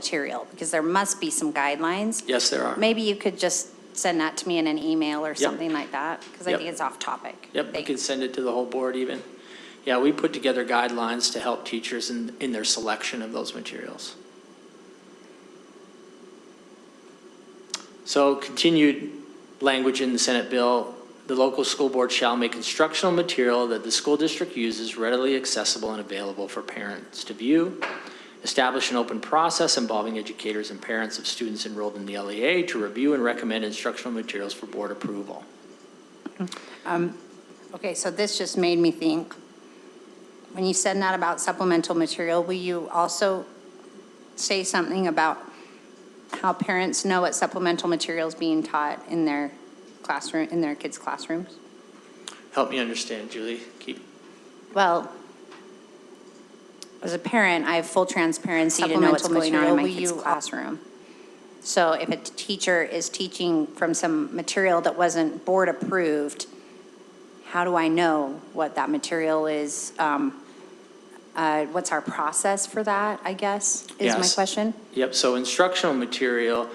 material? Because there must be some guidelines. Yes, there are. Maybe you could just send that to me in an email or Yep. something like that, because I Yep. think it's off topic. Yep, you can send it to the whole board even. Yeah, we put together guidelines to help teachers in their selection of those materials. So continued language in the Senate bill, the local school board shall make instructional material that the school district uses readily accessible and available for parents to view. Establish an open process involving educators and parents of students enrolled in the LEA to review and recommend instructional materials for board approval. Okay, so this just made me think, when you said that about supplemental material, will you also say something about how parents know what supplemental material is being taught in their classroom, in their kids' classrooms? Help me understand, Julie. Well, as a parent, I have full transparency to know what's going on in my kid's classroom. So if a teacher is teaching from some material that wasn't board approved, how do I know what that material is? What's our process for that, I guess, is my question? Yep, so instructional material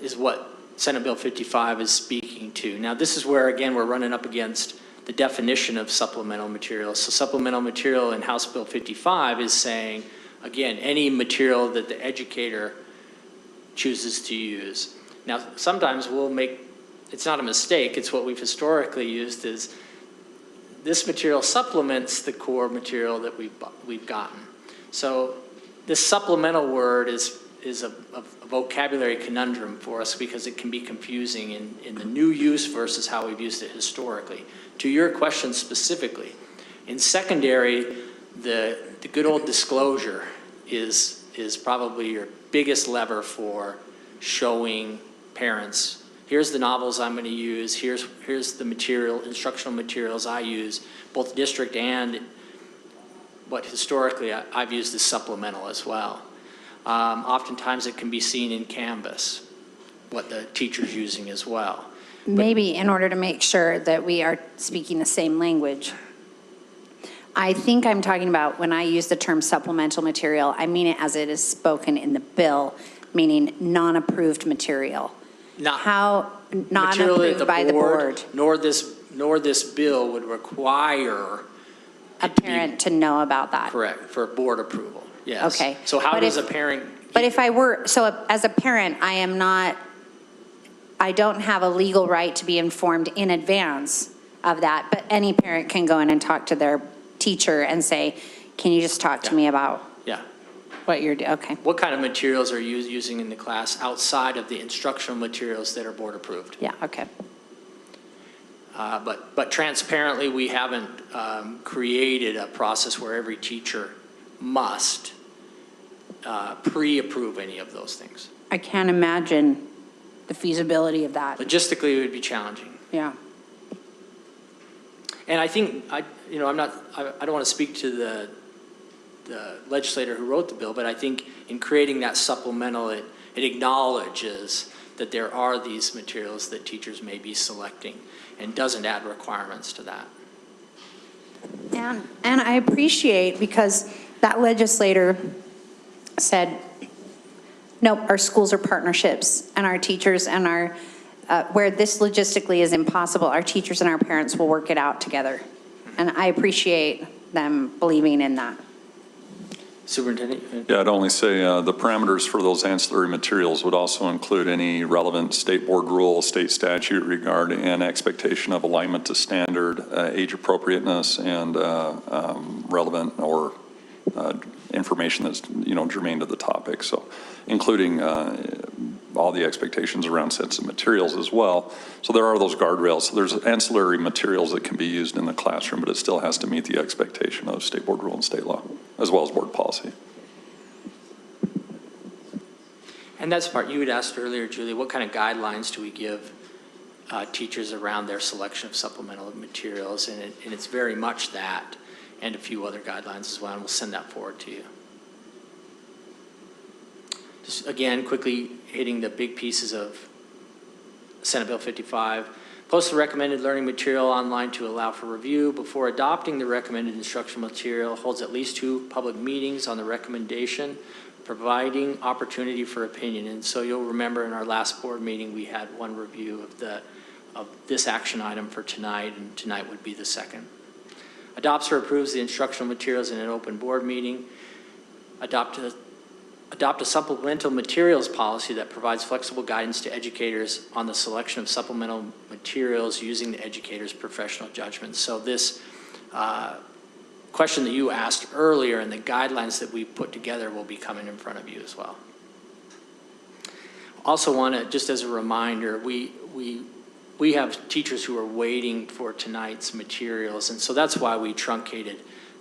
is what Senate Bill 55 is speaking to. Now, this is where, again, we're running up against the definition of supplemental material. So supplemental material in House Bill 55 is saying, again, any material that the educator chooses to use. Now, sometimes we'll make, it's not a mistake, it's what we've historically used is this material supplements the core material that we've gotten. So this supplemental word is a vocabulary conundrum for us because it can be confusing in the new use versus how we've used it historically. To your question specifically, in secondary, the good old disclosure is probably your biggest lever for showing parents, here's the novels I'm going to use, here's the material, instructional materials I use, both district and what historically I've used as supplemental as well. Oftentimes it can be seen in Canvas, what the teacher's using as well. Maybe in order to make sure that we are speaking the same language. I think I'm talking about when I use the term supplemental material, I mean it as it is spoken in the bill, meaning non-approved material. Not approved by the board. Nor this bill would require a parent to know about that. Correct, for board approval, yes. Okay. So how does a parent? But if I were, so as a parent, I don't have a legal right to be informed in advance of that, but any parent can go in and talk to their teacher and say, can you just talk to me about what you're doing? Okay. What kind of materials are you using in the class outside of the instructional materials that are board approved? Yeah, okay. But transparently, we haven't created a process where every teacher must pre-approve any of those things. I can't imagine the feasibility of that. Logistically, it would be challenging. Yeah. And I think, I don't want to speak to the legislator who wrote the bill, but I think in creating that supplemental, it acknowledges that there are these materials that teachers may be selecting and doesn't add requirements to that. And I appreciate, because that legislator said, nope, our schools are partnerships, and our teachers and our, where this logistically is impossible, our teachers and our parents will work it out together. And I appreciate them believing in that. Superintendent? Yeah, I'd only say the parameters for those ancillary materials would also include any relevant state board rule, state statute regarding and expectation of alignment to standard, age appropriateness, and relevant or information that's germane to the topic. So including all the expectations around sensitive materials as well. So there are those guardrails. So there's ancillary materials that can be used in the classroom, but it still has to meet the expectation of state board rule and state law, as well as board policy. And that's part you had asked earlier, Julie, what kind of guidelines do we give teachers around their selection of supplemental materials? And it's very much that, and a few other guidelines as well, and we'll send that forward to you. Just again, quickly hitting the big pieces of Senate Bill 55. Post the recommended learning material online to allow for review. Before adopting the recommended instructional material, holds at least 2 public meetings on the recommendation providing opportunity for opinion. And so you'll remember in our last board meeting, we had one review of this action item for tonight, and tonight would be the second. Adopts or approves the instructional materials in an open board meeting. Adopt a supplemental materials policy that provides flexible guidance to educators on the selection of supplemental materials using the educator's professional judgment. So this question that you asked earlier and the guidelines that we put together will be coming in front of you as well. Also want to, just as a reminder, we have teachers who are waiting for tonight's materials, and so that's why we truncated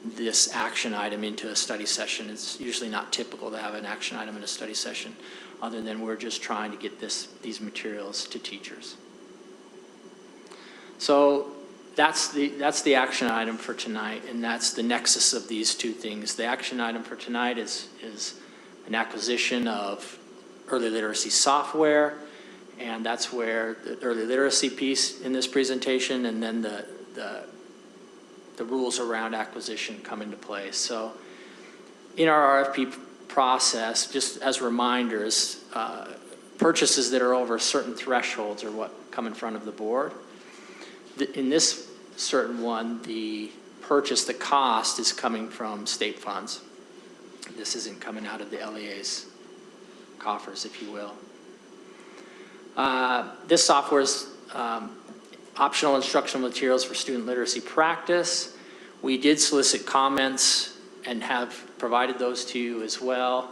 this action item into a study session. It's usually not typical to have an action item in a study session, other than we're just trying to get these materials to teachers. So that's the action item for tonight, and that's the nexus of these two things. The action item for tonight is an acquisition of early literacy software, and that's where the early literacy piece in this presentation, and then the rules around acquisition come into play. So in our RFP process, just as reminders, purchases that are over certain thresholds are what come in front of the board. In this certain one, the cost is coming from state funds. This isn't coming out of the LEA's coffers, if you will. This software is optional instructional materials for student literacy practice. We did solicit comments and have provided those to you as well.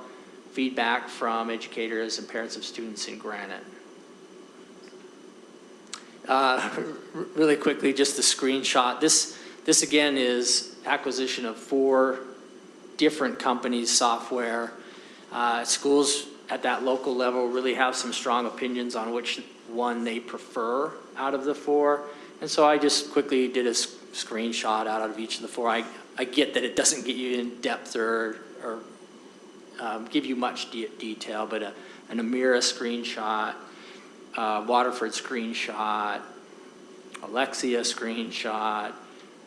Feedback from educators and parents of students in Granite. Really quickly, just the screenshot. This again is acquisition of 4 different companies' software. Schools at that local level really have some strong opinions on which one they prefer out of the 4. And so I just quickly did a screenshot out of each of the 4. I get that it doesn't get you in depth or give you much detail, but an Amira screenshot, Waterford screenshot, Alexia screenshot,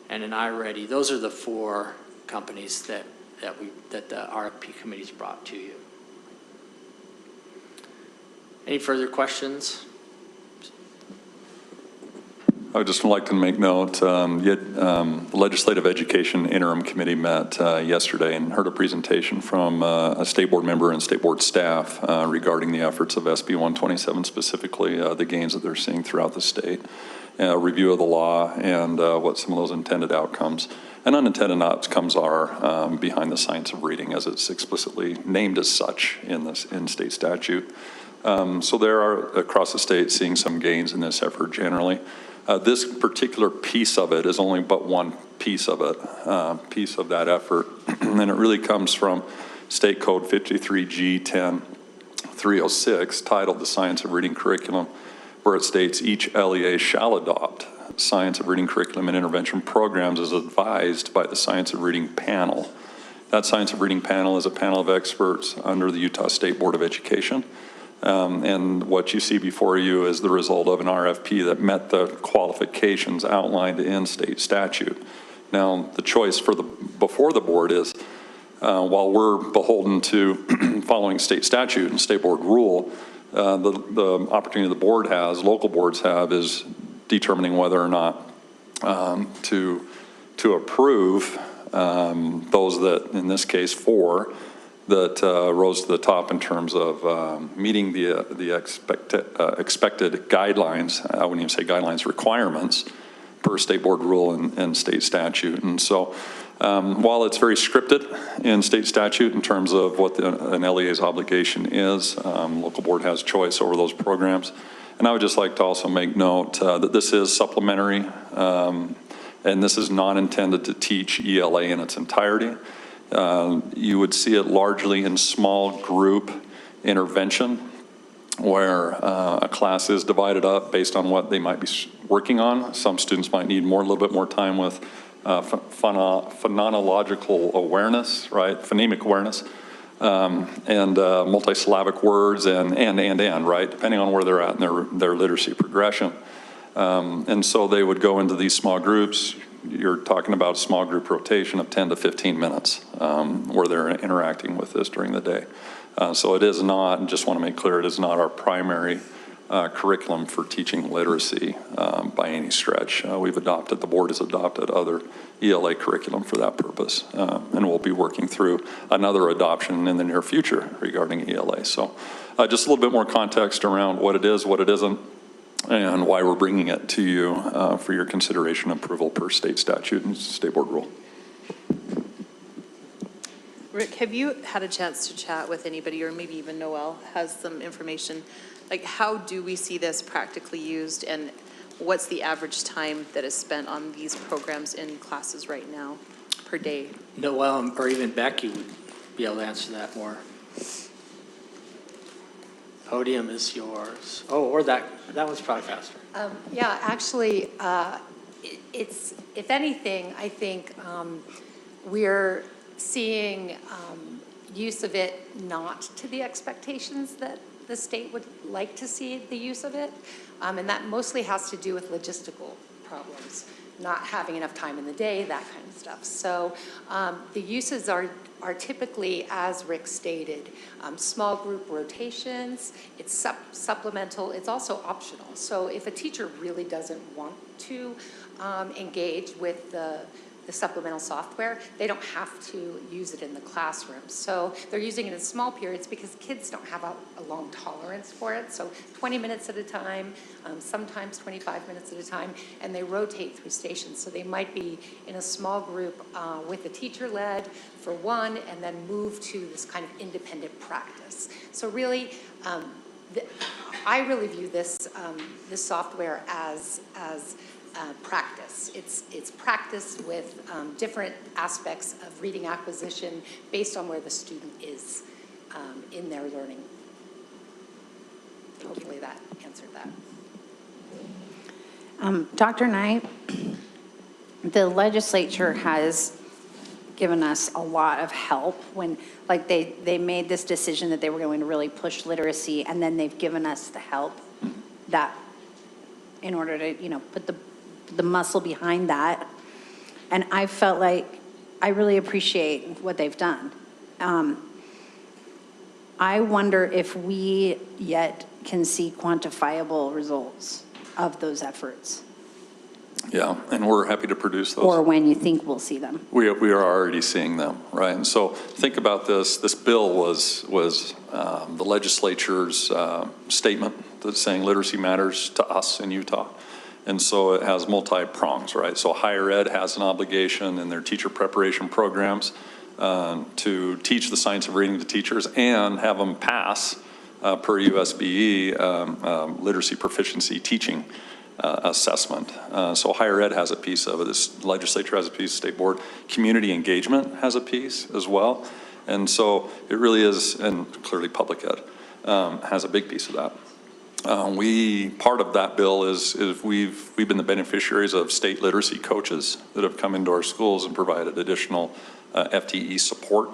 and an iReady. Those are the 4 companies that the RFP committee's brought to you. Any further questions? I would just like to make note, the Legislative Education Interim Committee met yesterday and heard a presentation from a state board member and state board staff regarding the efforts of SB 127, specifically the gains that they're seeing throughout the state, a review of the law and what some of those intended outcomes and unintended outcomes are behind the science of reading, as it's explicitly named as such in state statute. So there are across the state seeing some gains in this effort generally. This particular piece of it is only but one piece of it, piece of that effort, and it really comes from State Code 53G10-306, titled The Science of Reading Curriculum, where it states each LEA shall adopt Science of Reading Curriculum and Intervention programs as advised by the Science of Reading Panel. That Science of Reading Panel is a panel of experts under the Utah State Board of Education. And what you see before you is the result of an RFP that met the qualifications outlined in state statute. Now, the choice before the board is, while we're beholden to following state statute and state board rule, the opportunity the board has, local boards have, is determining whether or not to approve those that, in this case, 4, that rose to the top in terms of meeting the expected guidelines. I wouldn't even say guidelines, requirements per state board rule and state statute. And so while it's very scripted in state statute in terms of what an LEA's obligation is, local board has choice over those programs. And I would just like to also make note that this is supplementary, and this is not intended to teach ELA in its entirety. You would see it largely in small group intervention, where a class is divided up based on what they might be working on. Some students might need a little bit more time with phonological awareness, right? Phonemic awareness, and multisyllabic words and, right? Depending on where they're at in their literacy progression. And so they would go into these small groups, you're talking about a small group rotation of 10 to 15 minutes where they're interacting with this during the day. So it is not, and just want to make clear, it is not our primary curriculum for teaching literacy by any stretch. The board has adopted other ELA curriculum for that purpose, and we'll be working through another adoption in the near future regarding ELA. So just a little bit more context around what it is, what it isn't, and why we're bringing it to you for your consideration and approval per state statute and state board rule. Rick, have you had a chance to chat with anybody, or maybe even Noel has some information, like how do we see this practically used, and what's the average time that is spent on these programs in classes right now per day? Noel or even Becky would be able to answer that more. Podium is yours. Oh, or that one's probably faster. Yeah, actually, it's, if anything, I think we're seeing use of it not to the expectations that the state would like to see the use of it. And that mostly has to do with logistical problems, not having enough time in the day, that kind of stuff. So the uses are typically, as Rick stated, small group rotations, it's supplemental, it's also optional. So if a teacher really doesn't want to engage with the supplemental software, they don't have to use it in the classroom. So they're using it in small periods because kids don't have a long tolerance for it. So 20 minutes at a time, sometimes 25 minutes at a time, and they rotate through stations. So they might be in a small group with a teacher led for one, and then move to this kind of independent practice. So really, I really view this software as practice. It's practice with different aspects of reading acquisition based on where the student is in their learning. Hopefully that answered that. Dr. Knight, the legislature has given us a lot of help when, like, they made this decision that they were going to really push literacy, and then they've given us the help that in order to, put the muscle behind that. And I felt like I really appreciate what they've done. I wonder if we yet can see quantifiable results of those efforts. Yeah, and we're happy to produce those. Or when you think we'll see them. We are already seeing them, right? And so think about this. This bill was the legislature's statement that's saying literacy matters to us in Utah. And so it has multi-prongs, right? So higher ed has an obligation in their teacher preparation programs to teach the science of reading to teachers and have them pass, per USBE, literacy proficiency teaching assessment. So higher ed has a piece of it. This legislature has a piece, state board. Community engagement has a piece as well. And so it really is, and clearly public ed has a big piece of that. Part of that bill is we've been the beneficiaries of state literacy coaches that have come into our schools and provided additional FTE support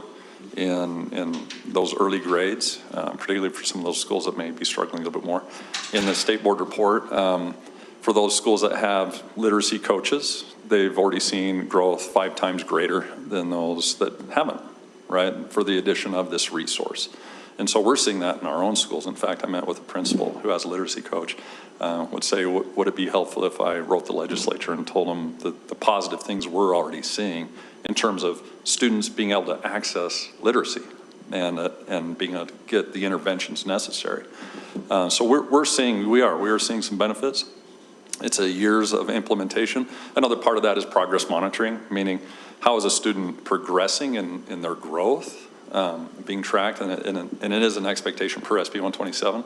in those early grades, particularly for some of those schools that may be struggling a little bit more. In the state board report, for those schools that have literacy coaches, they've already seen growth 5 times greater than those that haven't, right, for the addition of this resource. And so we're seeing that in our own schools. In fact, I met with a principal who has a literacy coach, would say, would it be helpful if I wrote the legislature and told them the positive things we're already seeing in terms of students being able to access literacy and being able to get the interventions necessary. So we are seeing some benefits. It's a years of implementation. Another part of that is progress monitoring, meaning how is a student progressing in their growth, being tracked, and it is an expectation per SB 127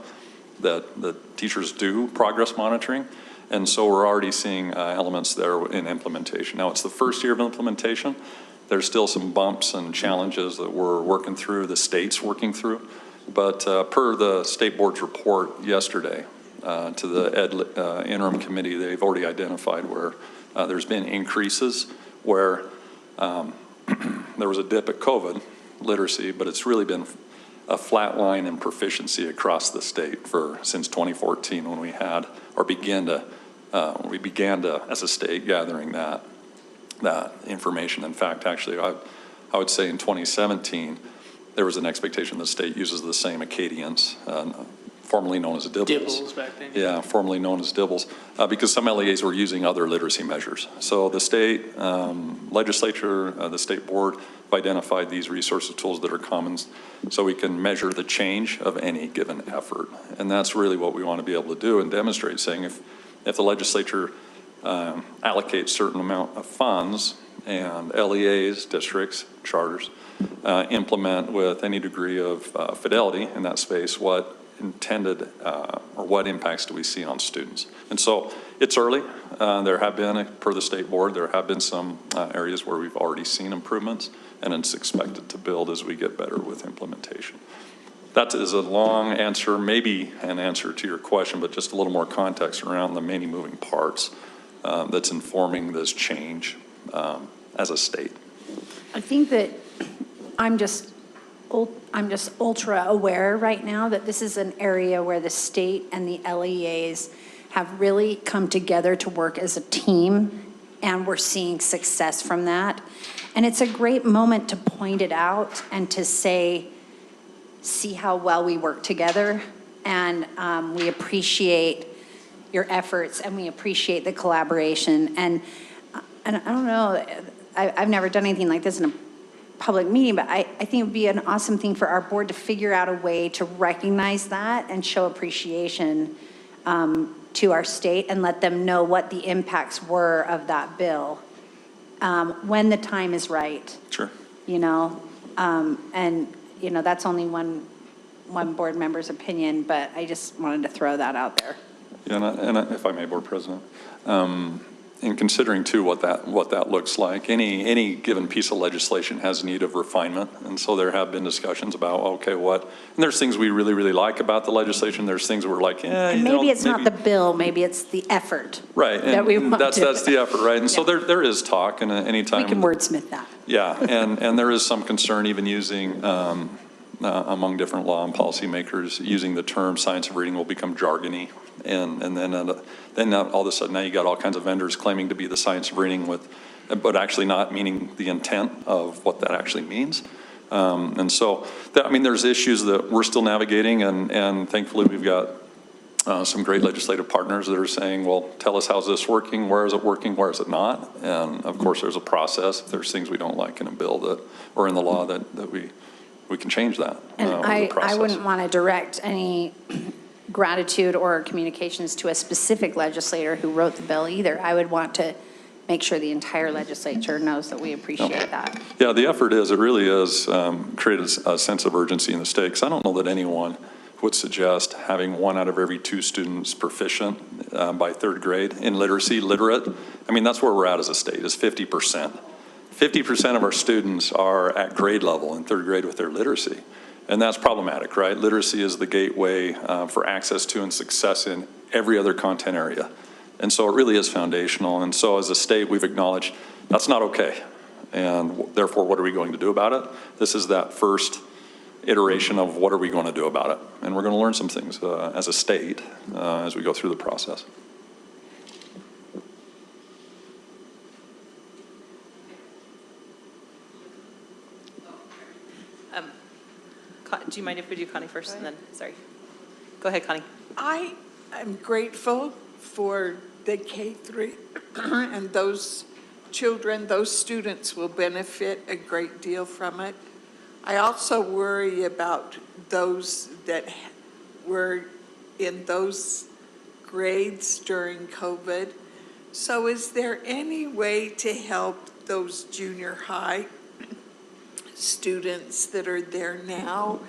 that the teachers do progress monitoring. And so we're already seeing elements there in implementation. Now it's the first year of implementation. There's still some bumps and challenges that we're working through, the state's working through. But per the state board's report yesterday to the Ed interim committee, they've already identified where there's been increases where there was a dip at COVID literacy, but it's really been a flat line in proficiency across the state since 2014 when we began to as a state gathering that. that information. In fact, actually, I would say in 2017, there was an expectation the state uses the same Acadians, formerly known as DIBELS. DIBELS back then. Yeah, formerly known as DIBELS, because some LEAs were using other literacy measures. So the state legislature, the state board have identified these resources tools that are common so we can measure the change of any given effort. And that's really what we want to be able to do and demonstrate, saying if the legislature allocates certain amount of funds and LEAs, districts, charters, implement with any degree of fidelity in that space, what intended or what impacts do we see on students. And so it's early. There have been, per the state board, there have been some areas where we've already seen improvements, and it's expected to build as we get better with implementation. That is a long answer, maybe an answer to your question, but just a little more context around the many moving parts that's informing this change as a state. I think that I'm just ultra aware right now that this is an area where the state and the LEAs have really come together to work as a team, and we're seeing success from that. And it's a great moment to point it out and to say, see how well we work together, and we appreciate your efforts, and we appreciate the collaboration. And I don't know, I've never done anything like this in a public meeting, but I think it would be an awesome thing for our board to figure out a way to recognize that and show appreciation to our state and let them know what the impacts were of that bill when the time is right. Sure. You know, and you know, that's only one board member's opinion, but I just wanted to throw that out there. Yeah, and if I may, Board President, in considering too what that looks like, any given piece of legislation has need of refinement, and so there have been discussions about and there's things we really like about the legislation. There's things we're like, and maybe it's not the bill, maybe it's the effort, right? That we want that's the effort, right? And so there is talk, and anytime we can wordsmith that. Yeah, and there is some concern even using among different law and policy makers using the term science of reading will become jargony. And then all of a sudden now you got all kinds of vendors claiming to be the science of reading but actually not meaning the intent of what that actually means. And so there's issues that we're still navigating, and thankfully we've got some great legislative partners that are saying, well, tell us how's this working, where is it working, where is it not? And of course there's a process. If there's things we don't like in a bill or in the law that we can change that. And I wouldn't want to direct any gratitude or communications to a specific legislator who wrote the bill either. I would want to make sure the entire legislature knows that we appreciate that. Yeah, the effort really is created a sense of urgency in the state, because I don't know that anyone would suggest having 1 out of every 2 students proficient by 3rd grade in literate. I mean, that's where we're at as a state, is 50%. 50% of our students are at grade level in 3rd grade with their literacy. And that's problematic, right? Literacy is the gateway for access to and success in every other content area. And so it really is foundational. And so as a state, we've acknowledged that's not okay. And therefore, what are we going to do about it? This is that first iteration of what are we going to do about it. And we're going to learn some things as a state as we go through the process. Do you mind if we do Connie first and then, sorry. Go ahead, Connie. I am grateful for the K-3 and those children, those students will benefit a great deal from it. I also worry about those that were in those grades during COVID. So is there any way to help those junior high students that are there now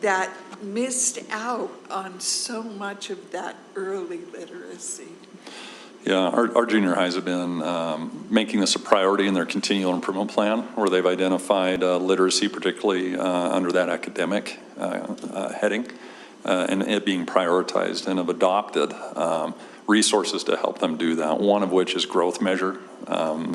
that missed out on so much of that early literacy? Yeah, our junior highs have been making this a priority in their continual improvement plan, where they've identified literacy, particularly under that academic heading, and it being prioritized, and have adopted resources to help them do that. One of which is growth measure,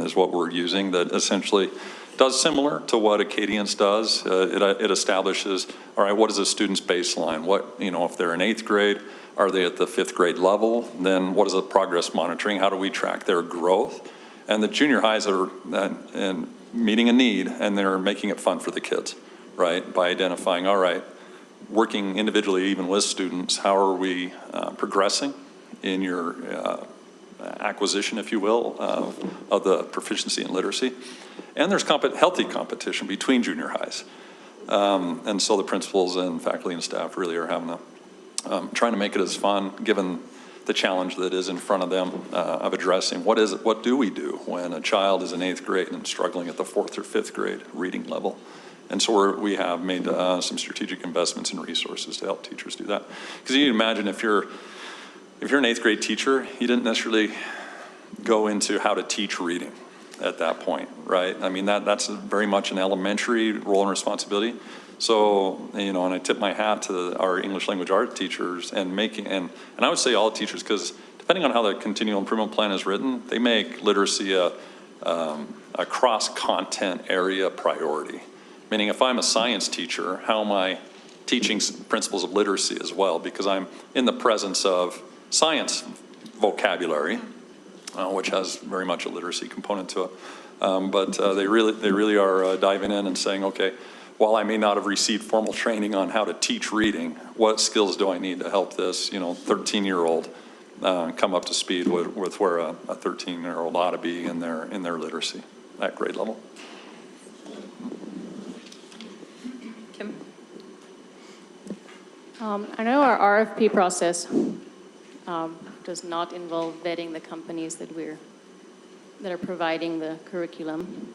is what we're using, that essentially does similar to what Acadians does. It establishes, all right, what is a student's baseline? If they're in 8th grade, are they at the 5th grade level? Then what is the progress monitoring? How do we track their growth? And the junior highs are and meeting a need, and they're making it fun for the kids, right? By identifying, all right, working individually even with students, how are we progressing in your acquisition, if you will, of the proficiency in literacy. And there's healthy competition between junior highs. And so the principals and faculty and staff really are having trying to make it as fun, given the challenge that is in front of them of addressing what do we do when a child is in 8th grade and struggling at the 4th or 5th grade reading level. And so we have made some strategic investments in resources to help teachers do that. Because you can imagine if you're an 8th grade teacher, you didn't necessarily go into how to teach reading at that point, right? I mean, that's very much an elementary role and responsibility. So, and I tip my hat to our English language art teachers and I would say all teachers, because depending on how the continual improvement plan is written, they make literacy a cross-content area priority. Meaning if I'm a science teacher, how am I teaching principles of literacy as well? Because I'm in the presence of science vocabulary, which has very much a literacy component to it. But they really are diving in and saying, okay, while I may not have received formal training on how to teach reading, what skills do I need to help this 13-year-old come up to speed with where a 13-year-old ought to be in their literacy at grade level? Kim? I know our RFP process does not involve vetting the companies that are providing the curriculum.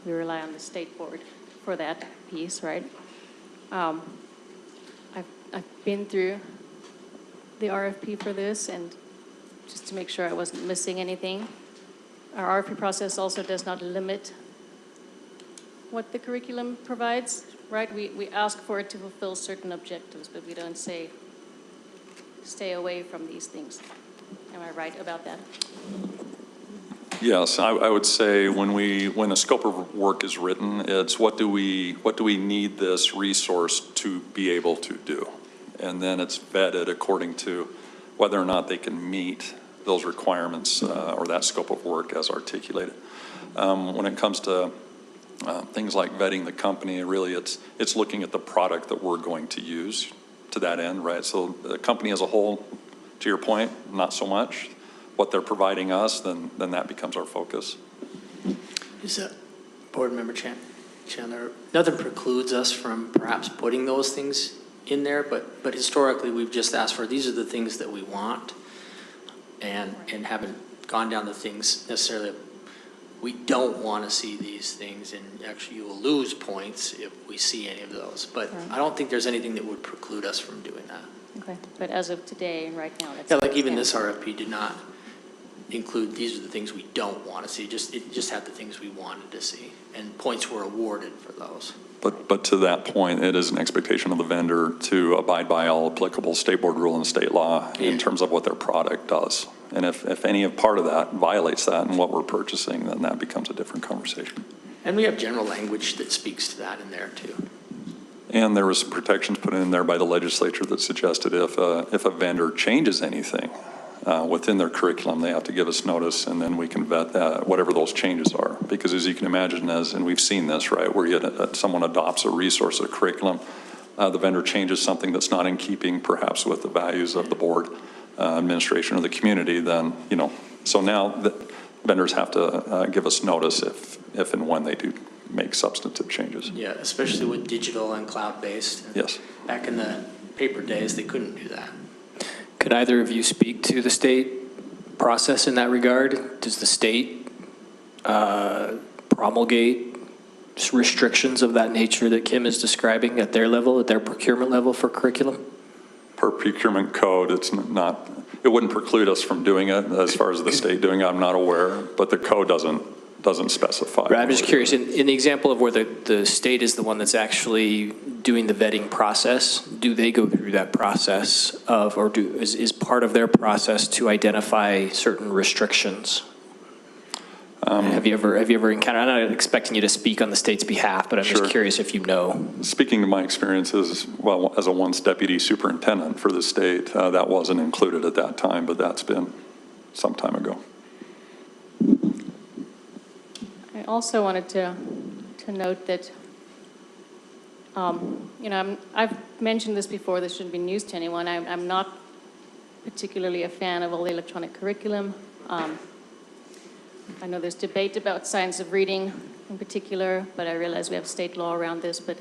We rely on the state board for that piece, right? I've been through the RFP for this, and just to make sure I wasn't missing anything. Our RFP process also does not limit what the curriculum provides, right? We ask for it to fulfill certain objectives, but we don't say stay away from these things. Am I right about that? Yes, I would say when a scope of work is written, it's what do we need this resource to be able to do, and then it's vetted according to whether or not they can meet those requirements or that scope of work as articulated. When it comes to things like vetting the company, really it's looking at the product that we're going to use to that end, right? So the company as a whole, to your point, not so much. What they're providing us, then that becomes our focus. Is Board Member Chandler, nothing precludes us from perhaps putting those things in there, but historically we've just asked for these are the things that we want, and haven't gone down the things necessarily. We don't want to see these things, and actually you will lose points if we see any of those. But I don't think there's anything that would preclude us from doing that. Okay, but as of today, right now, that's... Yeah, like even this RFP did not include these are the things we don't want to see. It just had the things we wanted to see, and points were awarded for those. But to that point, it is an expectation of the vendor to abide by all applicable state board rule and state law in terms of what their product does. And if any part of that violates that and what we're purchasing, then that becomes a different conversation. And we have general language that speaks to that in there too. And there was some protections put in there by the legislature that suggested if a vendor changes anything within their curriculum, they have to give us notice, and then we can vet that, whatever those changes are. Because as you can imagine, and we've seen this, right, where someone adopts a resource, a curriculum, the vendor changes something that's not in keeping perhaps with the values of the board, administration, or the community, then, so now the vendors have to give us notice if and when they do make substantive changes. Yeah, especially with digital and cloud-based. Yes. Back in the paper days, they couldn't do that. Could either of you speak to the state process in that regard? Does the state promulgate restrictions of that nature that Kim is describing at their level, at their procurement level for curriculum? Per procurement code, it wouldn't preclude us from doing it as far as the state doing it. I'm not aware, but the code doesn't specify. Right, I'm just curious, in the example of where the state is the one that's actually doing the vetting process, do they go through that process is part of their process to identify certain restrictions? Have you ever encountered, I'm not expecting you to speak on the state's behalf, but I'm just curious if you know. Speaking to my experiences, well, as a once deputy superintendent for the state, that wasn't included at that time, but that's been some time ago. also wanted to note that, I've mentioned this before, this shouldn't be news to anyone. I'm not particularly a fan of all the electronic curriculum. I know there's debate about science of reading in particular, but I realize we have state law around this. But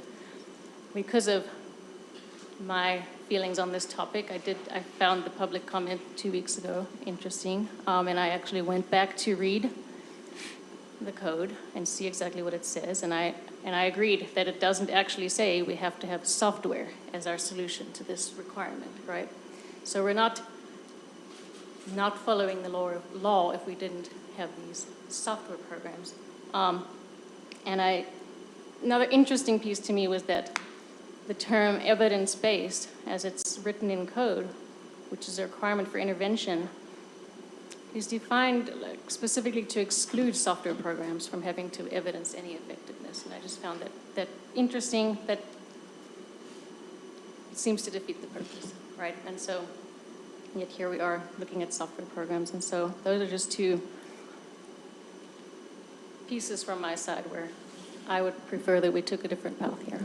because of my feelings on this topic, I found the public comment 2 weeks ago interesting, and I actually went back to read the code and see exactly what it says, and I agreed that it doesn't actually say we have to have software as our solution to this requirement, right? So we're not following the law if we didn't have these software programs. Another interesting piece to me was that the term evidence-based, as it's written in code, which is a requirement for intervention, is defined specifically to exclude software programs from having to evidence any effectiveness. And I just found that interesting, that it seems to defeat the purpose, right? And so, yet here we are looking at software programs. And so those are just two pieces from my side where I would prefer that we took a different path here.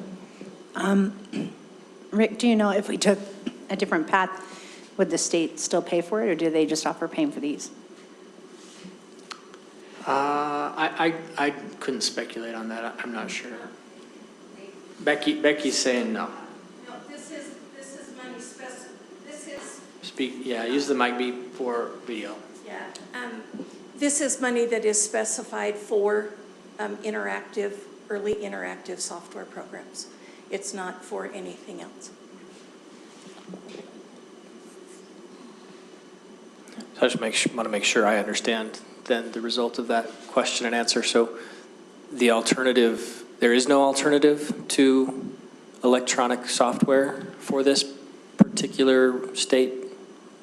Rick, do you know if we took a different path, would the state still pay for it, or do they just offer paying for these? I couldn't speculate on that. I'm not sure. Becky's saying no. No, this is money this is. Speak, yeah, use the mic before video. Yeah, this is money that is specified for early interactive software programs. It's not for anything else. So I just want to make sure I understand then the result of that question and answer. So the alternative, there is no alternative to electronic software for this particular state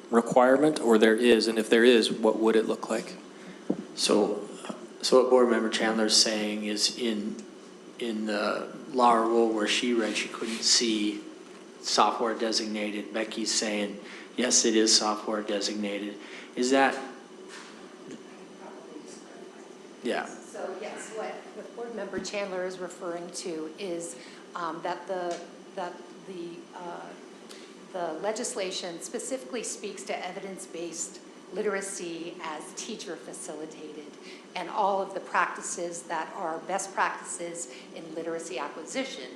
requirement, or there is? And if there is, what would it look like? So what Board Member Chandler is saying is in the law or rule where she read, she couldn't see software designated. Becky's saying, yes, it is software designated. Is that? Yeah. So yes, what Board Member Chandler is referring to is that the legislation specifically speaks to evidence-based literacy as teacher facilitated, and all of the practices that are best practices in literacy acquisition.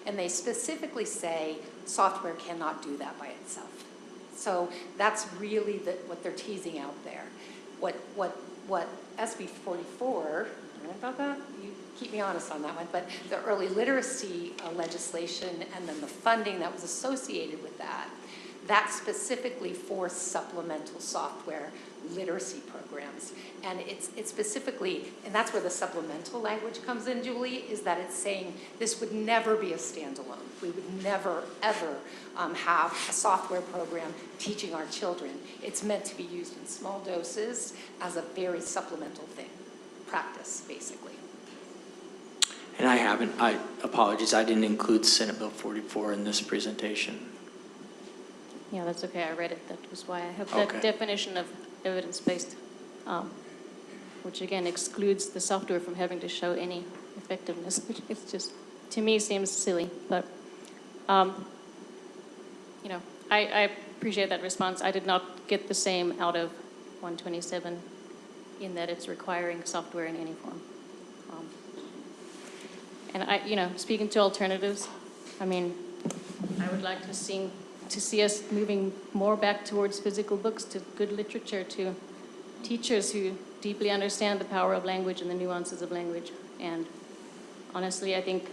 And they specifically say software cannot do that by itself. So that's really what they're teasing out there. What SB 44, about that? You keep me honest on that one, but the early literacy legislation and then the funding that was associated with that specifically for supplemental software literacy programs. And it's specifically, and that's where the supplemental language comes in, Julie, is that it's saying this would never be a standalone. We would never, ever have a software program teaching our children. It's meant to be used in small doses as a very supplemental thing, practice, basically. And apologies, I didn't include Senate Bill 44 in this presentation. Yeah, that's okay. I read it. That was why I have that Okay. definition of evidence-based, which again excludes the software from having to show any effectiveness, which it's just, to me, seems silly. But, I appreciate that response. I did not get the same out of 127 in that it's requiring software in any form. And speaking to alternatives, I would like to see us moving more back towards physical books, to good literature, to teachers who deeply understand the power of language and the nuances of language. And honestly, I think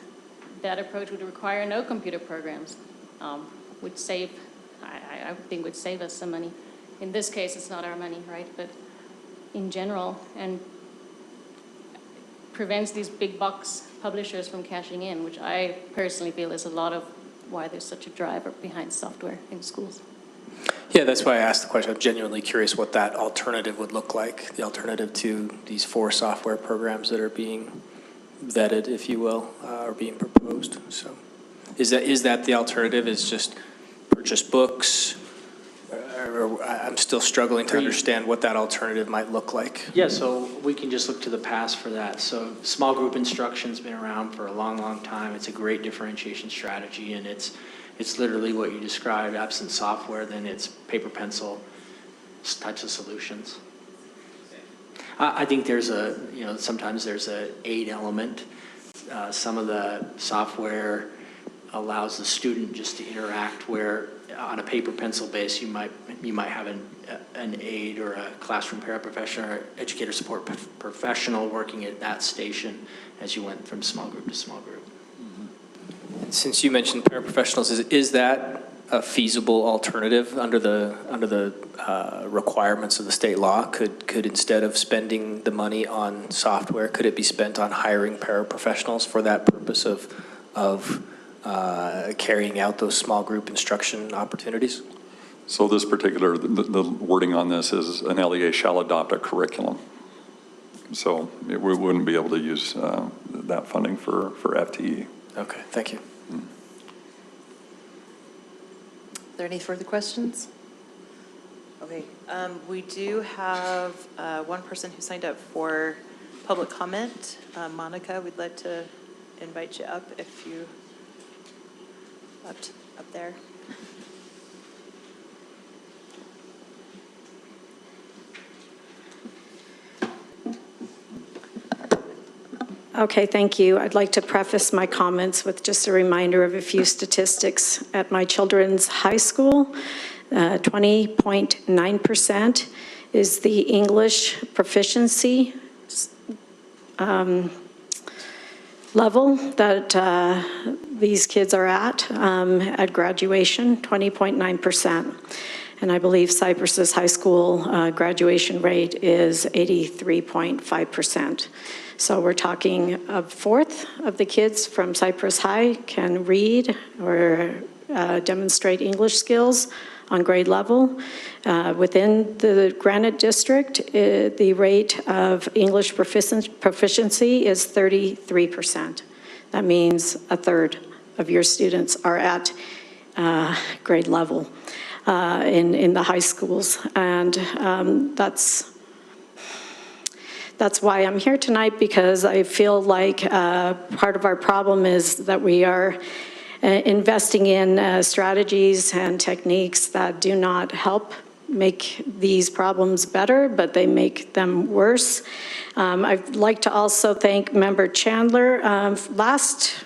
that approach would require no computer programs, I would save us some money. In this case, it's not our money, right? But in general, and prevents these big box publishers from cashing in, which I personally feel is a lot of why there's such a drive behind software in schools. Yeah, that's why I asked the question. I'm genuinely curious what that alternative would look like, the alternative to these 4 software programs that are being vetted, if you will, or being proposed. So is that the alternative, is just purchase books? Or I'm still struggling to understand what that alternative might look like. Yeah, so we can just look to the past for that. So small group instruction's been around for a long, long time. It's a great differentiation strategy, and it's literally what you described. Absent software, then it's paper pencil types of solutions. I think there's sometimes there's a aid element. Some of the software allows the student just to interact, where on a paper pencil base you might have an aide or a classroom paraprofessional or educator support professional working at that station as you went from small group to small group. Since you mentioned paraprofessionals, is that a feasible alternative under the requirements of the state law? Could instead of spending the money on software, could it be spent on hiring paraprofessionals for that purpose of carrying out those small group instruction opportunities? So this particular, the wording on this is an LEA shall adopt a curriculum. So we wouldn't be able to use that funding for FTE. Okay, thank you. Are there any further questions? Okay, we do have one person who signed up for public comment. Monica, we'd like to invite you up if you, up there. Okay, thank you. I'd like to preface my comments with just a reminder of a few statistics. At my children's high school, 20.9% is the English proficiency level that these kids are at graduation, 20.9%. And I believe Cypress's high school graduation rate is 83.5%. So we're talking a fourth of the kids from Cypress High can read or demonstrate English skills on grade level. Within the Granite District, the rate of English proficiency is 33%. That means a third of your students are at grade level in the high schools. And that's why I'm here tonight, because I feel like part of our problem is that we are investing in strategies and techniques that do not help make these problems better, but they make them worse. I'd like to also thank Member Chandler last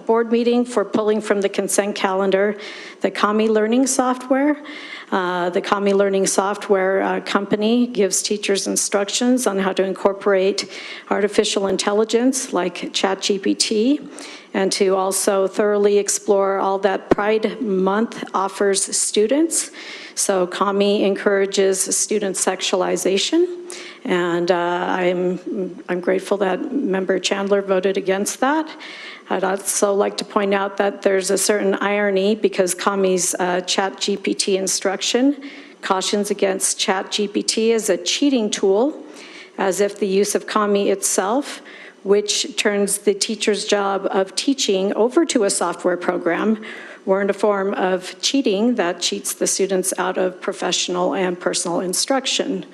board meeting for pulling from the consent calendar the Kami learning software. The Kami learning software company gives teachers instructions on how to incorporate artificial intelligence like ChatGPT, and to also thoroughly explore all that Pride Month offers students. So Kami encourages student sexualization, and I'm grateful that Member Chandler voted against that. I'd also like to point out that there's a certain irony, because Kami's ChatGPT instruction cautions against ChatGPT as a cheating tool, as if the use of Kami itself, which turns the teacher's job of teaching over to a software program, were in a form of cheating that cheats the students out of professional and personal instruction.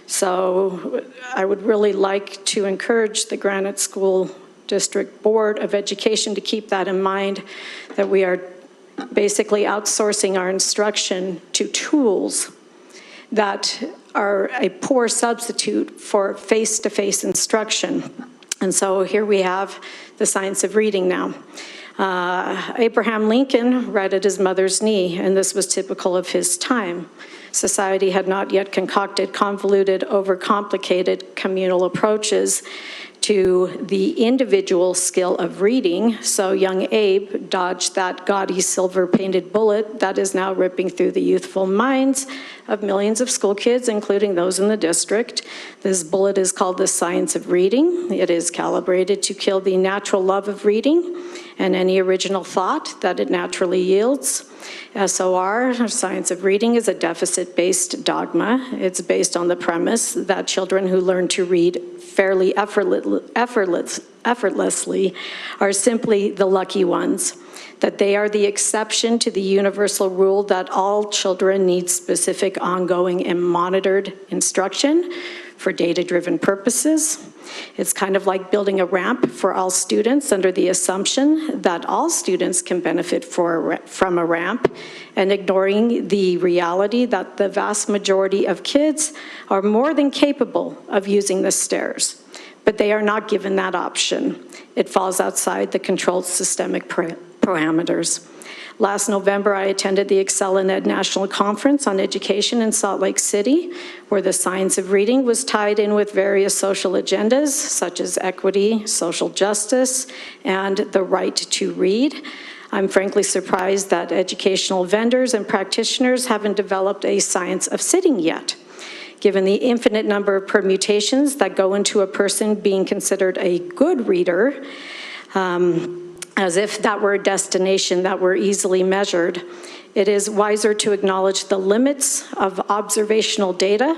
So I would really like to encourage the Granite School District Board of Education to keep that in mind, that we are basically outsourcing our instruction to tools that are a poor substitute for face-to-face instruction. And so here we have the science of reading now. Abraham Lincoln read at his mother's knee, and this was typical of his time. Society had not yet concocted convoluted, overcomplicated communal approaches to the individual skill of reading, so young Abe dodged that gaudy silver-painted bullet that is now ripping through the youthful minds of millions of school kids, including those in the district. This bullet is called the science of reading. It is calibrated to kill the natural love of reading and any original thought that it naturally yields. SOR, or Science of Reading, is a deficit-based dogma. It's based on the premise that children who learn to read fairly effortlessly are simply the lucky ones, that they are the exception to the universal rule that all children need specific, ongoing, and monitored instruction for data-driven purposes. It's kind of like building a ramp for all students under the assumption that all students can benefit from a ramp, and ignoring the reality that the vast majority of kids are more than capable of using the stairs, but they are not given that option. It falls outside the controlled systemic parameters. Last November, I attended the Excel in Ed National Conference on Education in Salt Lake City, where the science of reading was tied in with various social agendas, such as equity, social justice, and the right to read. I'm frankly surprised that educational vendors and practitioners haven't developed a science of sitting yet. Given the infinite number of permutations that go into a person being considered a good reader, as if that were a destination that were easily measured, it is wiser to acknowledge the limits of observational data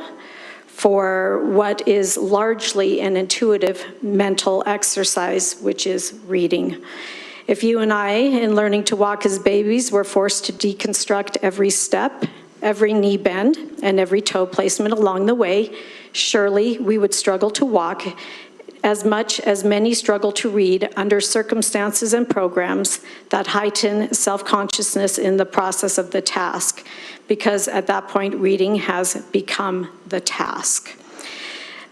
for what is largely an intuitive mental exercise, which is reading. If you and I, in learning to walk as babies, were forced to deconstruct every step, every knee bend, and every toe placement along the way, surely we would struggle to walk as much as many struggle to read under circumstances and programs that heighten self-consciousness in the process of the task, because at that point, reading has become the task.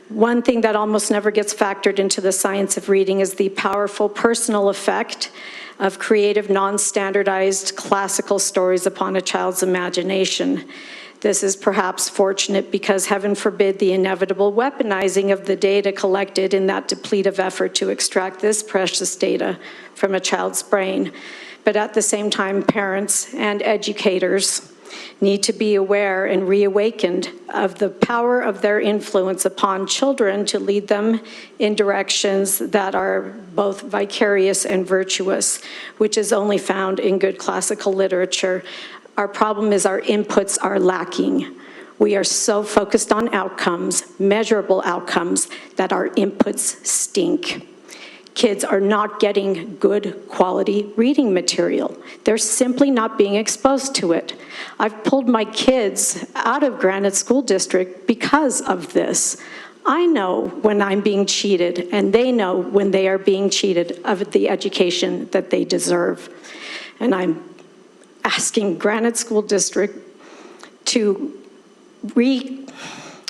One thing that almost never gets factored into the science of reading is the powerful personal effect of creative, non-standardized classical stories upon a child's imagination. This is perhaps fortunate because, heaven forbid, the inevitable weaponizing of the data collected in that depletive effort to extract this precious data from a child's brain. But at the same time, parents and educators need to be aware and reawakened of the power of their influence upon children to lead them in directions that are both vicarious and virtuous, which is only found in good classical literature. Our problem is our inputs are lacking. We are so focused on outcomes, measurable outcomes, that our inputs stink. Kids are not getting good quality reading material. They're simply not being exposed to it. I've pulled my kids out of Granite School District because of this. I know when I'm being cheated, and they know when they are being cheated of the education that they deserve. And I'm asking Granite School District to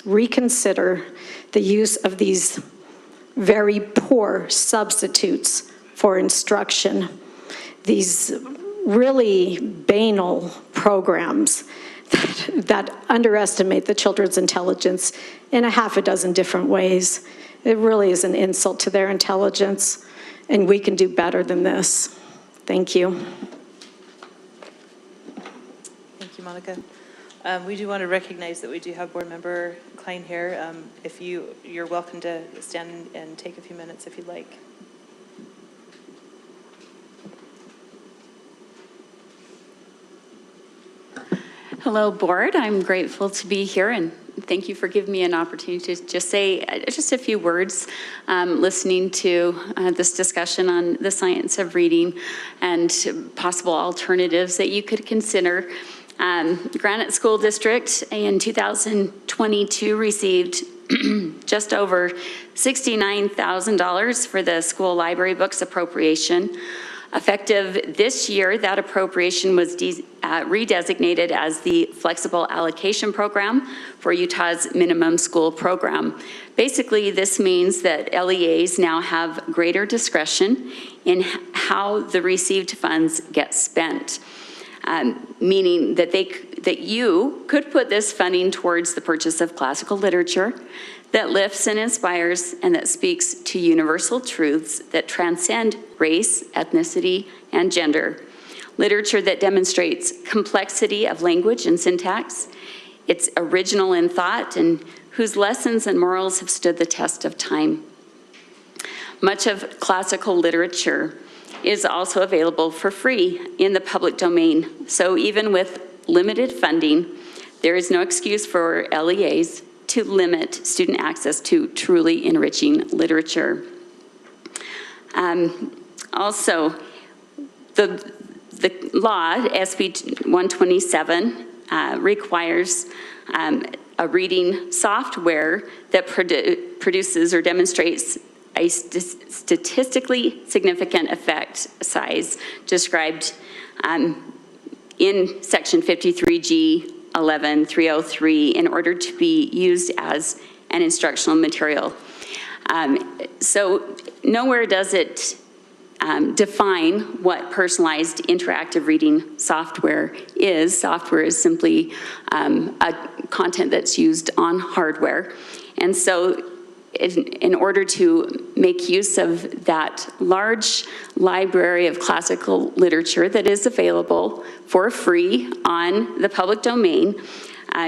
reconsider the use of these very poor substitutes for instruction, these really banal programs that underestimate the children's intelligence in a half a dozen different ways. It really is an insult to their intelligence, and we can do better than this. Thank you. Thank you, Monica. We do want to recognize that we do have Board Member Klein here. If you're welcome to stand and take a few minutes if you'd like. Hello, Board. I'm grateful to be here, and thank you for giving me an opportunity to just say just a few words, listening to this discussion on the science of reading and possible alternatives that you could consider. Granite School District in 2022 received just over $69,000 for the school library books appropriation. Effective this year, that appropriation was redesignated as the Flexible Allocation Program for Utah's minimum school program. Basically, this means that LEAs now have greater discretion in how the received funds get spent, meaning that you could put this funding towards the purchase of classical literature that lifts and inspires and that speaks to universal truths that transcend race, ethnicity, and gender. Literature that demonstrates complexity of language and syntax, it's original in thought, and whose lessons and morals have stood the test of time. Much of classical literature is also available for free in the public domain. So even with limited funding, there is no excuse for LEAs to limit student access to truly enriching literature. Also, the law, SB 127, requires a reading software that produces or demonstrates a statistically significant effect size described in Section 53G 11303 in order to be used as an instructional material. So nowhere does it define what personalized interactive reading software is. Software is simply a content that's used on hardware. And so in order to make use of that large library of classical literature that is available for free on the public domain,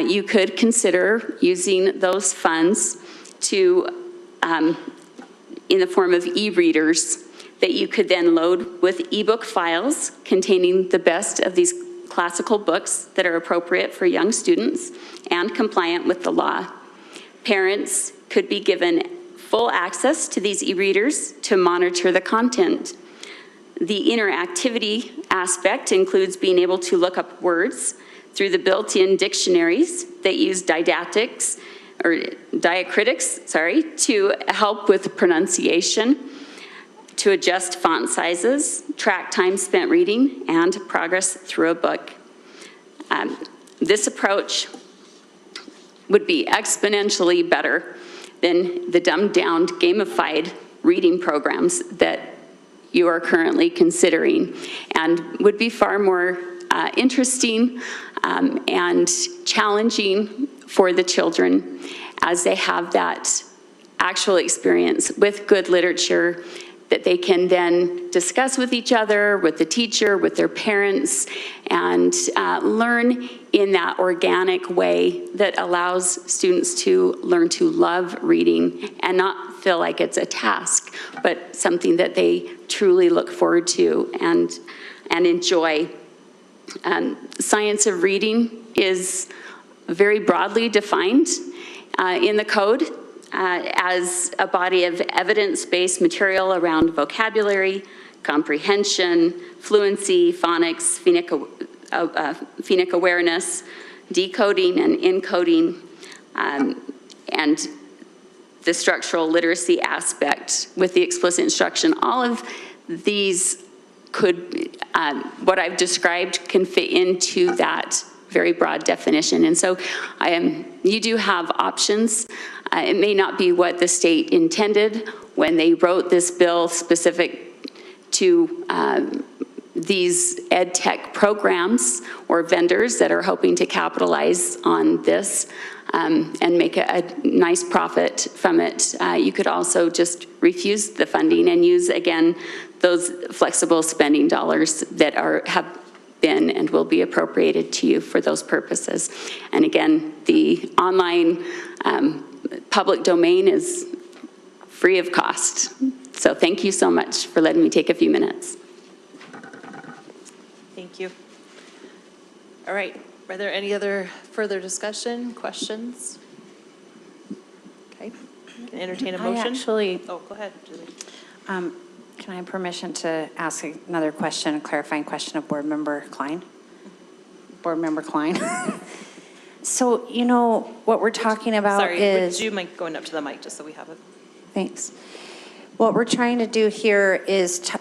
you could consider using those funds to, in the form of e-readers that you could then load with ebook files containing the best of these classical books that are appropriate for young students and compliant with the law. Parents could be given full access to these e-readers to monitor the content. The interactivity aspect includes being able to look up words through the built-in dictionaries that use diacritics, to help with pronunciation, to adjust font sizes, track time spent reading, and progress through a book. This approach would be exponentially better than the dumbed-down, gamified reading programs that you are currently considering, and would be far more interesting and challenging for the children as they have that actual experience with good literature that they can then discuss with each other, with the teacher, with their parents, and learn in that organic way that allows students to learn to love reading and not feel like it's a task, but something that they truly look forward to and enjoy. Science of reading is very broadly defined in the code as a body of evidence-based material around vocabulary, comprehension, fluency, phonics, phonic awareness, decoding and encoding, and the structural literacy aspect with the explicit instruction. All of these could, what I've described can fit into that very broad definition. And so you do have options. It may not be what the state intended when they wrote this bill specific to these ed tech programs or vendors that are hoping to capitalize on this and make a nice profit from it. You could also just refuse the funding and use, again, those flexible spending dollars that have been and will be appropriated to you for those purposes. And again, the online public domain is free of cost. So thank you so much for letting me take a few minutes. Thank you. All right, are there any other further discussion, questions? Okay, can I entertain a motion? Oh, go ahead, Julie. Can I have permission to ask another question, a clarifying question of Board Member Klein? Board Member Klein. So, you know, what we're talking about is... Sorry, would you mind going up to the mic just so we have it? Thanks. What we're trying to do here is,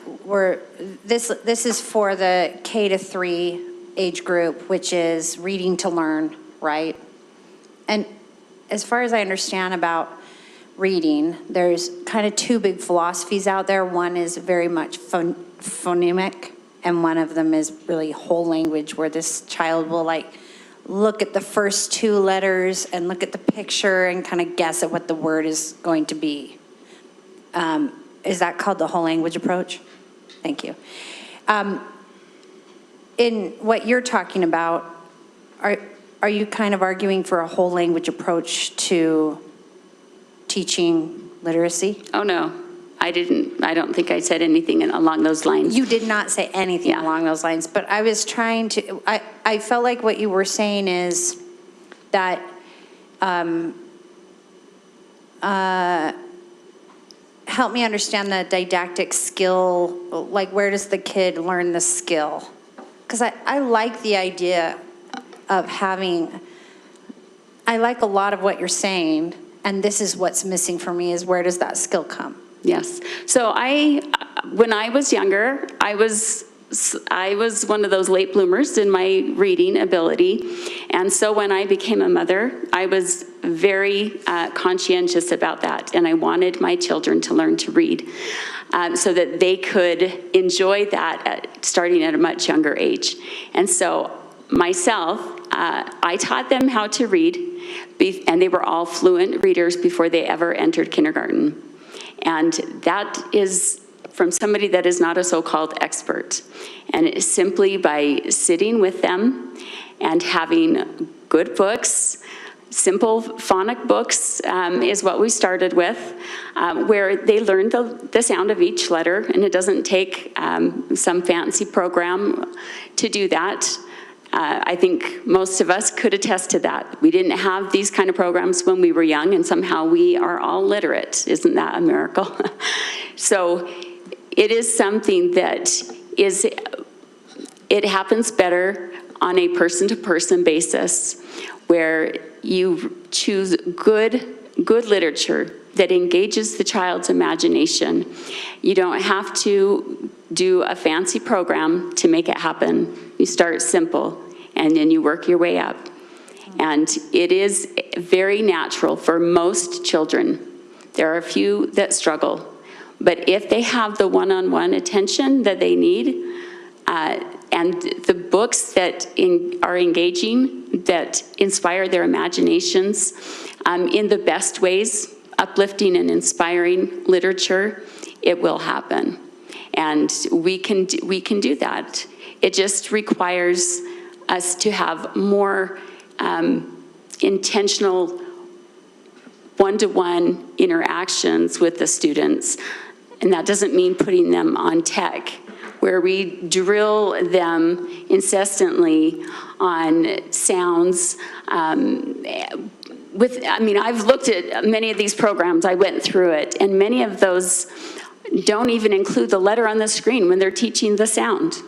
this is for the K-3 age group, which is reading to learn, right? And as far as I understand about reading, there's kind of two big philosophies out there. One is very much phonemic, and one of them is really whole language, where this child will like look at the first two letters and look at the picture and kind of guess at what the word is going to be. Is that called the whole language approach? Thank you. In what you're talking about, are you kind of arguing for a whole language approach to teaching literacy? Oh, no. I don't think I said anything along those lines. You did not say anything Yeah. along those lines, but I was trying to, I felt like what you were saying is that, help me understand the didactic skill, like where does the kid learn the skill? Because I like the idea of having, I like a lot of what you're saying, and this is what's missing for me is where does that skill come? Yes. So when I was younger, I was one of those late bloomers in my reading ability. And so when I became a mother, I was very conscientious about that. And I wanted my children to learn to read so that they could enjoy that starting at a much younger age. And so myself, I taught them how to read, and they were all fluent readers before they ever entered kindergarten. And that is from somebody that is not a so-called expert. And it's simply by sitting with them and having good books, simple phonic books is what we started with, where they learned the sound of each letter, and it doesn't take some fancy program to do that. I think most of us could attest to that. We didn't have these kind of programs when we were young, and somehow we are all literate. Isn't that a miracle? So it is something that it happens better on a person-to-person basis, where you choose good literature that engages the child's imagination. You don't have to do a fancy program to make it happen. You start simple, and then you work your way up. And it is very natural for most children. There are a few that struggle. But if they have the one-on-one attention that they need, and the books that are engaging, that inspire their imaginations in the best ways, uplifting and inspiring literature, it will happen. And we can do that. It just requires us to have more intentional one-to-one interactions with the students. And that doesn't mean putting them on tech, where we drill them incessantly on sounds. I've looked at many of these programs, I went through it, and many of those don't even include the letter on the screen when they're teaching the sound.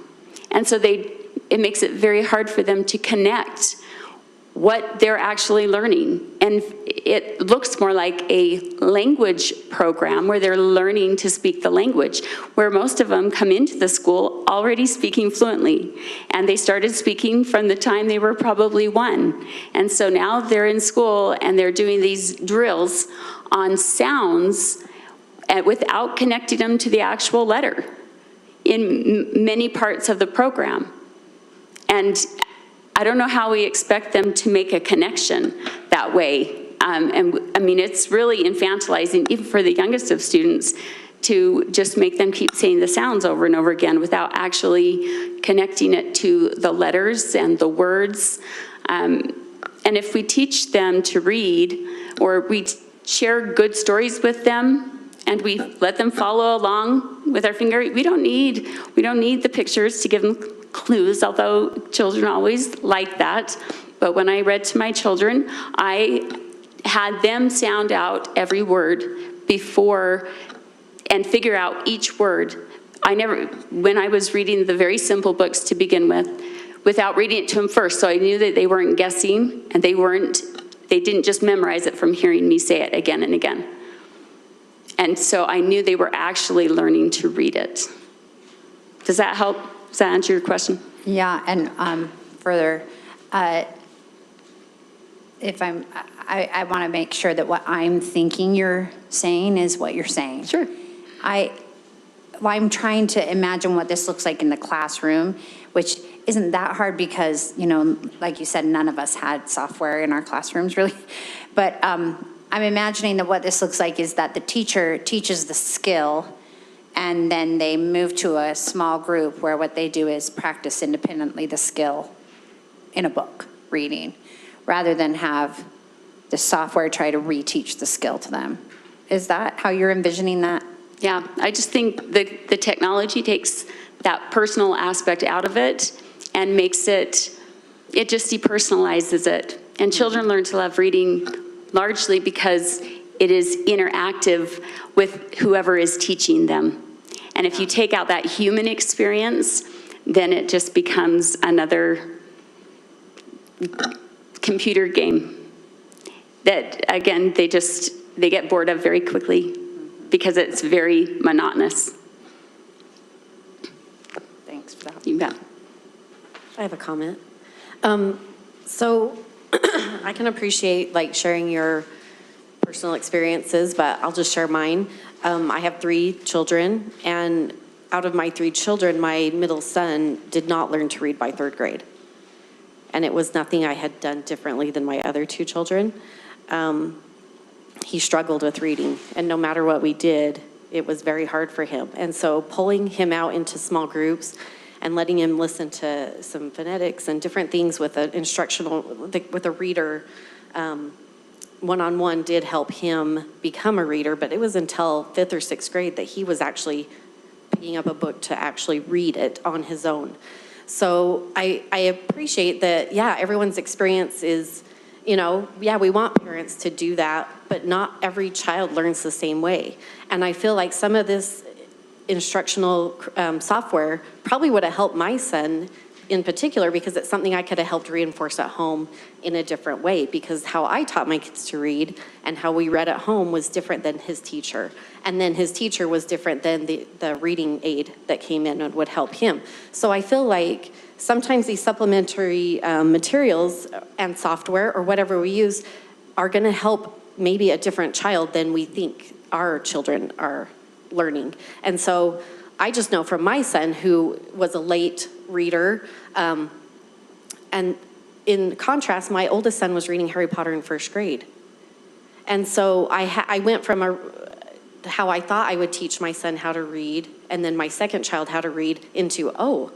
And so it makes it very hard for them to connect what they're actually learning. And it looks more like a language program where they're learning to speak the language, where most of them come into the school already speaking fluently. And they started speaking from the time they were probably 1. And so now they're in school and they're doing these drills on sounds without connecting them to the actual letter in many parts of the program. And I don't know how we expect them to make a connection that way. It's really infantilizing, even for the youngest of students, to just make them keep saying the sounds over and over again without actually connecting it to the letters and the words. And if we teach them to read, or we share good stories with them, and we let them follow along with our finger, we don't need the pictures to give them clues, although children always like that. But when I read to my children, I had them sound out every word before and figure out each word. When I was reading the very simple books to begin with, without reading it to them first, so I knew that they weren't guessing, and they didn't just memorize it from hearing me say it again and again. And so I knew they were actually learning to read it. Does that help? Does that answer your question? Yeah, and further, I want to make sure that what I'm thinking you're saying is what you're saying. Sure. I'm trying to imagine what this looks like in the classroom, which isn't that hard because, like you said, none of us had software in our classrooms really. But I'm imagining that what this looks like is that the teacher teaches the skill, and then they move to a small group where what they do is practice independently the skill in a book, reading, rather than have the software try to reteach the skill to them. Is that how you're envisioning that? Yeah, I just think the technology takes that personal aspect out of it and makes it just depersonalizes it. And children learn to love reading largely because it is interactive with whoever is teaching them. And if you take out that human experience, then it just becomes another computer game that, again, they get bored of very quickly because it's very monotonous. Thanks for that. You bet. I have a comment. So I can appreciate like sharing your personal experiences, but I'll just share mine. I have 3 children, and out of my 3 children, my middle son did not learn to read by 3rd grade. And it was nothing I had done differently than my other 2 children. He struggled with reading, and no matter what we did, it was very hard for him. And so pulling him out into small groups and letting him listen to some phonetics and different things with an instructional, with a reader, one-on-one did help him become a reader, but it was until 5th or 6th grade that he was actually picking up a book to actually read it on his own. So I appreciate that, yeah, everyone's experience is, you know, yeah, we want parents to do that, but not every child learns the same way. And I feel like some of this instructional software probably would have helped my son in particular, because it's something I could have helped reinforce at home in a different way, because how I taught my kids to read and how we read at home was different than his teacher. And then his teacher was different than the reading aid that came in and would help him. So I feel like sometimes these supplementary materials and software or whatever we use are going to help maybe a different child than we think our children are learning. And so I just know from my son, who was a late reader, and in contrast, my oldest son was reading Harry Potter in 1st grade. And so I went from how I thought I would teach my son how to read, and then my second child how to read, into, oh,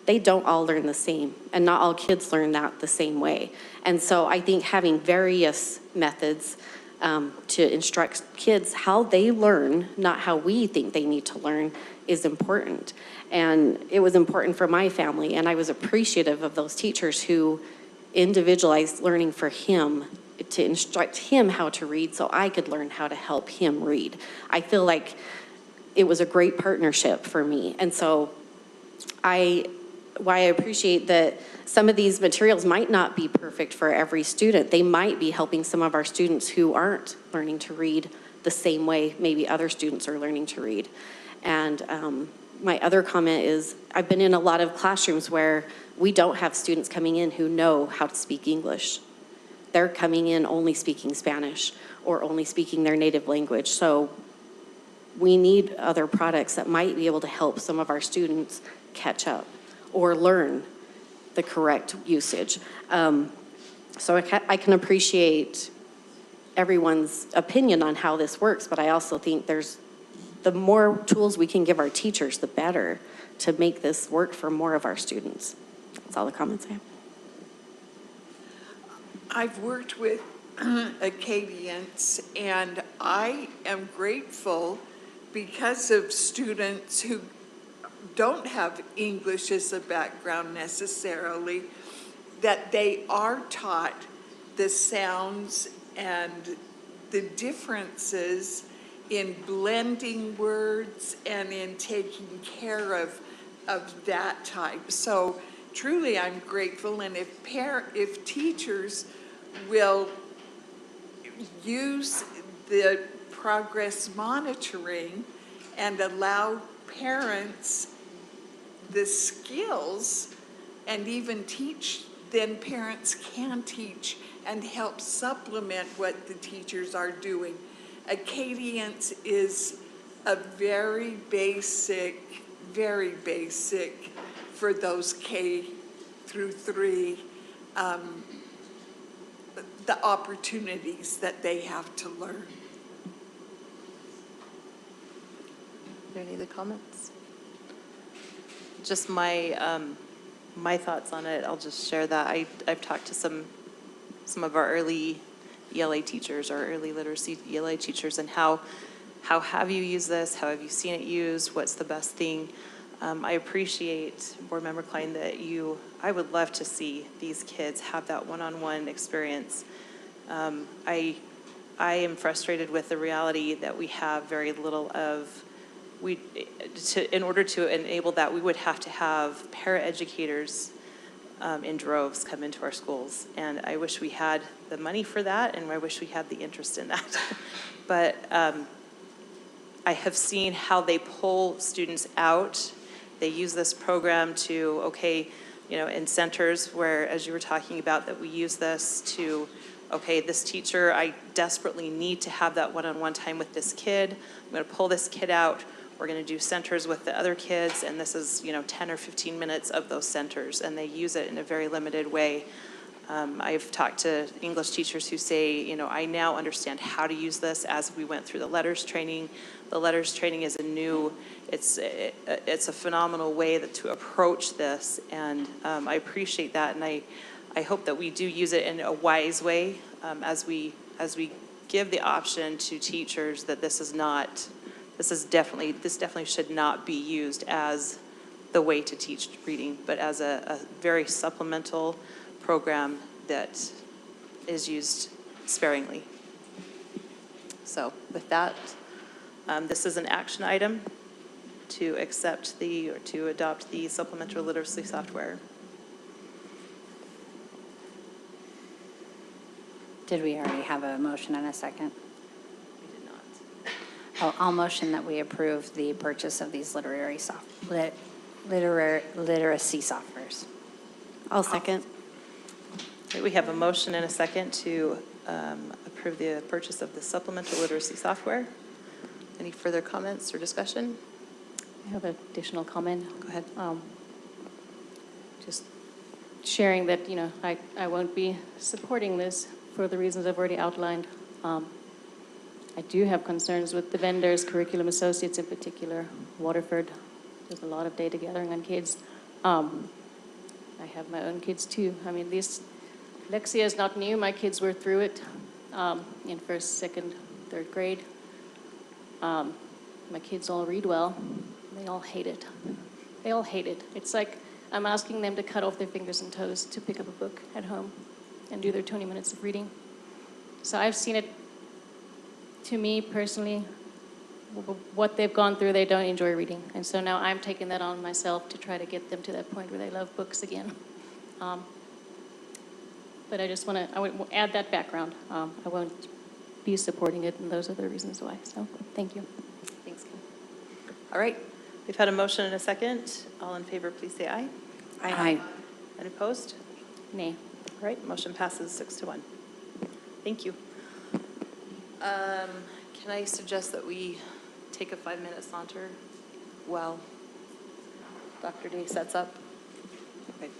they don't all learn the same, and not all kids learn that the same way. And so I think having various methods to instruct kids how they learn, not how we think they need to learn, is important. And it was important for my family, and I was appreciative of those teachers who individualized learning for him to instruct him how to read so I could learn how to help him read. I feel like it was a great partnership for me. And so why I appreciate that some of these materials might not be perfect for every student. They might be helping some of our students who aren't learning to read the same way maybe other students are learning to read. And my other comment is, I've been in a lot of classrooms where we don't have students coming in who know how to speak English. They're coming in only speaking Spanish or only speaking their native language. So we need other products that might be able to help some of our students catch up or learn the correct usage. So I can appreciate everyone's opinion on how this works, but I also think the more tools we can give our teachers, the better, to make this work for more of our students. That's all the comments I have. I've worked with Acadians, and I am grateful because of students who don't have English as a background necessarily, that they are taught the sounds and the differences in blending words and in taking care of that type. So truly I'm grateful, and if teachers will use the progress monitoring and allow parents the skills and even teach, then parents can teach and help supplement what the teachers are doing. Acadians is a very basic for those K through 3, the opportunities that they have to learn. Are there any other comments? Just my thoughts on it, I'll just share that. I've talked to some of our early ELA teachers or early literacy ELA teachers, and how how have you used this? How have you seen it used? What's the best thing? I appreciate, Board Member Klein, that I would love to see these kids have that one-on-one experience. I am frustrated with the reality that we have very little of. In order to enable that, we would have to have paraeducators in droves come into our schools. And I wish we had the money for that, and I wish we had the interest in that. But I have seen how they pull students out. They use this program to, okay, in centers where, as you were talking about, that we use this to, okay, this teacher, I desperately need to have that one-on-one time with this kid. I'm going to pull this kid out. We're going to do centers with the other kids, and this is, 10 or 15 minutes of those centers, and they use it in a very limited way. I've talked to English teachers who say, I now understand how to use this as we went through the letters training. The letters training is it's a phenomenal way to approach this, and I appreciate that, and I hope that we do use it in a wise way as we give the option to teachers that this definitely should not be used as the way to teach reading, but as a very supplemental program that is used sparingly. So with that, this is an action item to to adopt the supplemental literacy software. Did we already have a motion and a second? We did not. I'll motion that we approve the purchase of these literacy softwares. I'll second. Okay, we have a motion and a second to approve the purchase of the supplemental literacy software. Any further comments or discussion? I have an additional comment. Go ahead. Just sharing that, I won't be supporting this for the reasons I've already outlined. I do have concerns with the vendors, Curriculum Associates in particular, Waterford. There's a lot of data gathering on kids. I have my own kids too. Lexia is not new. My kids were through it in first, second, third grade. My kids all read well. They all hate it. They all hate it. It's like I'm asking them to cut off their fingers and toes to pick up a book at home and do their 20 minutes of reading. So I've seen it, to me personally, what they've gone through, they don't enjoy reading. And so now I'm taking that on myself to try to get them to that point where they love books again. But I just want to add that background. I won't be supporting it, and those are the reasons why. So thank you. Thanks, Kim. All right, we've had a motion and a second. All in favor, please say aye. Aye. Any opposed? Nay. All right, motion passes 6-1. Thank you. Can I suggest that we take a 5-minute saunter while Dr. Day sets up? Okay.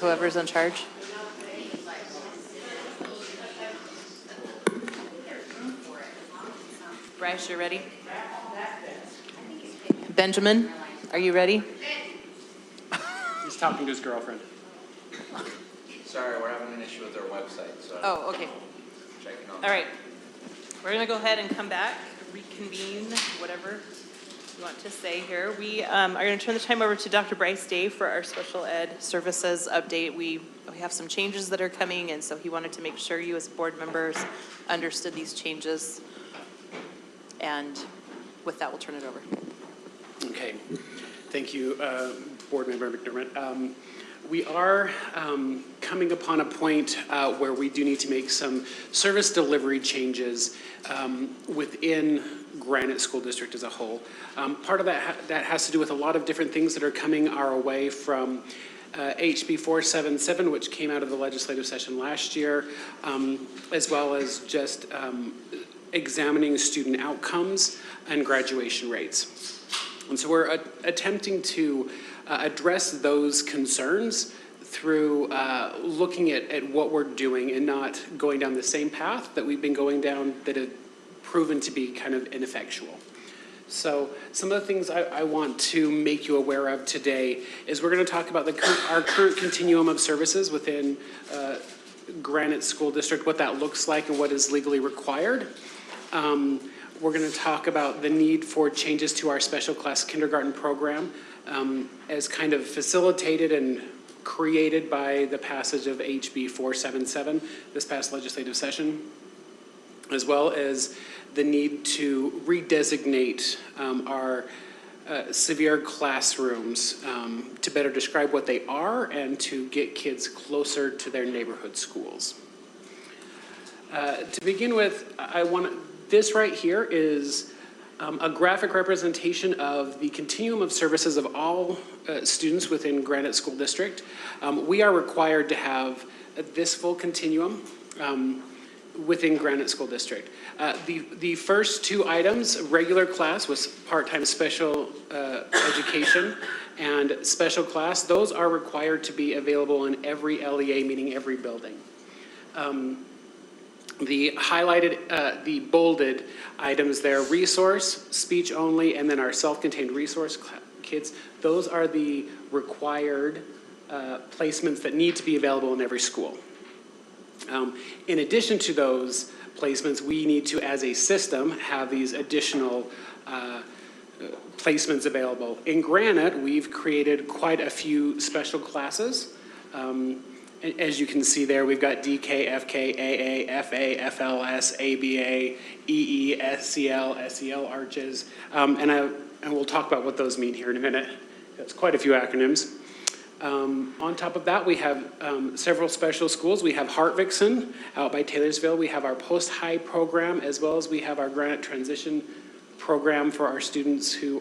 Whoever's in charge. Bryce, you ready? Benjamin, are you ready? He's talking to his girlfriend. Sorry, we're having an issue with our website, so. Oh, okay. Checking on. All right. We're going to go ahead and come back, reconvene, whatever you want to say here. We are going to turn the time over to Dr. Bryce Day for our special ed services update. We have some changes that are coming, and so he wanted to make sure you as board members understood these changes. And with that, we'll turn it over. Okay. Thank you, Board Member McDermott. We are coming upon a point where we do need to make some service delivery changes within Granite School District as a whole. Part of that has to do with a lot of different things that are coming our way from HB 477, which came out of the legislative session last year, as well as just examining student outcomes and graduation rates. And so we're attempting to address those concerns through looking at what we're doing and not going down the same path that we've been going down that have proven to be kind of ineffectual. So some of the things I want to make you aware of today is we're going to talk about our current continuum of services within Granite School District, what that looks like and what is legally required. We're going to talk about the need for changes to our special class kindergarten program as kind of facilitated and created by the passage of HB 477 this past legislative session, as well as the need to redesignate our severe classrooms to better describe what they are and to get kids closer to their neighborhood schools. To begin with, this right here is a graphic representation of the continuum of services of all students within Granite School District. We are required to have this full continuum within Granite School District. The first two items, regular class was part-time special education and special class, those are required to be available in every LEA, meaning every building. The highlighted, the bolded items there, resource, speech only, and then our self-contained resource kids, those are the required placements that need to be available in every school. In addition to those placements, we need to, as a system, have these additional placements available. In Granite, we've created quite a few special classes. As you can see there, we've got DK, FK, AA, FA, FLS, ABA, EE, SCL, SEL arches, and we'll talk about what those mean here in a minute. That's quite a few acronyms. On top of that, we have several special schools. We have Hart-Vixen out by Taylorsville. We have our post-high program, as well as we have our Granite transition program for our students who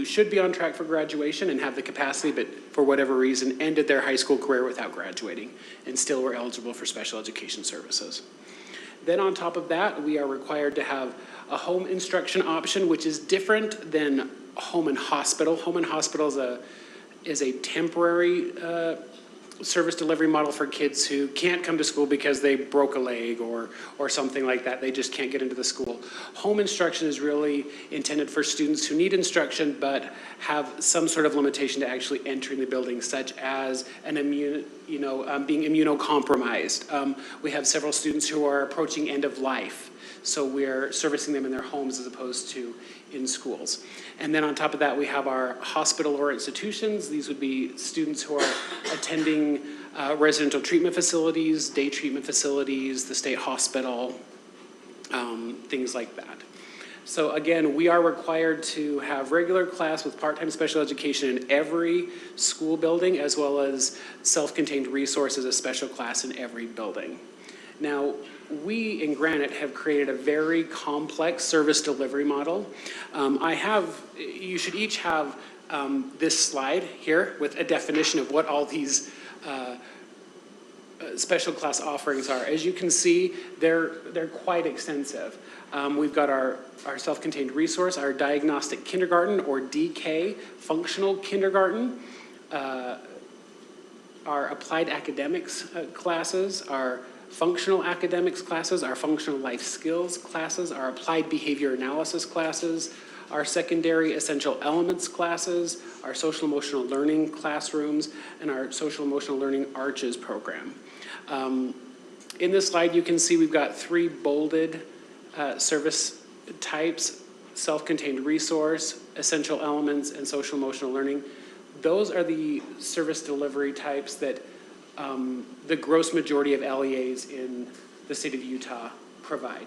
should be on track for graduation and have the capacity, but for whatever reason ended their high school career without graduating and still were eligible for special education services. Then on top of that, we are required to have a home instruction option, which is different than home and hospital. Home and hospital is a temporary service delivery model for kids who can't come to school because they broke a leg or something like that. They just can't get into the school. Home instruction is really intended for students who need instruction but have some sort of limitation to actually entering the building, such as being immunocompromised. We have several students who are approaching end of life, so we're servicing them in their homes as opposed to in schools. And then on top of that, we have our hospital or institutions. These would be students who are attending residential treatment facilities, day treatment facilities, the state hospital, things like that. So again, we are required to have regular class with part-time special education in every school building, as well as self-contained resources, a special class in every building. Now, we in Granite have created a very complex service delivery model. You should each have this slide here with a definition of what all these special class offerings are. As you can see, they're quite extensive. We've got our self-contained resource, our diagnostic kindergarten or DK, functional kindergarten, our applied academics classes, our functional academics classes, our functional life skills classes, our applied behavior analysis classes, our secondary essential elements classes, our social emotional learning classrooms, and our social emotional learning arches program. In this slide, you can see we've got 3 bolded service types: self-contained resource, essential elements, and social emotional learning. Those are the service delivery types that the gross majority of LEAs in the state of Utah provide.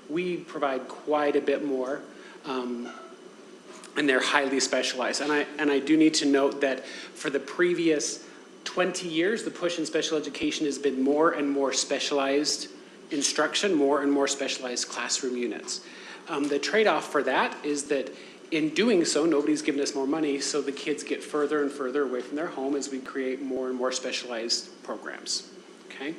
We provide quite a bit more, and they're highly specialized. And I do need to note that for the previous 20 years, the push in special education has been more and more specialized instruction, more and more specialized classroom units. The trade-off for that is that in doing so, nobody's given us more money, so the kids get further and further away from their home as we create more and more specialized programs, okay?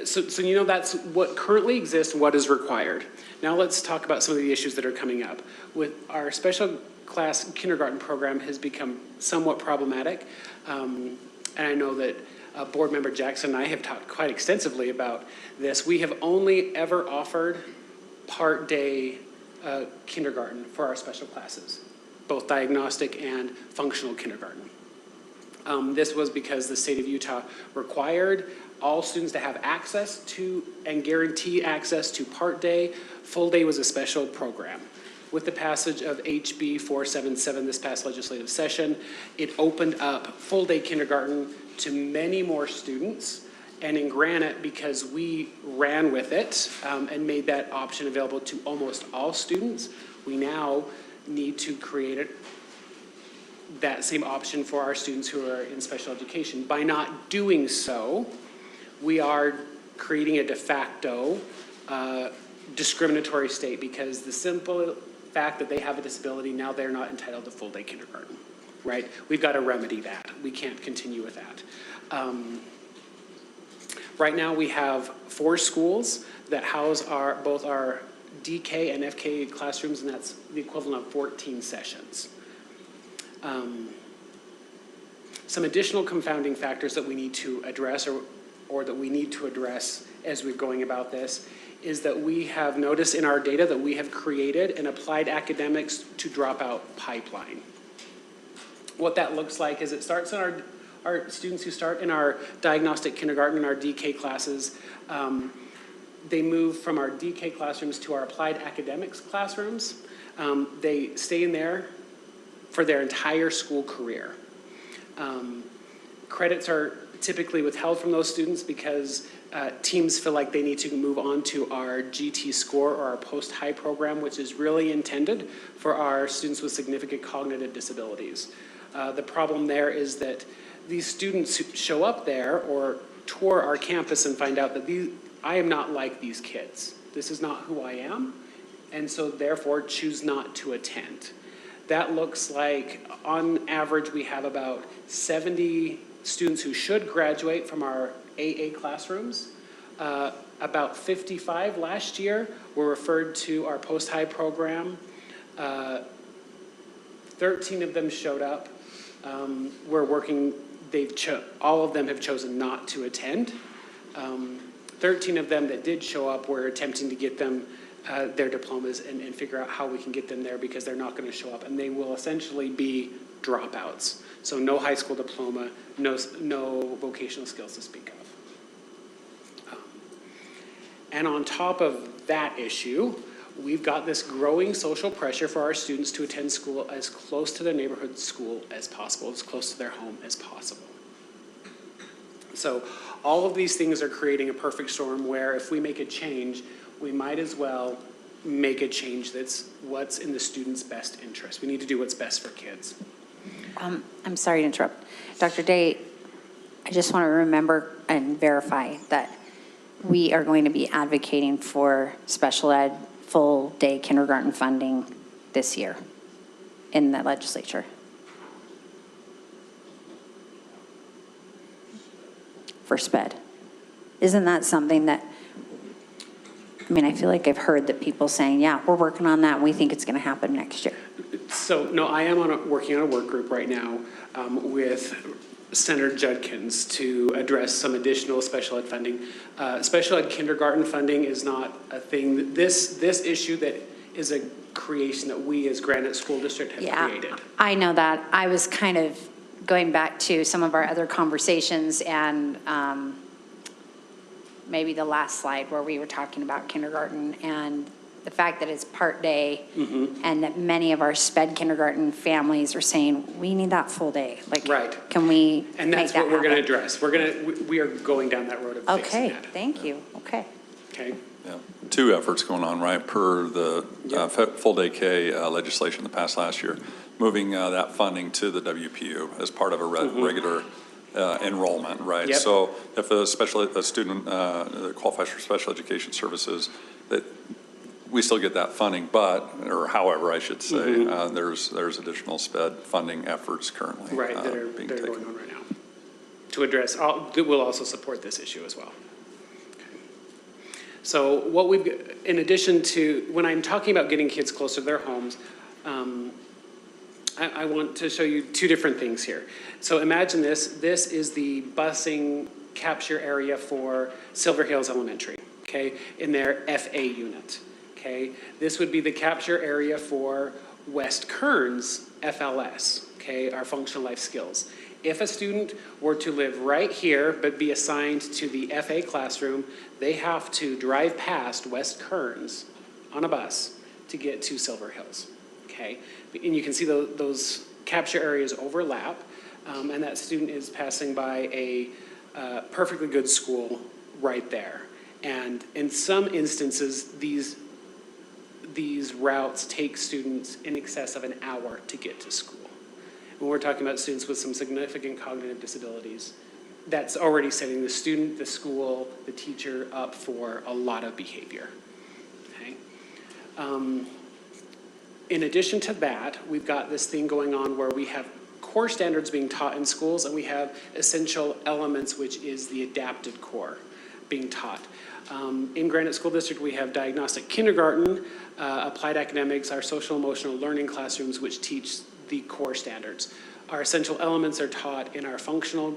So you know that's what currently exists and what is required. Now let's talk about some of the issues that are coming up. With our special class kindergarten program has become somewhat problematic, and I know that Board Member Jackson and I have talked quite extensively about this. We have only ever offered part-day kindergarten for our special classes, both diagnostic and functional kindergarten. This was because the state of Utah required all students to have access to and guarantee access to part-day. Full day was a special program. With the passage of HB 477 this past legislative session, it opened up full-day kindergarten to many more students. And in Granite, because we ran with it and made that option available to almost all students, we now need to create that same option for our students who are in special education. By not doing so, we are creating a de facto discriminatory state, because the simple fact that they have a disability, now they're not entitled to full-day kindergarten, right? We've got to remedy that. We can't continue with that. Right now, we have 4 schools that house both our DK and FK classrooms, and that's the equivalent of 14 sessions. Some additional confounding factors that we need to address, or that we need to address as we're going about this, is that we have noticed in our data that we have created an applied academics to dropout pipeline. What that looks like is it starts in our students who start in our diagnostic kindergarten and our DK classes. They move from our DK classrooms to our applied academics classrooms. They stay in there for their entire school career. Credits are typically withheld from those students because teams feel like they need to move on to our GT score or our post-high program, which is really intended for our students with significant cognitive disabilities. The problem there is that these students show up there or tour our campus and find out that I am not like these kids. This is not who I am, and so therefore choose not to attend. That looks like, on average, we have about 70 students who should graduate from our AA classrooms. About 55 last year were referred to our post-high program. 13 of them showed up. We're working, all of them have chosen not to attend. 13 of them that did show up, we're attempting to get them their diplomas and figure out how we can get them there, because they're not going to show up, and they will essentially be dropouts. So no high school diploma, no vocational skills to speak of. And on top of that issue, we've got this growing social pressure for our students to attend school as close to their neighborhood school as possible, as close to their home as possible. So all of these things are creating a perfect storm where if we make a change, we might as well make a change that's what's in the student's best interest. We need to do what's best for kids. I'm sorry to interrupt. Dr. Day, I just want to remember and verify that we are going to be advocating for special ed full-day kindergarten funding this year in the legislature. For SPED. Isn't that something that, I mean, I feel like I've heard that people saying, yeah, we're working on that and we think it's going to happen next year. So, no, I am working on a work group right now with Senator Judkins to address some additional special ed funding. Special ed kindergarten funding is not a thing. This issue that is a creation that we as Granite School District have created. I know that. I was kind of going back to some of our other conversations and maybe the last slide where we were talking about kindergarten and the fact that it's part day and that many of our sped kindergarten families are saying, we need that full day. Like, right. Can we And that's make that what we're going to happen? address. We are going down that road of fixing Okay, that. thank you. Okay. Okay. Yeah, two efforts going on, right, per the full-day K legislation that passed last year, moving that funding to the WPU as part of a regular enrollment, right? Yep. So if a student qualifies for special education services, that we still get that funding, or however I should say, there's additional SPED funding efforts currently Right, that are being going taken. on right now to address, that will also support this issue as well. So what we've, in addition to, when I'm talking about getting kids closer to their homes, I want to show you two different things here. So imagine this. This is the busing capture area for Silver Hills Elementary, okay, in their FA unit, okay? This would be the capture area for West Kearns FLS, okay, our functional life skills. If a student were to live right here but be assigned to the FA classroom, they have to drive past West Kearns on a bus to get to Silver Hills, okay? And you can see those capture areas overlap, and that student is passing by a perfectly good school right there. And in some instances, these routes take students in excess of an hour to get to school. When we're talking about students with some significant cognitive disabilities, that's already setting the student, the school, the teacher up for a lot of behavior, okay? In addition to that, we've got this thing going on where we have core standards being taught in schools, and we have essential elements, which is the adapted core being taught. In Granite School District, we have diagnostic kindergarten, applied academics, our social emotional learning classrooms, which teach the core standards. Our essential elements are taught in our functional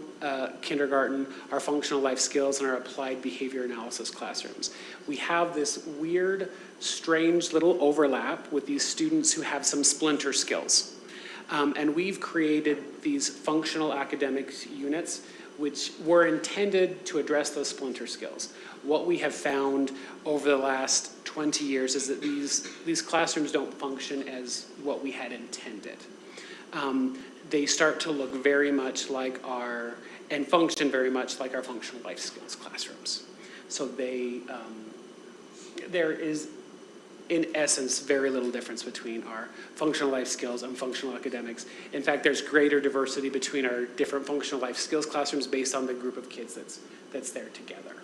kindergarten, our functional life skills, and our applied behavior analysis classrooms. We have this weird, strange little overlap with these students who have some splinter skills. And we've created these functional academics units which were intended to address those splinter skills. What we have found over the last 20 years is that these classrooms don't function as what we had intended. They start to look very much like and function very much like our functional life skills classrooms. So there is, in essence, very little difference between our functional life skills and functional academics. In fact, there's greater diversity between our different functional life skills classrooms based on the group of kids that's there together.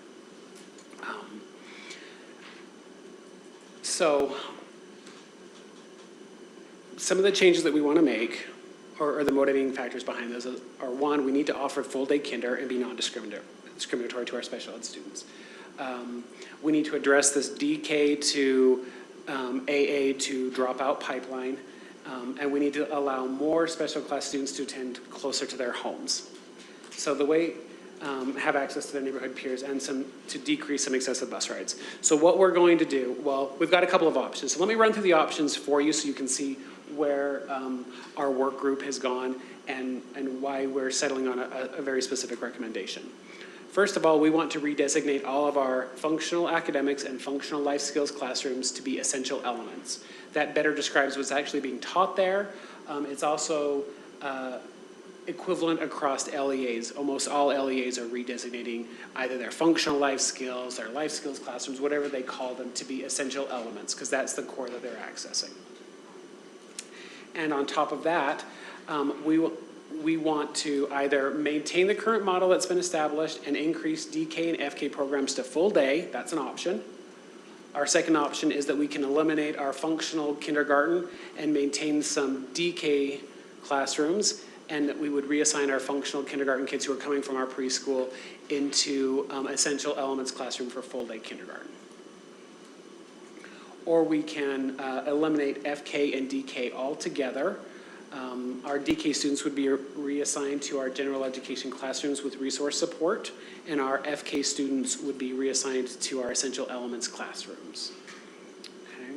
So some of the changes that we want to make, or the motivating factors behind those, are one, we need to offer full day kinder and be non-discriminatory to our special ed students. We need to address this DK to AA to dropout pipeline, and we need to allow more special class students to attend closer to their homes. So the way, have access to their neighborhood peers and to decrease some excessive bus rides. So what we're going to do, well, we've got a couple of options. So let me run through the options for you so you can see where our work group has gone and why we're settling on a very specific recommendation. First of all, we want to redesignate all of our functional academics and functional life skills classrooms to be essential elements. That better describes what's actually being taught there. It's also equivalent across LEAs. Almost all LEAs are redesignating either their functional life skills, their life skills classrooms, whatever they call them, to be essential elements, because that's the core that they're accessing. And on top of that, we want to either maintain the current model that's been established and increase DK and FK programs to full day. That's an option. Our second option is that we can eliminate our functional kindergarten and maintain some DK classrooms, and that we would reassign our functional kindergarten kids who are coming from our preschool into essential elements classroom for full day kindergarten. or we can eliminate FK and DK altogether. Our DK students would be reassigned to our general education classrooms with resource support, and our FK students would be reassigned to our essential elements classrooms. Okay.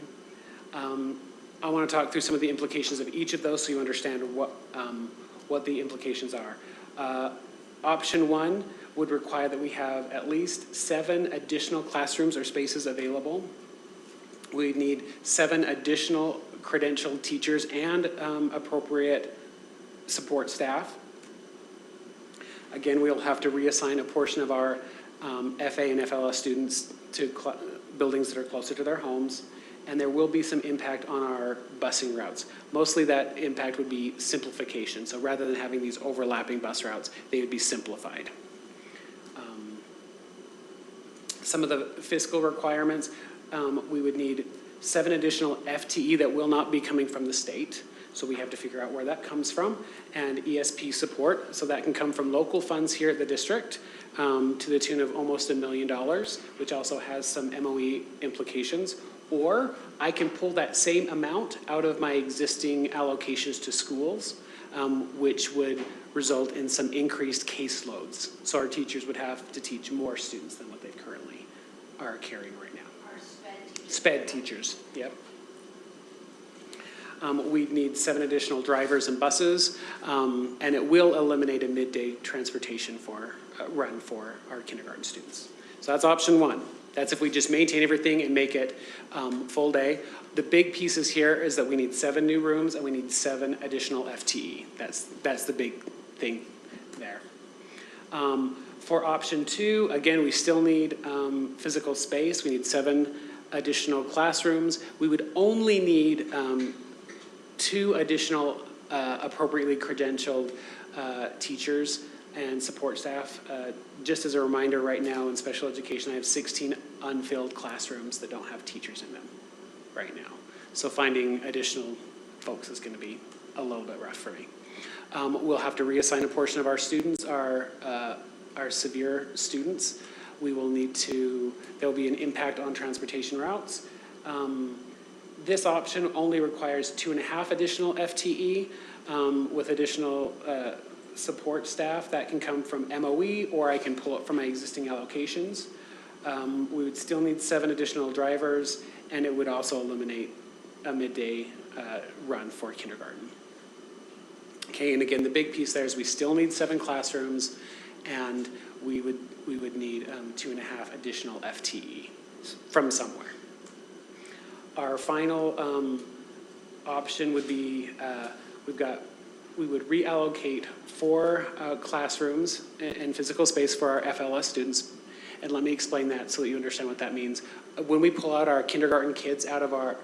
I want to talk through some of the implications of each of those so you understand what the implications are. Option 1 would require that we have at least 7 additional classrooms or spaces available. We need 7 additional credentialed teachers and appropriate support staff. Again, we'll have to reassign a portion of our FA and FLS students to buildings that are closer to their homes, and there will be some impact on our busing routes. Mostly that impact would be simplification. So rather than having these overlapping bus routes, they would be simplified. Some of the fiscal requirements, we would need 7 additional FTE that will not be coming from the state. So we have to figure out where that comes from, and ESP support. So that can come from local funds here at the district to the tune of almost $1 million, which also has some MOE implications. Or I can pull that same amount out of my existing allocations to schools, which would result in some increased caseloads. So our teachers would have to teach more students than what they currently are carrying right now. Our SPED teachers, yep. We'd need 7 additional drivers and buses, and it will eliminate a midday transportation run for our kindergarten students. So that's option 1. That's if we just maintain everything and make it full day. The big pieces here is that we need 7 new rooms and we need 7 additional FTE. That's the big thing there. For option 2, again, we still need physical space. We need 7 additional classrooms. We would only need 2 additional appropriately credentialed teachers and support staff. Just as a reminder, right now in special education, I have 16 unfilled classrooms that don't have teachers in them right now. So finding additional folks is going to be a little bit rough for me. We'll have to reassign a portion of our students, our severe students. We will need to, there'll be an impact on transportation routes. This option only requires 2.5 additional FTE with additional support staff. That can come from MOE, or I can pull it from my existing allocations. We would still need 7 additional drivers, and it would also eliminate a midday run for kindergarten. Okay, and again, the big piece there is we still need 7 classrooms, and we would need 2.5 additional FTE from somewhere. Our final option would be we would reallocate 4 classrooms and physical space for our FLS students. And let me explain that so that you understand what that means. When we pull out our kindergarten kids out of our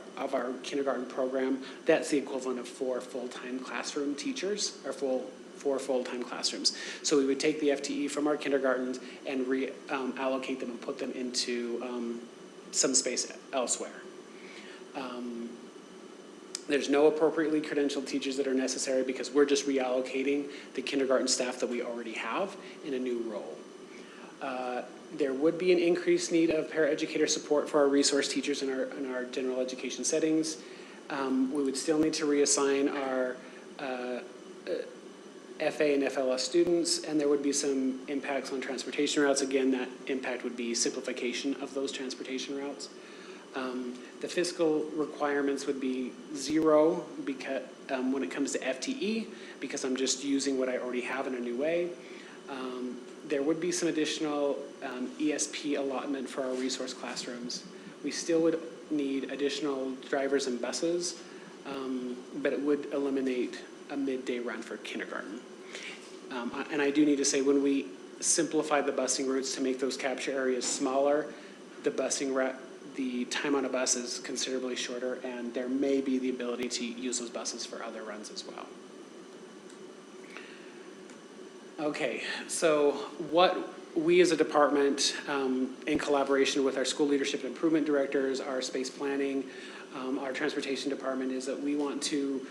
kindergarten program, that's the equivalent of 4 full-time classroom teachers, or 4 full-time classrooms. So we would take the FTE from our kindergartens and reallocate them and put them into some space elsewhere. There's no appropriately credentialed teachers that are necessary because we're just reallocating the kindergarten staff that we already have in a new role. There would be an increased need of paraeducator support for our resource teachers in our general education settings. We would still need to reassign our FA and FLS students, and there would be some impacts on transportation routes. Again, that impact would be simplification of those transportation routes. The fiscal requirements would be 0 because, when it comes to FTE, because I'm just using what I already have in a new way. There would be some additional ESP allotment for our resource classrooms. We still would need additional drivers and buses, but it would eliminate a midday run for kindergarten. And I do need to say, when we simplify the busing routes to make those capture areas smaller, the time on a bus is considerably shorter, and there may be the ability to use those buses for other runs as well. Okay, so what we as a department, in collaboration with our school leadership and improvement directors, our space planning, our transportation department, is that we want to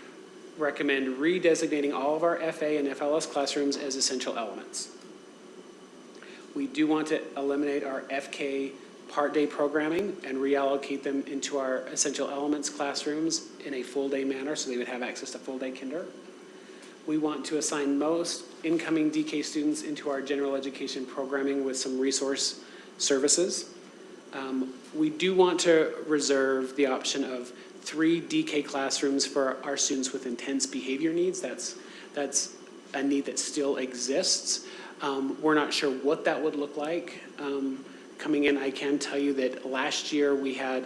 recommend redesignating all of our FA and FLS classrooms as essential elements. We do want to eliminate our FK part-day programming and reallocate them into our essential elements classrooms in a full-day manner, so they would have access to full-day kinder. We want to assign most incoming DK students into our general education programming with some resource services. We do want to reserve the option of 3 DK classrooms for our students with intense behavior needs. That's a need that still exists. We're not sure what that would look like. Coming in, I can tell you that last year we had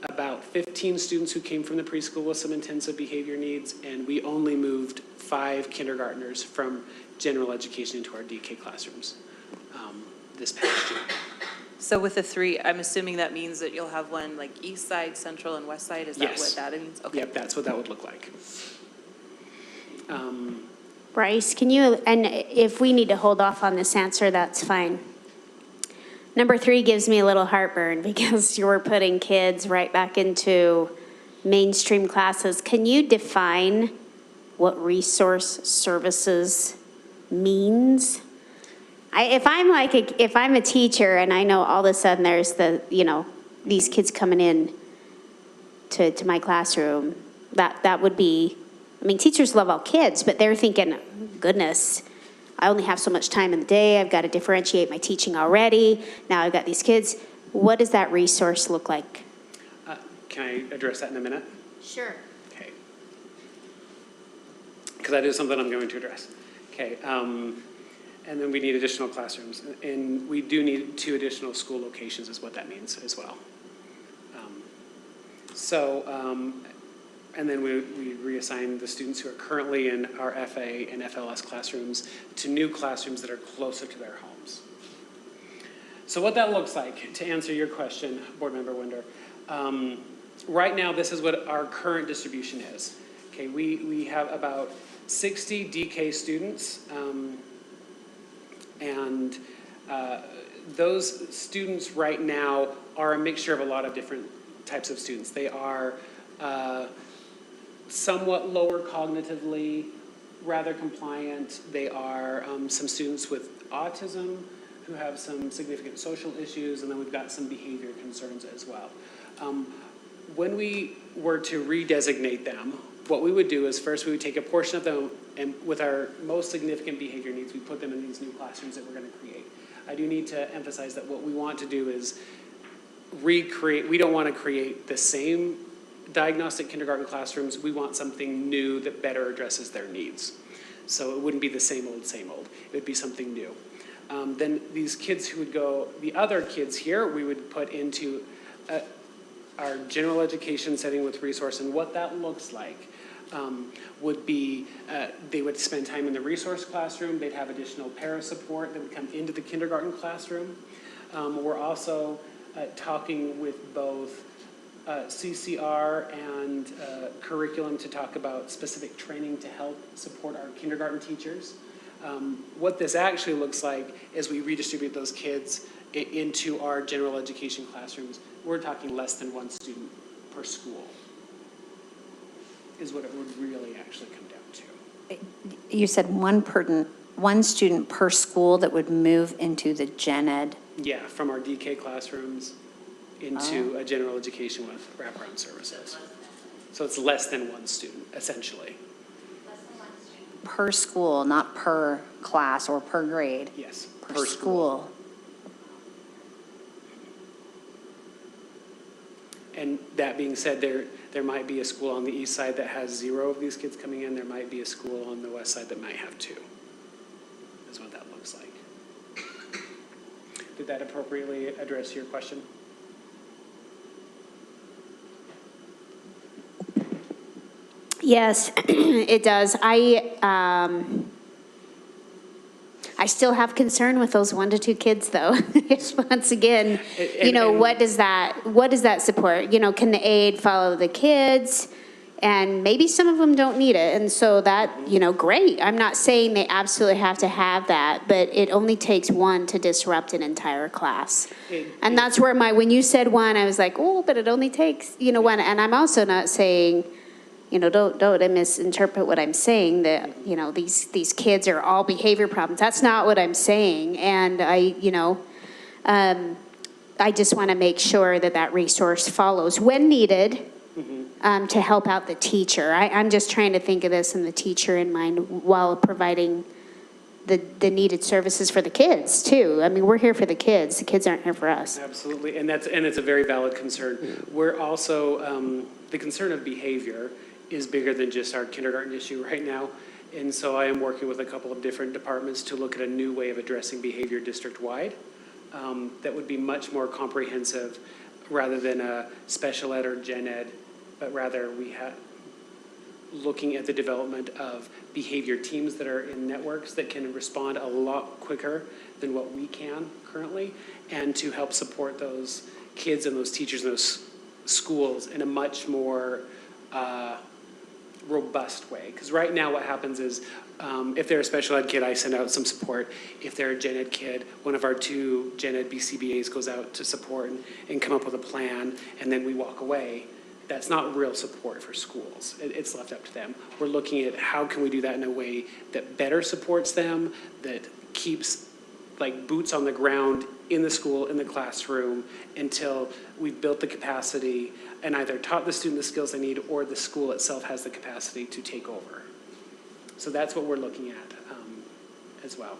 about 15 students who came from the preschool with some intensive behavior needs, and we only moved 5 kindergartners from general education into our DK classrooms this past year. So with the 3, I'm assuming that means that you'll have one like east side, central, and west side? Is that Yes. what that means? Okay. Yep, that's what that would look like. Bryce, can you, and if we need to hold off on this answer, that's fine. Number 3 gives me a little heartburn because you're putting kids right back into mainstream classes. Can you define what resource services means? If I'm a teacher and I know all of a sudden there's these kids coming in to my classroom, that would be, I mean, teachers love all kids, but they're thinking, goodness, I only have so much time in the day. I've got to differentiate my teaching already. Now I've got these kids. What does that resource look like? Can I address that in a minute? Sure. Okay. Because that is something I'm going to address. Okay. And then we need additional classrooms. And we do need 2 additional school locations is what that means as well. And then we reassign the students who are currently in our FA and FLS classrooms to new classrooms that are closer to their homes. So what that looks like, to answer your question, Board Member Winder, right now this is what our current distribution is. Okay, we have about 60 DK students, and those students right now are a mixture of a lot of different types of students. They are somewhat lower cognitively, rather compliant. They are some students with autism who have some significant social issues, and then we've got some behavior concerns as well. When we were to redesignate them, what we would do is first we would take a portion of them, and with our most significant behavior needs, we put them in these new classrooms that we're going to create. I do need to emphasize that what we want to do is recreate, we don't want to create the same diagnostic kindergarten classrooms. We want something new that better addresses their needs. So it wouldn't be the same old, it would be something new. Then these kids who would go, the other kids here, we would put into our general education setting with resource, and what that looks like would be they would spend time in the resource classroom, they'd have additional para support that would come into the kindergarten classroom. We're also talking with both CCR and curriculum to talk about specific training to help support our kindergarten teachers. What this actually looks like is we redistribute those kids into our general education classrooms. We're talking less than 1 student per school is what it would really actually come down to. You said one student per school that would move into the gen ed? Yeah, from our DK classrooms into a general education with wraparound services. So it's less than 1 student, essentially. Per school, not per class or per grade? Yes, Per school. And that being said, there might be a school on the east side that has 0 of these kids coming in. There might be a school on the west side that might have 2. That's what that looks like. Did that appropriately address your question? Yes, it does. I still have concern with those 1 to 2 kids, though. Once again, what does that support? Can the aide follow the kids? And maybe some of them don't need it. And so that, great. I'm not saying they absolutely have to have that, but it only takes 1 to disrupt an entire class. And that's where when you said 1, I was like, oh, but it only takes, 1. And I'm also not saying, don't misinterpret what I'm saying, that, these kids are all behavior problems. That's not what I'm saying. And I just want to make sure that that resource follows when needed to help out the teacher. I'm just trying to think of this and the teacher in mind while providing the needed services for the kids too. I mean, we're here for the kids. The kids aren't here for us. Absolutely, and it's a very valid concern. We're also, the concern of behavior is bigger than just our kindergarten issue right now. And so I am working with a couple of different departments to look at a new way of addressing behavior district-wide that would be much more comprehensive rather than a special ed or gen ed, but rather we have looking at the development of behavior teams that are in networks that can respond a lot quicker than what we can currently, and to help support those kids and those teachers and those schools in a much more robust way. Because right now what happens is if they're a special ed kid, I send out some support. If they're a gen ed kid, one of our 2 gen ed BCBAs goes out to support and come up with a plan, and then we walk away. That's not real support for schools. It's left up to them. We're looking at how can we do that in a way that better supports them, that keeps like boots on the ground in the school, in the classroom, until we've built the capacity and either taught the student the skills they need or the school itself has the capacity to take over. So that's what we're looking at as well.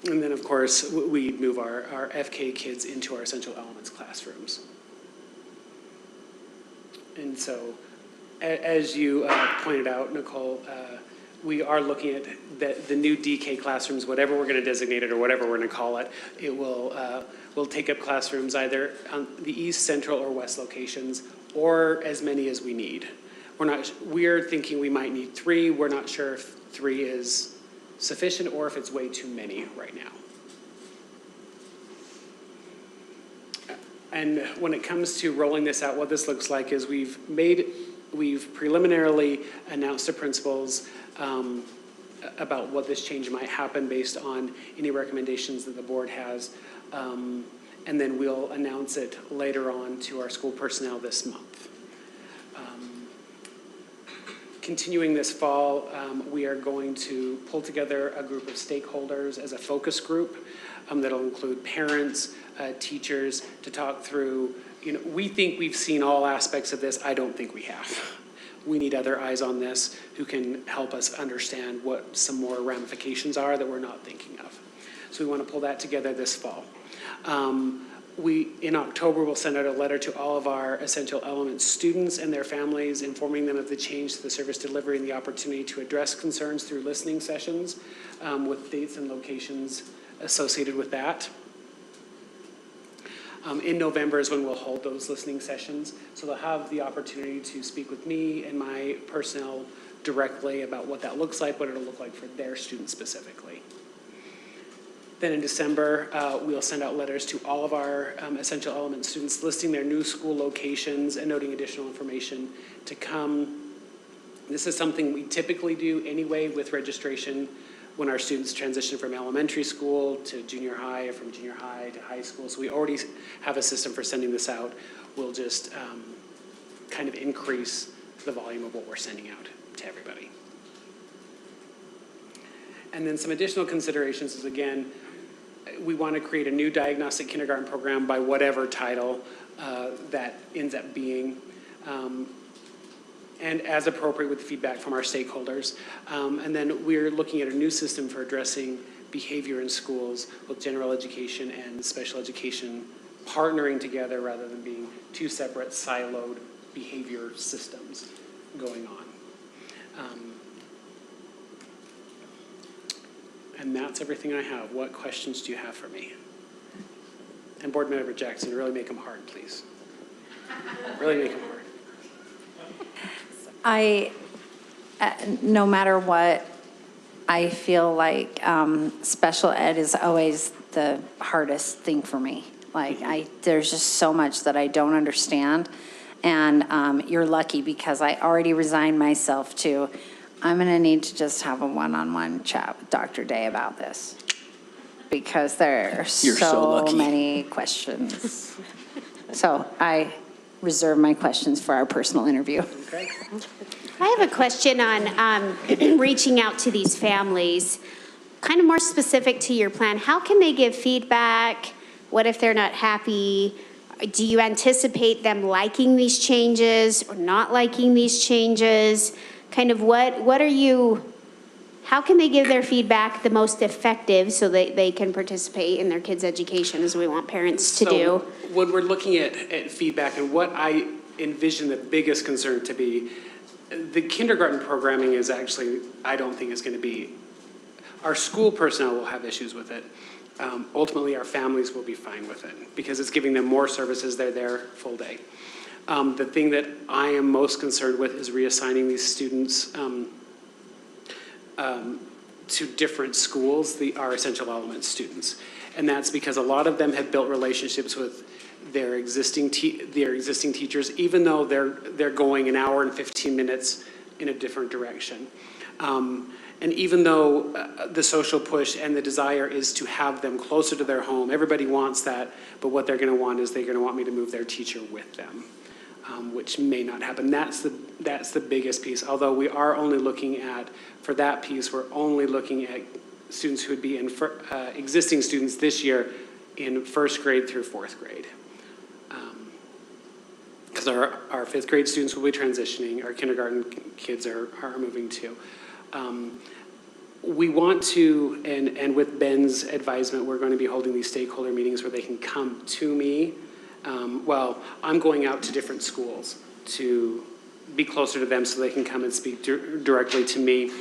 And then, of course, we move our FK kids into our essential elements classrooms. And so, as you pointed out, Nicole, we are looking at the new DK classrooms, whatever we're going to designate it or whatever we're going to call it. It will we'll take up classrooms either on the east, central, or west locations, or as many as we need. We're thinking we might need 3. We're not sure if 3 is sufficient or if it's way too many right now. And when it comes to rolling this out, what this looks like is we've preliminarily announced to principals about what this change might happen based on any recommendations that the board has. And then we'll announce it later on to our school personnel this month. Continuing this fall, we are going to pull together a group of stakeholders as a focus group that'll include parents, teachers, to talk through, we think we've seen all aspects of this. I don't think we have. We need other eyes on this who can help us understand what some more ramifications are that we're not thinking of. So we want to pull that together this fall. In October, we'll send out a letter to all of our Essential Elements students and their families, informing them of the change to the service delivery and the opportunity to address concerns through listening sessions with dates and locations associated with that. In November is when we'll hold those listening sessions. So they'll have the opportunity to speak with me and my personnel directly about what that looks like, what it'll look like for their students specifically. Then in December, we'll send out letters to all of our Essential Elements students listing their new school locations and noting additional information to come. This is something we typically do anyway with registration when our students transition from elementary school to junior high or from junior high to high school. So we already have a system for sending this out. We'll just kind of increase the volume of what we're sending out to everybody. And then some additional considerations is, again, we want to create a new diagnostic kindergarten program by whatever title that ends up being, and as appropriate with feedback from our stakeholders. And then we're looking at a new system for addressing behavior in schools with general education and special education partnering together rather than being 2 separate siloed behavior systems going on. And that's everything I have. What questions do you have for me? And Board Member Jackson, really make them hard, please. Really make them hard. No matter what, I feel like special ed is always the hardest thing for me. There's just so much that I don't understand. And you're lucky because I already resigned myself to, I'm going to need to just have a one-on-one chat with Dr. Day about this because there are so many questions. So I reserve my questions for our personal interview. Okay. I have a question on reaching out to these families. kind of more specific to your plan, how can they give feedback? What if they're not happy? Do you anticipate them liking these changes or not liking these changes? Kind of what are you, how can they give their feedback the most effective so that they can participate in their kids' education as we want parents to do? When we're looking at feedback and what I envision the biggest concern to be, the kindergarten programming is actually, I don't think is going to be, our school personnel will have issues with it. Ultimately, our families will be fine with it because it's giving them more services. They're there full day. The thing that I am most concerned with is reassigning these students to different schools, our essential elements students. And that's because a lot of them have built relationships with their existing teachers, even though they're going an hour and 15 minutes in a different direction. And even though the social push and the desire is to have them closer to their home, everybody wants that, but what they're going to want is they're going to want me to move their teacher with them, which may not happen. That's the biggest piece, although we are only looking at, for that piece, we're only looking at students who would be in, existing students this year in first grade through fourth grade. Because our fifth grade students will be transitioning, our kindergarten kids are moving too. We want to, and with Ben's advisement, we're going to be holding these stakeholder meetings where they can come to me. Well, I'm going out to different schools to be closer to them so they can come and speak directly to me.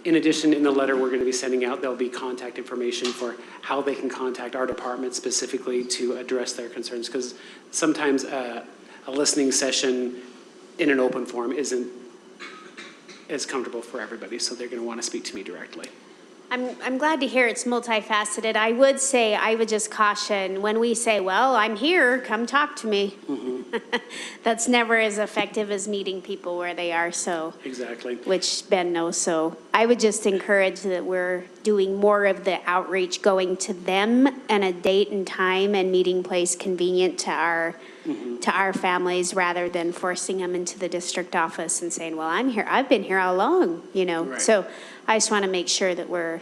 In addition, in the letter we're going to be sending out, there'll be contact information for how they can contact our department specifically to address their concerns, because sometimes a listening session in an open forum isn't as comfortable for everybody, so they're going to want to speak to me directly. I'm glad to hear it's multifaceted. I would say, I would just caution when we say, well, I'm here, come talk to me. Mm-hmm. That's never as effective as meeting people where they are, so. Exactly. Which Ben knows, so I would just encourage that we're doing more of the outreach, going to them and a date and time and meeting place convenient to our families, rather than forcing them into the district office and saying, well, I'm here, I've been here all along, you know. Right. So I just want to make sure that we're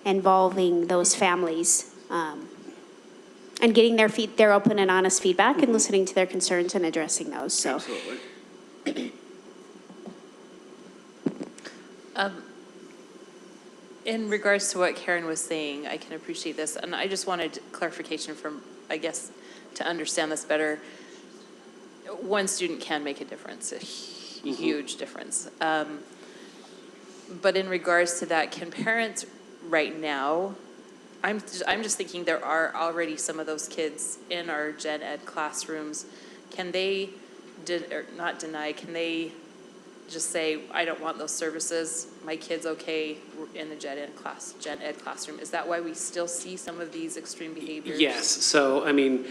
involving those families and getting their open and honest feedback and listening to their concerns and addressing those. So. Absolutely. In regards to what Karen was saying, I can appreciate this, and I just wanted clarification from, I guess, to understand this better. One student can make a difference, a huge difference. But in regards to that, can parents right now, I'm just thinking there are already some of those kids in our gen ed classrooms. Can they, not deny, can they just say, I don't want those services, my kid's okay in the gen ed classroom? Is that why we still see some of these extreme behaviors? Yes, so I mean,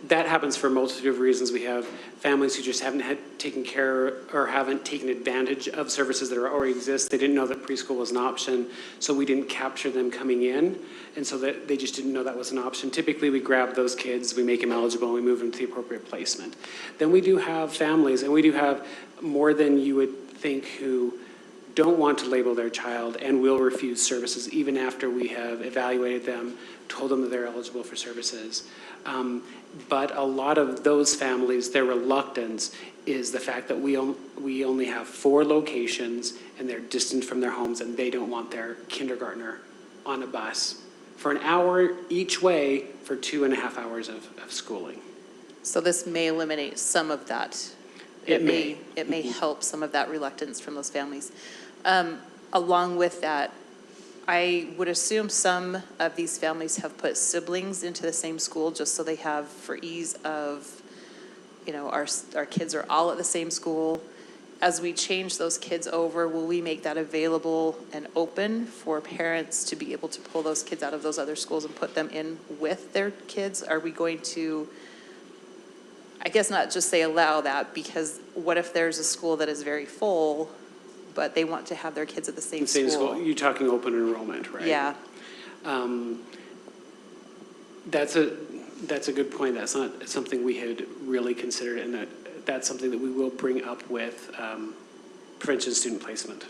that happens for a multitude of reasons. We have families who just haven't taken care or haven't taken advantage of services that already exist. They didn't know that preschool was an option, so we didn't capture them coming in, and so that they just didn't know that was an option. Typically, we grab those kids, we make them eligible, and we move them to the appropriate placement. Then we do have families, and we do have more than you would think, who don't want to label their child and will refuse services even after we have evaluated them, told them that they're eligible for services. But a lot of those families, their reluctance is the fact that we only have 4 locations and they're distant from their homes, and they don't want their kindergartner on a bus for an hour each way for 2.5 hours of schooling. So this may eliminate some of that. It may help some of that reluctance from those families. Along with that, I would assume some of these families have put siblings into the same school just so they have, for ease of, you know, our kids are all at the same school. As we change those kids over, will we make that available and open for parents to be able to pull those kids out of those other schools and put them in with their kids? Are we going to, I guess not just say allow that, because what if there's a school that is very full, but they want to have their kids at the same school? You're talking open enrollment, right? Yeah. That's a good point. That's not something we had really considered, and that's something that we will bring up with prevention student placement.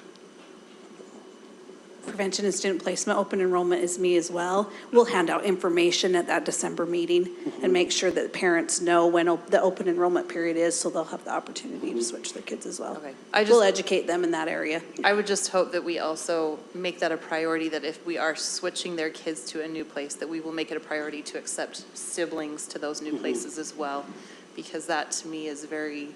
Prevention and Student Placement, open enrollment is me as well. We'll hand out information at that December meeting and make sure that parents know when the open enrollment period is, so they'll have the opportunity to switch their kids as well. Okay. We'll educate them in that area. I would just hope that we also make that a priority, that if we are switching their kids to a new place, that we will make it a priority to accept siblings to those new places as well, because that to me is very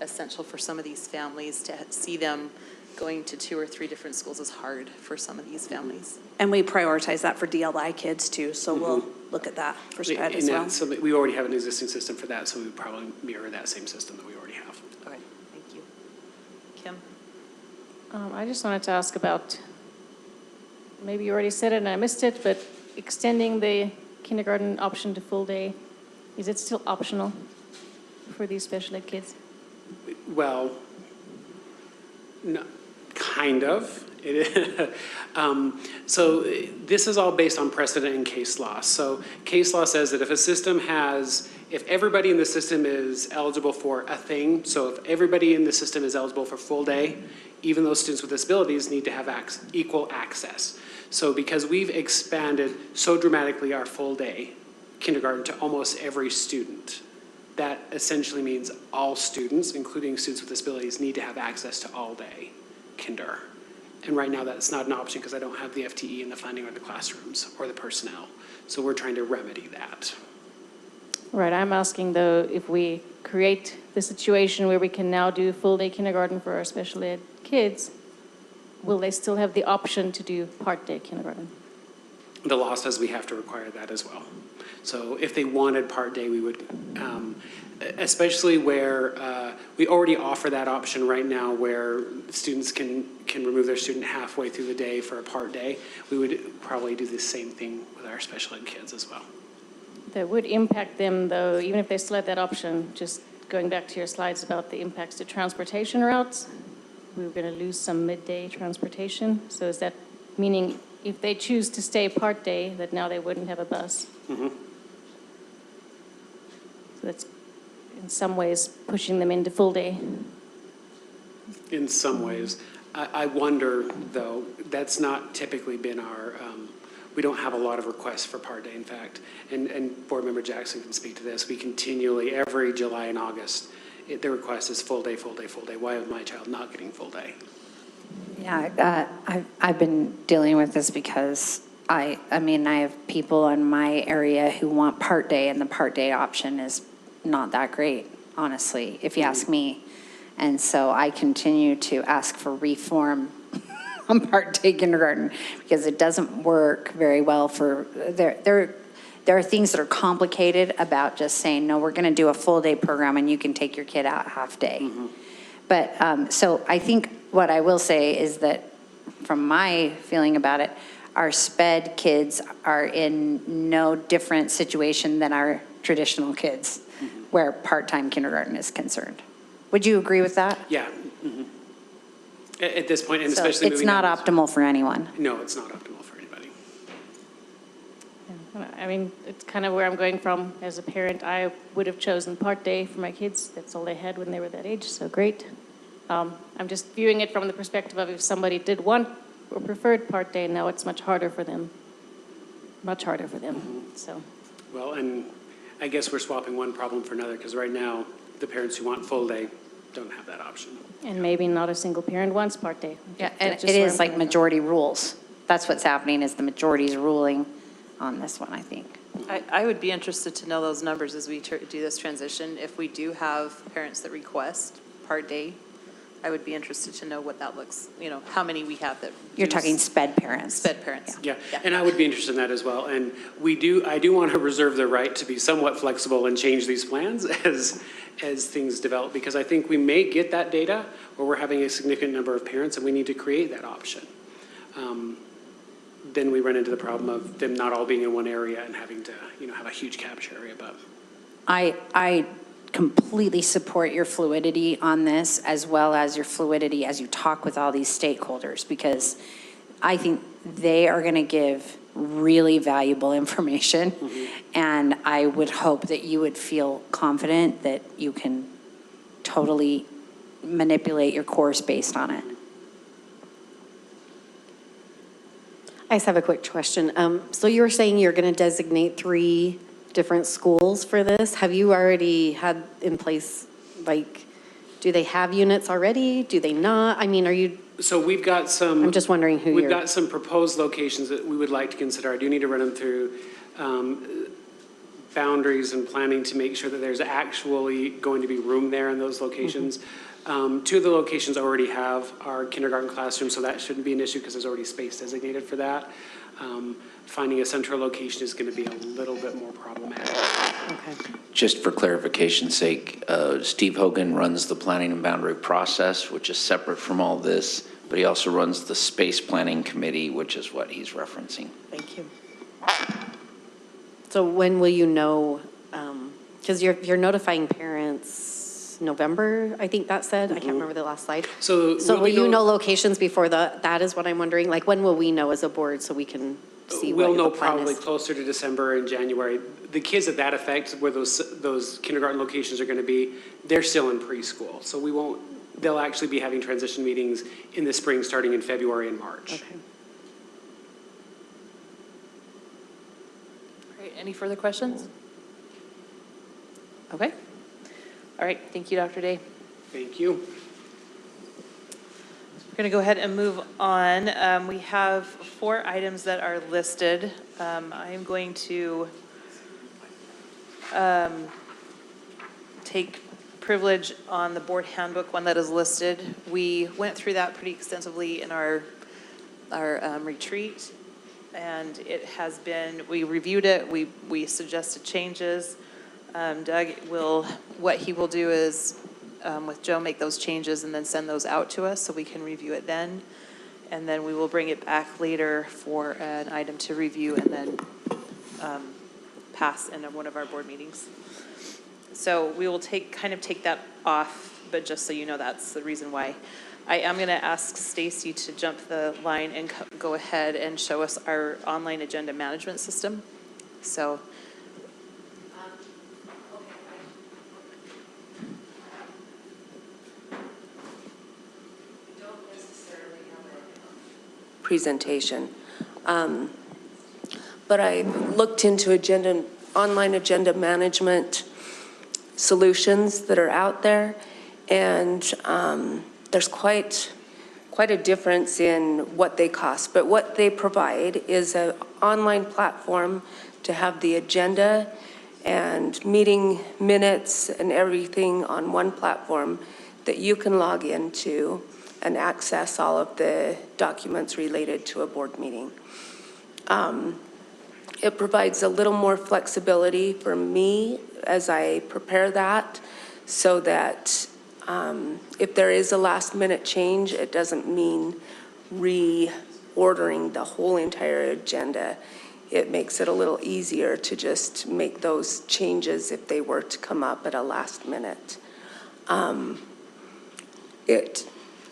essential for some of these families. To see them going to 2 or 3 different schools is hard for some of these families. And we prioritize that for DLI kids too, so we'll look at that for SPED as well. So we already have an existing system for that, so we would probably mirror that same system that we already have. Okay, thank you. Kim? I just wanted to ask about, maybe you already said it and I missed it, but extending the kindergarten option to full day, is it still optional for these special ed kids? Well, no, kind of. So this is all based on precedent and case law. So case law says that if a system if everybody in the system is eligible for a thing, so if everybody in the system is eligible for full day, even those students with disabilities need to have equal access. So because we've expanded so dramatically our full day kindergarten to almost every student, that essentially means all students, including students with disabilities, need to have access to all day kinder. And right now that's not an option because I don't have the FTE and the funding or the classrooms or the personnel. So we're trying to remedy that. Right, I'm asking though, if we create the situation where we can now do full day kindergarten for our special ed kids, will they still have the option to do part day kindergarten? The law says we have to require that as well. So if they wanted part day, we would, especially where we already offer that option right now where students can remove their student halfway through the day for a part day, we would probably do the same thing with our special ed kids as well. That would impact them though, even if they still had that option, just going back to your slides about the impacts to transportation routes, we were going to lose some midday transportation. So is that meaning if they choose to stay part day, that now they wouldn't have a bus? Mm-hmm. So that's in some ways pushing them into full day. In some ways. I wonder, though, that's not typically been our, we don't have a lot of requests for part day, in fact. And Board Member Jackson can speak to this. We continually, every July and August, the request is full day, full day, full day. Why is my child not getting full day? Yeah, I've been dealing with this because I have people in my area who want part day, and the part day option is not that great, honestly, if you ask me. And so I continue to ask for reform on part day kindergarten because it doesn't work very well for, there are things that are complicated about just saying, no, we're going to do a full day program and you can take your kid out half day. Mm-hmm. But so I think what I will say is that from my feeling about it, our SPED kids are in no different situation than our traditional kids where part-time kindergarten is concerned. Would you agree with that? Yeah. Mm-hmm. At this point, and So especially it's not optimal for anyone. No, it's not optimal for anybody. I mean, it's kind of where I'm going from. As a parent, I would have chosen part day for my kids. That's all they had when they were that age, so great. I'm just viewing it from the perspective of if somebody did want or preferred part day, now it's much harder for them. Much harder for them, so. Well, and I guess we're swapping one problem for another because right now, the parents who want full day don't have that option. And maybe not a single parent wants part day. Yeah, and it is like majority rules. That's what's happening is the majority's ruling on this one, I think. I would be interested to know those numbers as we do this transition. If we do have parents that request part day, I would be interested to know what that looks, how many we have that. You're talking SPED parents. SPED parents. Yeah, and I would be interested in that as well. And I do want to reserve the right to be somewhat flexible and change these plans as things develop, because I think we may get that data where we're having a significant number of parents and we need to create that option. Then we run into the problem of them not all being in one area and having to, have a huge capture area. But I completely support your fluidity on this, as well as your fluidity as you talk with all these stakeholders, because I think they are going to give really valuable information. And I would hope that you would feel confident that you can totally manipulate your course based on it. I just have a quick question. So you were saying you're going to designate 3 different schools for this. Have you already had in place, like, do they have units already? Do they not? I mean, are you? So we've got some. I'm just wondering who We've got some proposed locations that we would like to consider. I do need to run them through boundaries and planning to make sure that there's actually going to be room there in those locations. 2 of the locations already have our kindergarten classroom, so that shouldn't be an issue because there's already space designated for that. Finding a central location is going to be a little bit more problematic. Okay. Just for clarification's sake, Steve Hogan runs the planning and boundary process, which is separate from all this, but he also runs the space planning committee, which is what he's referencing. Thank you. So when will you know, because you're notifying parents November, I think that said, I can't remember the last slide. So will you know locations before that is what I'm wondering? Like, when will we know as a board so we can see what We'll know the plan probably is? closer to December and January. The kids at that effect, where those kindergarten locations are going to be, they're still in preschool. So we won't, they'll actually be having transition meetings in the spring, starting in February and March. Okay. All right, any further questions? Okay. All right, thank you, Dr. Day. Thank you. We're going to go ahead and move on. We have 4 items that are listed. I am going to take privilege on the board handbook, one that is listed. We went through that pretty extensively in our retreat, and it has been, we reviewed it, we suggested changes. Doug what he will do is, with Joe, make those changes and then send those out to us so we can review it then. And then we will bring it back later for an item to review and then pass in one of our board meetings. So we will take that off, but just so you know, that's the reason why. I am going to ask Stacy to jump the line and go ahead and show us our online agenda management system. So. Presentation. But I looked into online agenda management solutions that are out there, and there's quite a difference in what they cost. But what they provide is an online platform to have the agenda and meeting minutes and everything on one platform that you can log into and access all of the documents related to a board meeting. It provides a little more flexibility for me as I prepare that, so that if there is a last minute change, it doesn't mean reordering the whole entire agenda. It makes it a little easier to just make those changes if they were to come up at a last minute.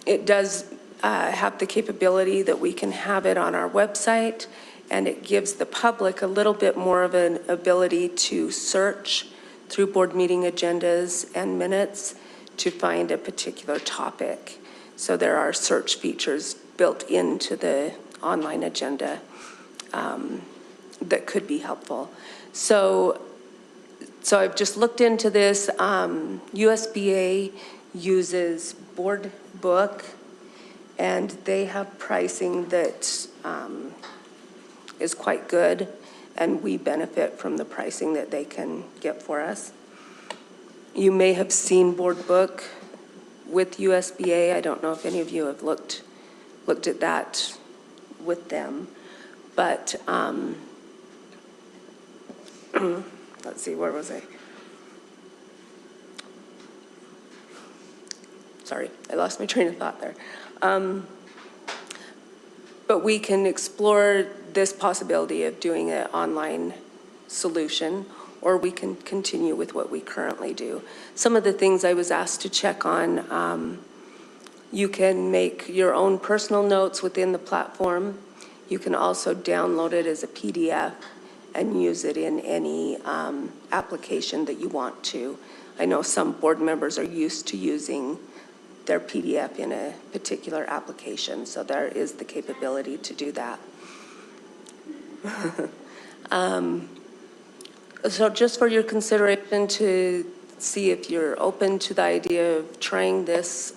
It does have the capability that we can have it on our website, and it gives the public a little bit more of an ability to search through board meeting agendas and minutes to find a particular topic. So there are search features built into the online agenda that could be helpful. So I've just looked into this. USBA uses Board Book, and they have pricing that is quite good, and we benefit from the pricing that they can get for us. You may have seen Board Book with USBA. I don't know if any of you have looked at that with them, but let's see, where was I? Sorry, I lost my train of thought there. But we can explore this possibility of doing an online solution, or we can continue with what we currently do. Some of the things I was asked to check on, you can make your own personal notes within the platform. You can also download it as a PDF and use it in any application that you want to. I know some board members are used to using their PDF in a particular application, so there is the capability to do that. So just for your consideration to see if you're open to the idea of trying this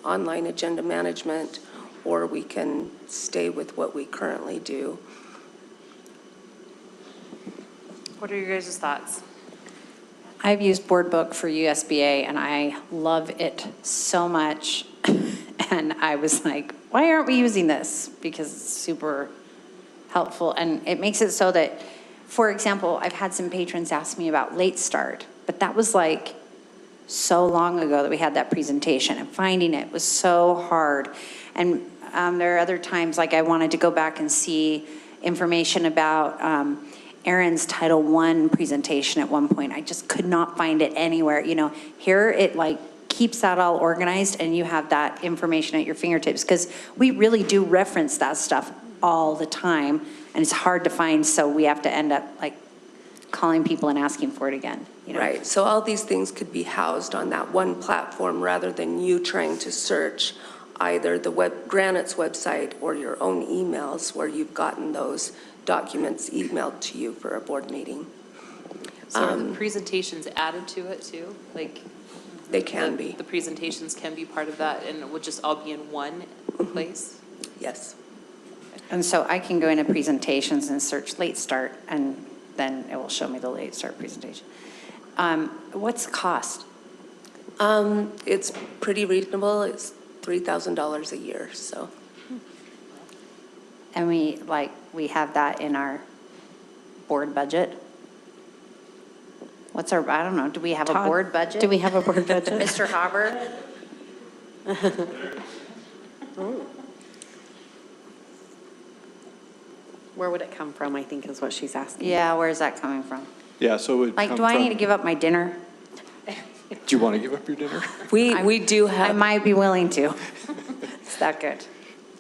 online agenda management, or we can stay with what we currently do. What are your guys' thoughts? I've used Board Book for USBA, and I love it so much. And I was like, why aren't we using this? Because it's super helpful, and it makes it so that, for example, I've had some patrons ask me about late start, but that was like so long ago that we had that presentation, and finding it was so hard. And there are other times, like I wanted to go back and see information about Erin's Title I presentation at one point. I just could not find it anywhere. You know, here it like keeps that all organized, and you have that information at your fingertips, because we really do reference that stuff all the time, and it's hard to find, so we have to end up like calling people and asking for it again. You know? Right, so all these things could be housed on that one platform rather than you trying to search either the Granite's website or your own emails where you've gotten those documents emailed to you for a board meeting. So are the presentations added to it too? Like they can be. The presentations can be part of that, and it will just all be in one place? Yes. And so I can go into presentations and search late start, and then it will show me the late start presentation. What's the cost? It's pretty reasonable. It's $3,000 a year, so. And we have that in our board budget? What's our, I don't know, do we have a board budget? Do we have a board budget? Mr. Hauber? Where would it come from, I think is what she's asking. Yeah, where's that coming from? Yeah, so it would Like, come do I from- need to give up my dinner? Do you want to give up your dinner? We do have. I might be willing to. It's that good.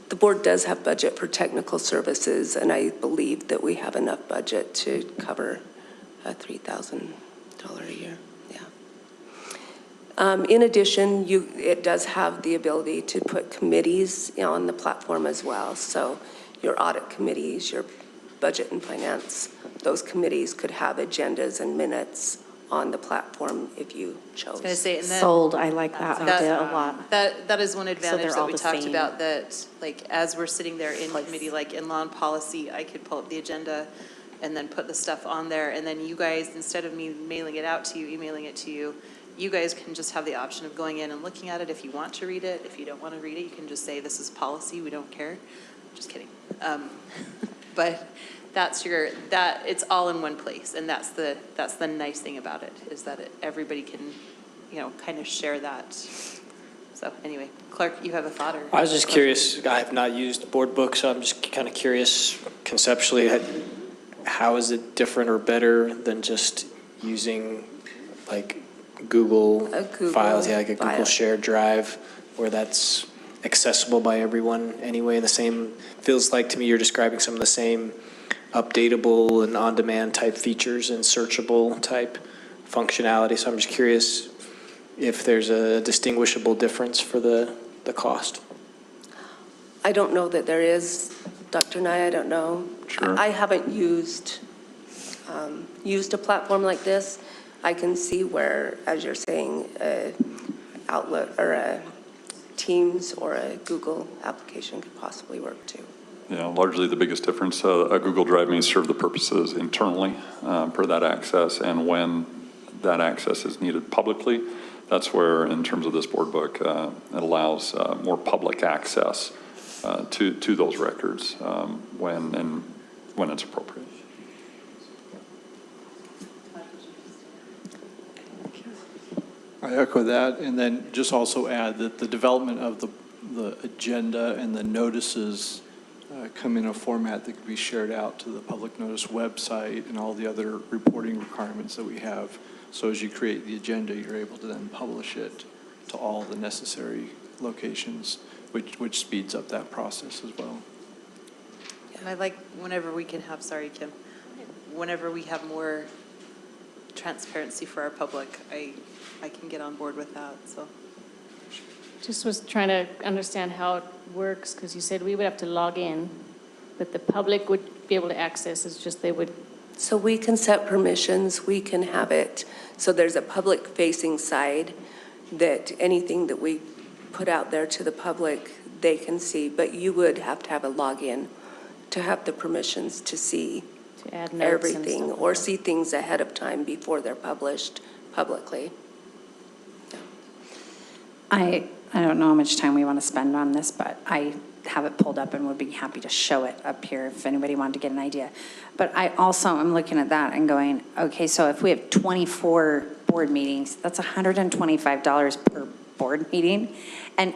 The board does have budget for technical services, and I believe that we have enough budget to cover a $3,000 a year. Yeah. In addition, it does have the ability to put committees on the platform as well. So your audit committees, your budget and finance, those committees could have agendas and minutes on the platform if you chose. I was going to say, and then Sold, I like that idea a lot. That is one advantage they're that all we the talked same. about, that like as we're sitting there in committee, like in law and policy, I could pull up the agenda and then put the stuff on there, and then you guys, instead of me mailing it out to you, emailing it to you, you guys can just have the option of going in and looking at it. If you want to read it, if you don't want to read it, you can just say, this is policy, we don't care. Just kidding. But it's all in one place, and that's the nice thing about it, is that everybody can, kind of share that. So anyway, Clark, you have a thought? Or I was just curious, I have not used Board Book, so I'm just kind of curious conceptually, how is it different or better than just using like Google files, like a Google shared drive, where that's accessible by everyone anyway? The same, feels like to me you're describing some of the same updatable and on-demand type features and searchable type functionality. So I'm just curious if there's a distinguishable difference for the cost. I don't know that there is, Dr. Nye, I don't know. Sure. I haven't used a platform like this. I can see where, as you're saying, Outlook or a Teams or a Google application could possibly work too. Yeah, largely the biggest difference, a Google Drive may serve the purposes internally for that access, and when that access is needed publicly, that's where, in terms of this board book, it allows more public access to those records when it's appropriate. I echo that, and then just also add that the development of the agenda and the notices come in a format that can be shared out to the public notice website and all the other reporting requirements that we have. So as you create the agenda, you're able to then publish it to all the necessary locations, which speeds up that process as well. And I like whenever we can have, sorry, Kim, whenever we have more transparency for our public, I can get on board with that, so. Just was trying to understand how it works, because you said we would have to log in But the public would be able to access, it's just they would. So we can set permissions, we can have it, so there's a public-facing side that anything that we put out there to the public, they can see, but you would have to have a login to have the permissions to see To add notes and everything, stuff like or that. see things ahead of time before they're published publicly. I don't know how much time we want to spend on this, but I have it pulled up and would be happy to show it up here if anybody wanted to get an idea. But I also am looking at that and going, okay, so if we have 24 board meetings, that's $125 per board meeting. And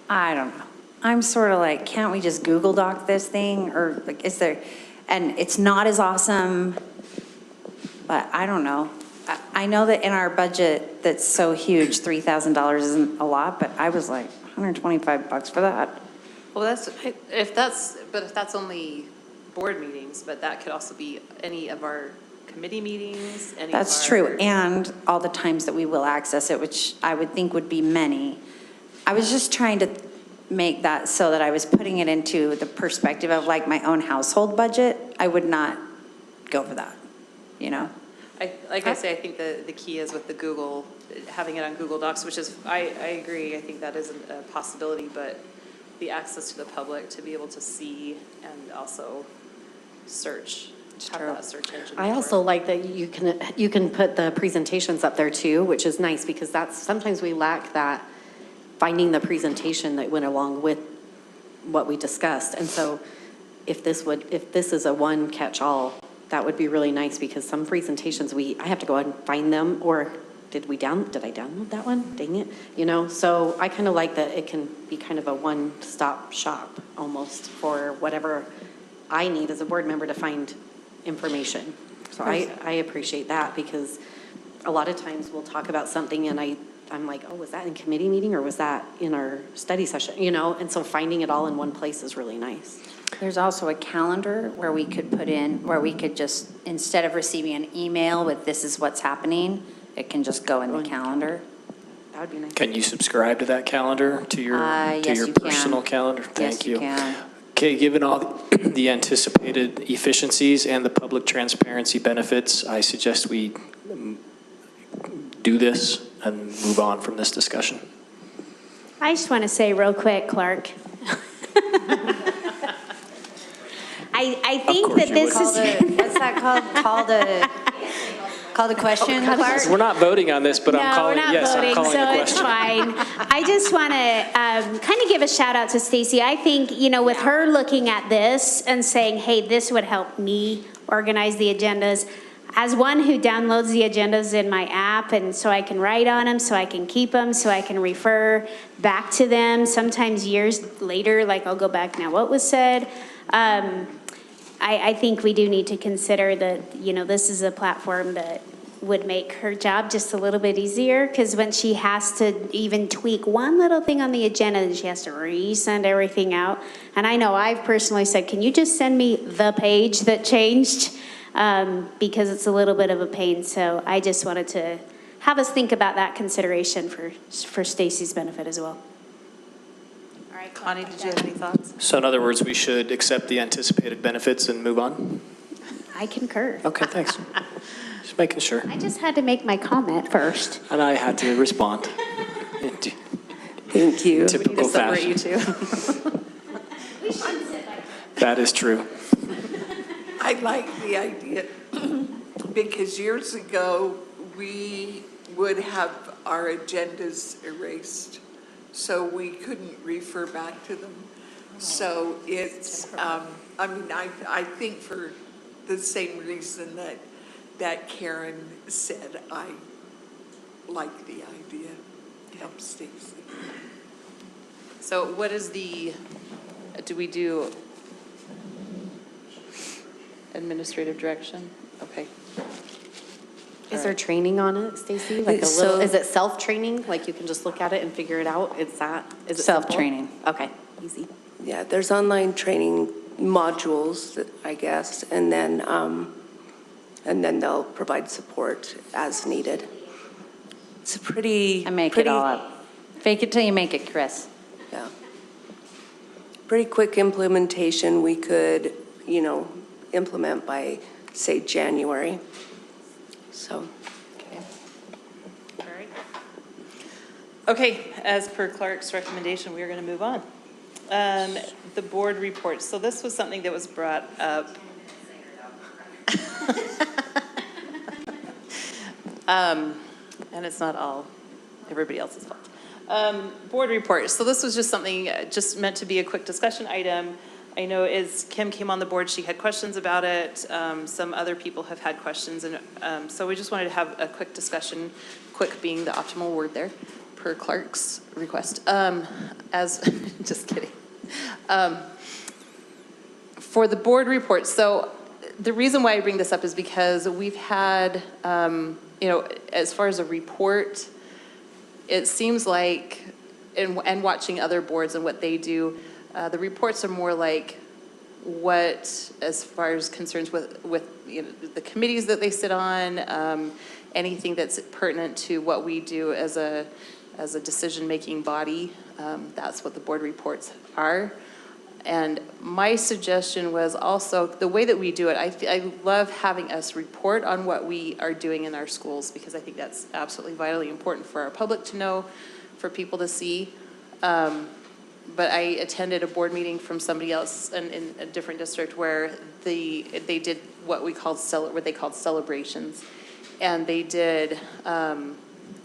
I don't know. I'm sort of like, can't we just Google Doc this thing? Or like, is there, and it's not as awesome, but I don't know. I know that in our budget that's so huge, $3,000 isn't a lot, but I was like, $125 for that. Well, if that's only board meetings, but that could also be any of our committee meetings, any of That's our. true, and all the times that we will access it, which I would think would be many. I was just trying to make that so that I was putting it into the perspective of like my own household budget. I would not go for that, you know? Like I say, I think the key is with the Google, having it on Google Docs, which is, I agree, I think that is a possibility, but the access to the public to be able to see and also search, have that search engine. I also like that you can put the presentations up there too, which is nice because that's, sometimes we lack that, finding the presentation that went along with what we discussed. And so if this is a one catch-all, that would be really nice because some presentations I have to go out and find them, or did I download that one? Dang it. You know, so I kind of like that it can be kind of a one-stop shop almost for whatever I need as a board member to find information. So I appreciate that because a lot of times we'll talk about something and I'm like, oh, was that in committee meeting or was that in our study session? You know, and so finding it all in one place is really nice. There's also a calendar where we could just, instead of receiving an email with this is what's happening, it can just go in the calendar. That would be nice. Can you subscribe to that calendar, to your Yes, you personal can. calendar? Thank you. Yes, you can. Okay, given all the anticipated efficiencies and the public transparency benefits, I suggest we do this and move on from this discussion. I just want to say real quick, Clark. I think that this is. What's that called? Called a question, Clark? We're not voting on this, but I'm calling, No, we're not yes, voting, I'm calling so the it's question. fine. I just want to kind of give a shout out to Stacy. I think, with her looking at this and saying, hey, this would help me organize the agendas. As one who downloads the agendas in my app, and so I can write on them, so I can keep them, so I can refer back to them. Sometimes years later, like I'll go back now, what was said? I think we do need to consider that, this is a platform that would make her job just a little bit easier, because when she has to even tweak one little thing on the agenda, then she has to resend everything out. And I know I've personally said, can you just send me the page that changed? Because it's a little bit of a pain. So I just wanted to have us think about that consideration for Stacy's benefit as well. All right, Connie, did you have any thoughts? So in other words, we should accept the anticipated benefits and move on? I concur. Okay, thanks. Just making sure. I just had to make my comment first. And I had to respond. Thank you. Typical fashion. You two. That is true. I like the idea because years ago, we would have our agendas erased, so we couldn't refer back to them. So it's, I think for the same reason that Karen said, I like the idea. Help Stacy. So what is do we do administrative direction? Okay. Is there training on it, Stacy? Like is it self-training? Like you can just look at it and figure it out? Is it Self-training. simple? Okay, easy. Yeah, there's online training modules, I guess, and then they'll provide support as needed. It's I make it all up. Fake it till you make it, Chris. Yeah. pretty quick implementation we could, implement by, say, January. So. All right. Okay, as per Clark's recommendation, we are going to move on. The board reports. So this was something that was brought up. And it's not all everybody else's fault. Board reports. So this was just something just meant to be a quick discussion item. I know as Kim came on the board, she had questions about it. Some other people have had questions. And so we just wanted to have a quick discussion, quick being the optimal word there, per Clark's request. Just kidding. For the board report, so the reason why I bring this up is because we've had, as far as a report, it seems like, and watching other boards and what they do, the reports are more like what, as far as concerns with the committees that they sit on, anything that's pertinent to what we do as a decision-making body. That's what the board reports are. And my suggestion was also the way that we do it. I love having us report on what we are doing in our schools because I think that's absolutely vitally important for our public to know, for people to see. But I attended a board meeting from somebody else in a different district where they did what they called celebrations, and they did.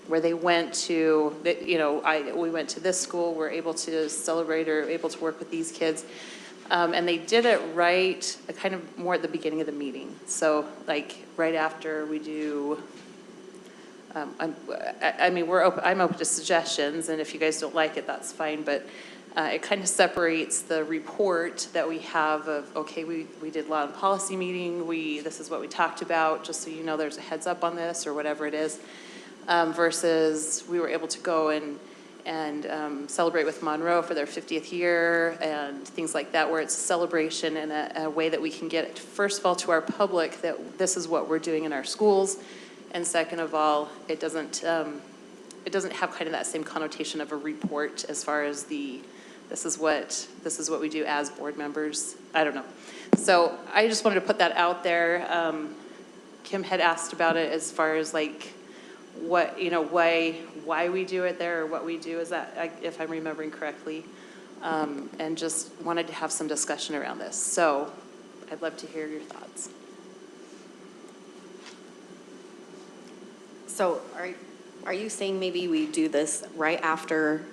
Where they went to, we went to this school, we're able to celebrate or able to work with these kids. And they did it right, kind of more at the beginning of the meeting. So like right after we do, I'm open to suggestions, and if you guys don't like it, that's fine, but it kind of separates the report that we have of, okay, we did law and policy meeting, this is what we talked about, just so you know there's a heads up on this or whatever it is. Versus we were able to go and celebrate with Monroe for their 50th year and things like that, where it's a celebration in a way that we can get it, first of all, to our public that this is what we're doing in our schools, and second of all, it doesn't have kind of that same connotation of a report as far as this is what we do as board members. I don't know. So I just wanted to put that out there. Kim had asked about it as far as like, what, why we do it there or what we do, is that, if I'm remembering correctly, and just wanted to have some discussion around this. So I'd love to hear your thoughts. So are you saying maybe we do this right after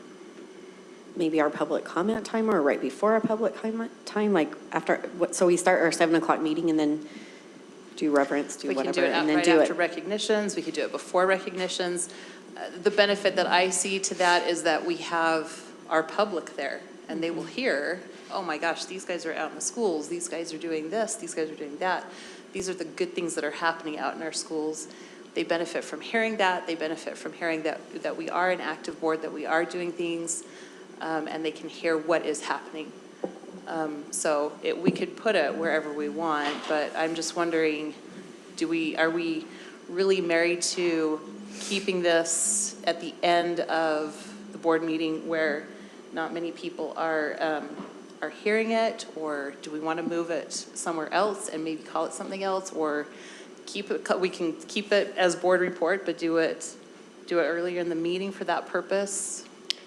maybe our public comment time or right before our public comment time? Like after, so we start our 7 o'clock meeting and then do reverence, do whatever, and then do it. We can do it right after recognitions. We could do it before recognitions. The benefit that I see to that is that we have our public there, and they will hear, oh my gosh, these guys are out in the schools. These guys are doing this. These guys are doing that. These are the good things that are happening out in our schools. They benefit from hearing that. They benefit from hearing that we are an active board, that we are doing things, and they can hear what is happening. So we could put it wherever we want, but I'm just wondering, are we really married to keeping this at the end of the board meeting where not many people are hearing it, or do we want to move it somewhere else and maybe call it something else, or we can keep it as board report, but do it earlier in the meeting for that purpose?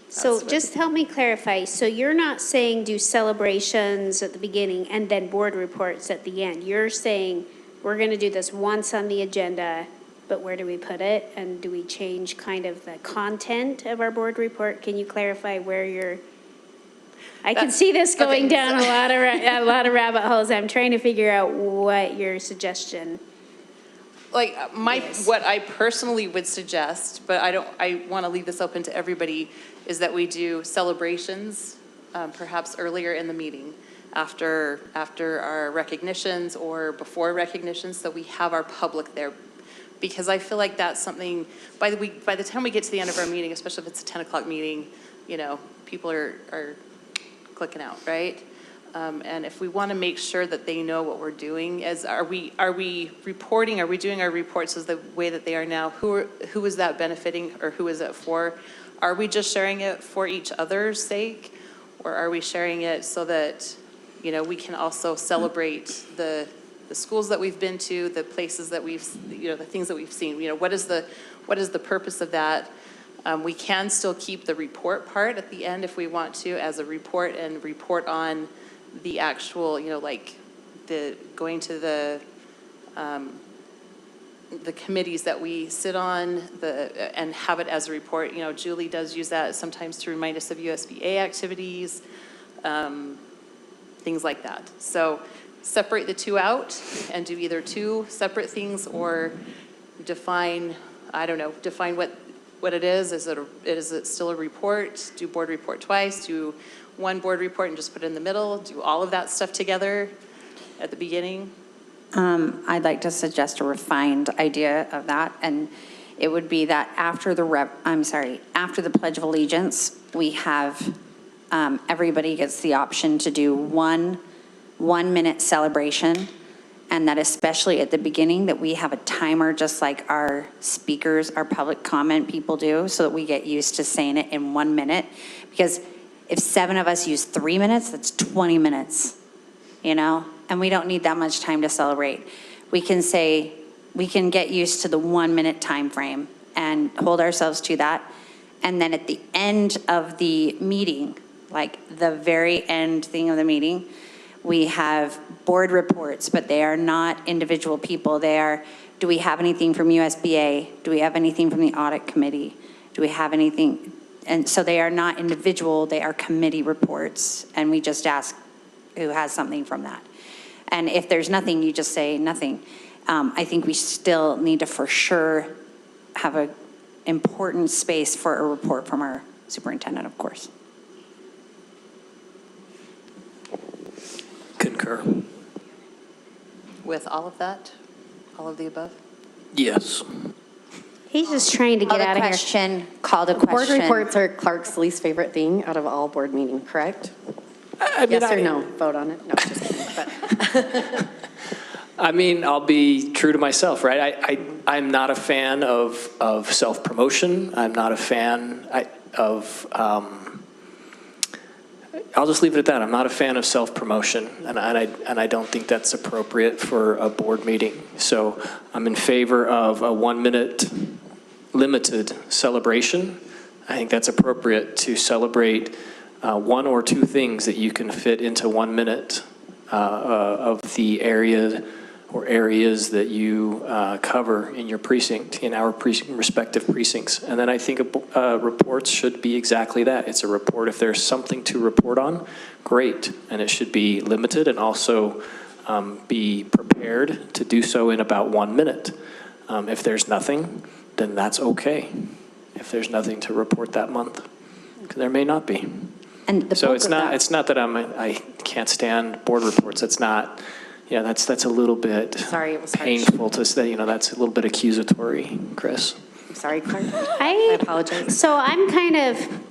So just help me clarify. So you're not saying do celebrations at the beginning and then board reports at the end. You're saying we're going to do this once on the agenda, but where do we put it? And do we change kind of the content of our board report? Can you clarify where you're? I can see this going down a lot of rabbit holes. I'm trying to figure out what your suggestion. Like what I personally would suggest, but I want to leave this open to everybody, is that we do celebrations, perhaps earlier in the meeting, after our recognitions or before recognitions, so we have our public there. Because I feel like that's something, by the time we get to the end of our meeting, especially if it's a 10 o'clock meeting, people are clicking out, right? And if we want to make sure that they know what we're doing, are we reporting? Are we doing our reports as the way that they are now? Who is that benefiting, or who is it for? Are we just sharing it for each other's sake, Or are we sharing it so that, you know, we can also celebrate the schools that we've been to, the places that we've, you know, the things that we've seen? You know, what is the purpose of that? We can still keep the report part at the end if we want to as a report, and report on the actual, you know, like going to the committees that we sit on, and have it as a report. You know, Julie does use that sometimes to remind us of USBA activities, things like that. So separate the two out and do either two separate things, or define, I don't know, define what it is. Is it still a report? Do board report twice, do one board report and just put it in the middle, do all of that stuff together at the beginning? I'd like to suggest a refined idea of that, and it would be that after the Pledge of Allegiance, we have, everybody gets the option to do one 1-minute celebration, and that especially at the beginning, that we have a timer just like our speakers, our public comment people do, so that we get used to saying it in 1 minute. Because if 7 of us use 3 minutes, that's 20 minutes, you know? And we don't need that much time to celebrate. We can get used to the 1 minute time frame and hold ourselves to that. And then at the end of the meeting, like the very end thing of the meeting, we have board reports, but they are not individual people. They are, do we have anything from USBA? Do we have anything from the audit committee? Do we have anything? And so they are not individual, they are committee reports. And we just ask who has something from that. And if there's nothing, you just say nothing. I think we still need to for sure have an important space for a report from our superintendent, of course. Concur. With all of that? All of the above? Yes. He's just trying to get out of here. Call the Board question. reports are Clark's least favorite thing out of all board meeting, correct? Yes or no? Vote on it? No, just kidding. But I mean, I'll be true to myself, right? I'm not a fan of self-promotion. I'm not a fan of, I'll just leave it at that. I'm not a fan of self-promotion, and I don't think that's appropriate for a board meeting. So I'm in favor of a 1 minute limited celebration. I think that's appropriate to celebrate one or two things that you can fit into 1 minute of the area or areas that you cover in your precinct, in our respective precincts. And then I think reports should be exactly that. It's a report. If there's something to report on, great. And it should be limited and also be prepared to do so in about 1 minute. If there's nothing, then that's okay. If there's nothing to report that month, there may not be. And so it's not that I can't stand board reports. It's not. Yeah, that's a little bit painful to say. You know, that's a little bit accusatory, Chris. I'm sorry, Clark. I apologize. So I'm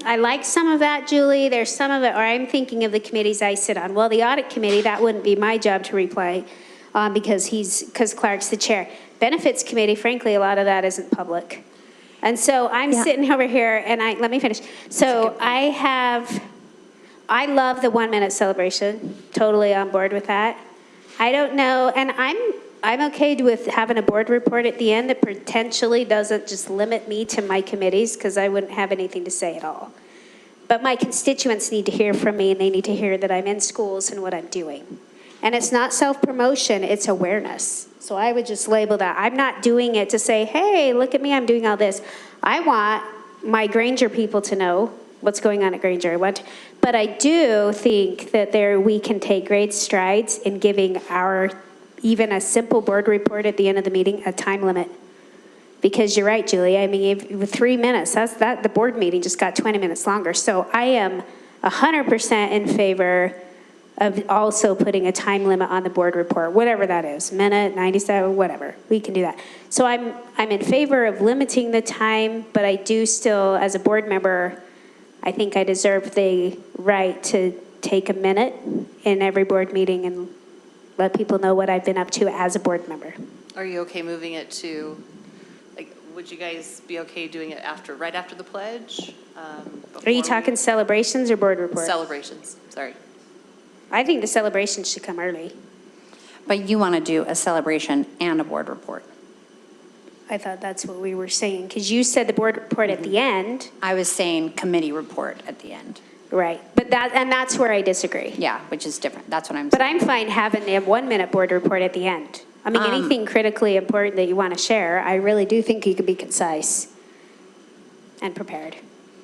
I like some of that, Julie. There's some of it, or I'm thinking of the committees I sit on. Well, the audit committee, that wouldn't be my job to reply because Clark's the chair. Benefits committee, frankly, a lot of that isn't public. And so I'm sitting over here and let me finish. So I love the 1 minute celebration, totally on board with that. I don't know, and I'm okay with having a board report at the end that potentially doesn't just limit me to my committees, because I wouldn't have anything to say at all. But my constituents need to hear from me, and they need to hear that I'm in schools and what I'm doing. And it's not self-promotion, it's awareness. So I would just label that. I'm not doing it to say, hey, look at me, I'm doing all this. I want my Granger people to know what's going on at Granger. But I do think that we can take great strides in giving even a simple board report at the end of the meeting a time limit. Because you're right, Julie. I mean, with 3 minutes, the board meeting just got 20 minutes longer. So I am 100% in favor of also putting a time limit on the board report, whatever that is, minute, 97, whatever. We can do that. So I'm in favor of limiting the time, but I do still, as a board member, I think I deserve the right to take a minute in every board meeting and let people know what I've been up to as a board member. Are you okay moving it to, like, would you guys be okay doing it right after the pledge? Are you talking celebrations or board report? Celebrations, sorry. I think the celebrations should come early. But you want to do a celebration and a board report. I thought that's what we were saying, because you said the board report at the end. I was saying committee report at the end. Right, but that's where I disagree. Yeah, which is different. That's what I'm But saying. I'm fine having the 1-minute board report at the end. I mean, anything critically important that you want to share, I really do think you could be concise and prepared.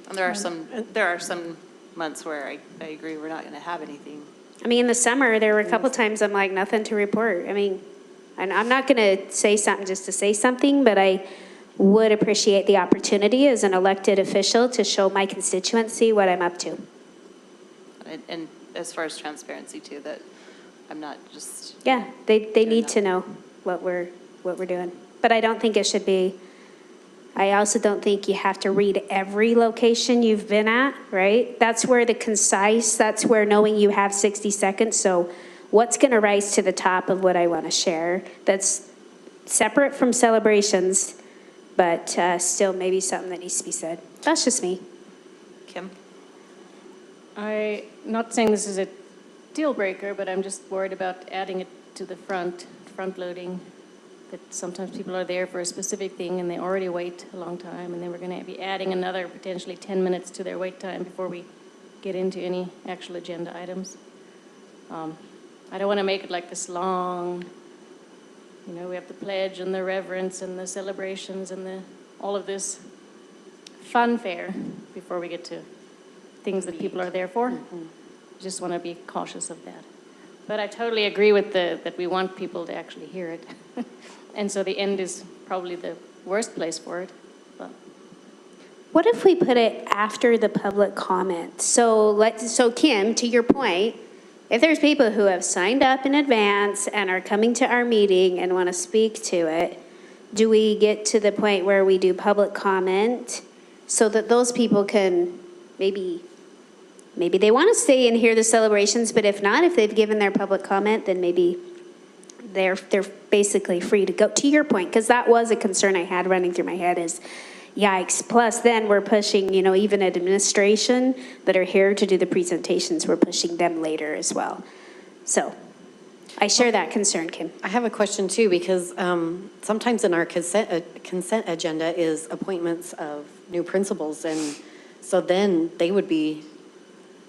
And there are some months where I agree we're not going to have anything. I mean, in the summer, there were a couple times I'm like, nothing to report. I mean, and I'm not going to say something just to say something, but I would appreciate the opportunity as an elected official to show my constituency what I'm up to. And as far as transparency too, that I'm not just. Yeah, they need to know what we're doing. But I don't think it should be, I also don't think you have to read every location you've been at, right? That's where that's where knowing you have 60 seconds. So what's going to rise to the top of what I want to share that's separate from celebrations, but still maybe something that needs to be said. That's just me. Kim? I'm not saying this is a deal breaker, but I'm just worried about adding it to the front loading. That sometimes people are there for a specific thing and they already wait a long time, and then we're going to be adding another potentially 10 minutes to their wait time before we get into any actual agenda items. I don't want to make it like this long, we have the pledge and the reverence and the celebrations and all of this funfair before we get to things that people are there for. Just want to be cautious of that. But I totally agree with that we want people to actually hear it. And so the end is probably the worst place for it. But What if we put it after the public comment? So Kim, to your point, if there's people who have signed up in advance and are coming to our meeting and want to speak to it, do we get to the point where we do public comment so that those people can maybe they want to stay and hear the celebrations, but if not, if they've given their public comment, then maybe they're basically free to go. To your point, because that was a concern I had running through my head is, yikes. Plus, then we're pushing, even administration that are here to do the presentations, we're pushing them later as well. So I share that concern, Kim. I have a question too, because sometimes in our consent agenda is appointments of new principals. And so then they would be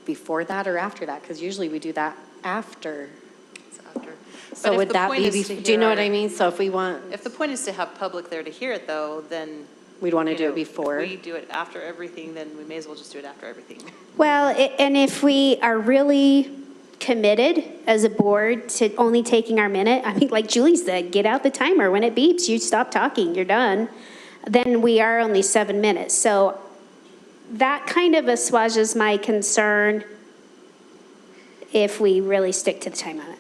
before that or after that? Because usually we do that after. It's after. So But would that be, do you know what I mean? So if we want. If the point is to have public there to hear it though, then. We'd want to do it before. If we do it after everything, then we may as well just do it after everything. Well, and if we are really committed as a board to only taking our minute, I mean, like Julie said, get out the timer. When it beeps, you stop talking, you're done. Then we are only 7 minutes. So that kind of assuages my concern if we really stick to the time limit.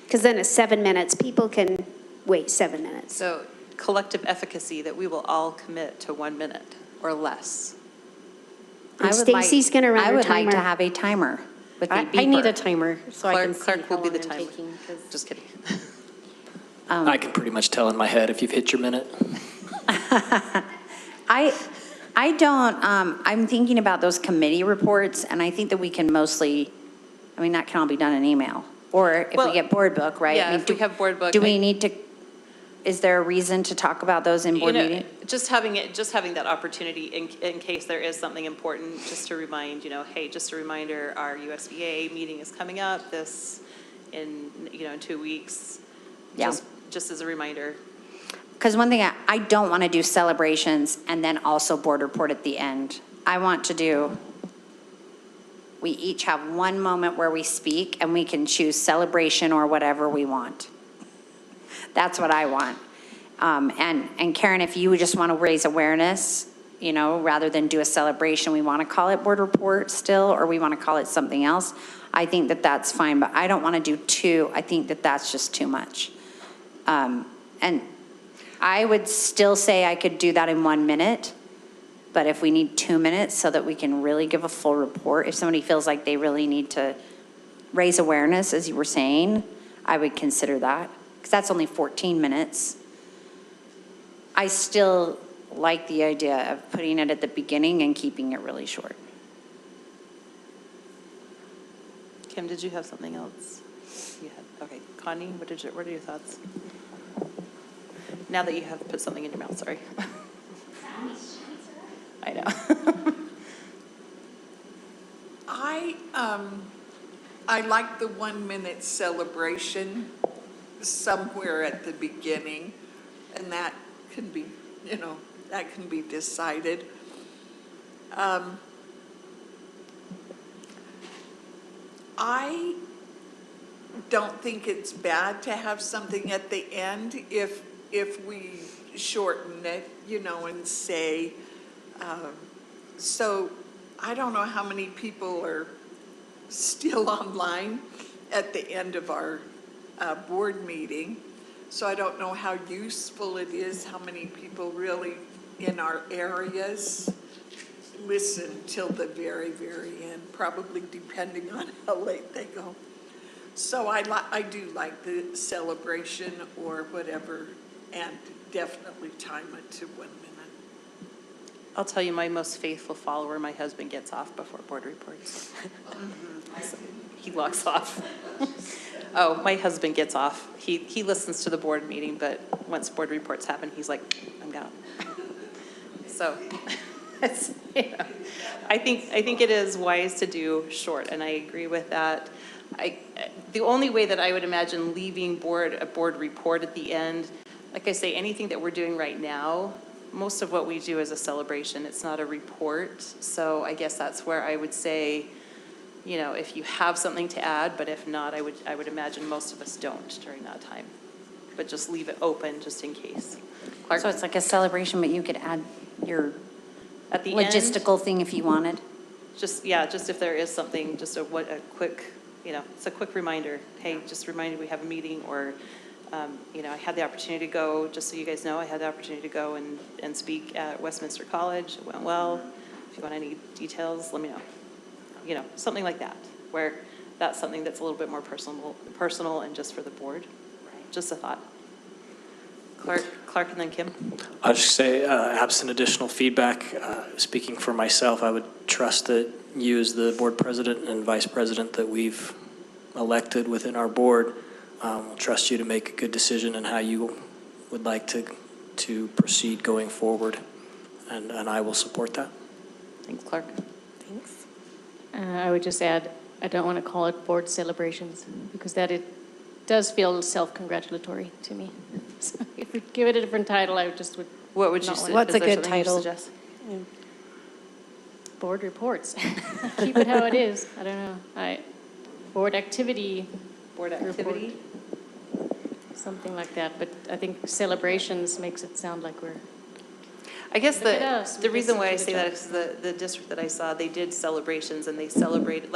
Because then it's 7 minutes. People can wait 7 minutes. So collective efficacy that we will all commit to 1 minute or less. And Stacy's going to run I her would timer. like to have a timer with a beeper. I need a timer so I can see Clark how will be long the I'm timer. taking, 'cause- Just kidding. I can pretty much tell in my head if you've hit your minute. I don't, I'm thinking about those committee reports, and I think that we can mostly, that can all be done in email. Or if we get board book, right? Yeah, if we have board book. Do we need to, is there a reason to talk about those in board meeting? Just having that opportunity in case there is something important, just to remind, hey, just a reminder, our USBA meeting is coming up in 2 weeks. Yeah. Just as a reminder. Because one thing, I don't want to do celebrations and then also board report at the end. I want to do, we each have one moment where we speak and we can choose celebration or whatever we want. That's what I want. And Karen, if you just want to raise awareness, rather than do a celebration, we want to call it board report still, or we want to call it something else, I think that that's fine, but I don't want to do two. I think that that's just too much. And I would still say I could do that in 1 minute, but if we need 2 minutes so that we can really give a full report, if somebody feels like they really need to raise awareness, as you were saying, I would consider that, because that's only 14 minutes. I still like the idea of putting it at the beginning and keeping it really short. Kim, did you have something else? You had, okay. Connie, what are your thoughts? Now that you have put something in your mouth, sorry. I know. I like the 1 minute celebration somewhere at the beginning, and that can be, that can be decided. I don't think it's bad to have something at the end if we shorten it, and say, so I don't know how many people are still online at the end of our board meeting. So I don't know how useful it is, how many people really in our areas listen till the very, very end, probably depending on how late they go. So I do like the celebration or whatever, and definitely time it to 1 minute. I'll tell you, my most faithful follower, my husband, gets off before board reports. He logs off. Oh, my husband gets off. He listens to the board meeting, but once board reports happen, he's like, I'm gone. So, it's, I think it is wise to do short, and I agree with that. The only way that I would imagine leaving a board report at the end, like I say, anything that we're doing right now, most of what we do is a celebration. It's not a report. So I guess that's where I would say, if you have something to add, but if not, I would imagine most of us don't during that time. But just leave it open just in case. Clark? So it's like a celebration, but you could add your at the logistical thing if you wanted. Just if there is something, just a quick, it's a quick reminder. Hey, just reminded we have a meeting, or I had the opportunity to go, just so you guys know, I had the opportunity to go and speak at Westminster College. It went well. If you want any details, let me know. Something like that, where that's something that's a little bit more personal and just for the board. Right. Just a thought. Clark and then Kim. I'll just say, absent additional feedback, speaking for myself, I would trust that you as the board president and vice president that we've elected within our board, will trust you to make a good decision on how you would like to proceed going forward. And I will support that. Thanks, Clark. Thanks. I would just add, I don't want to call it board celebrations, because that it does feel self-congratulatory to me. So if we give it a different title, I would What would you say? What's a good title? Board reports. Keep it how it is. I don't know. Board activity. Board activity? Report. Something like that. But I think celebrations makes it sound like we're... I guess the reason why I say that is the district that I saw, they did celebrations, and they celebrated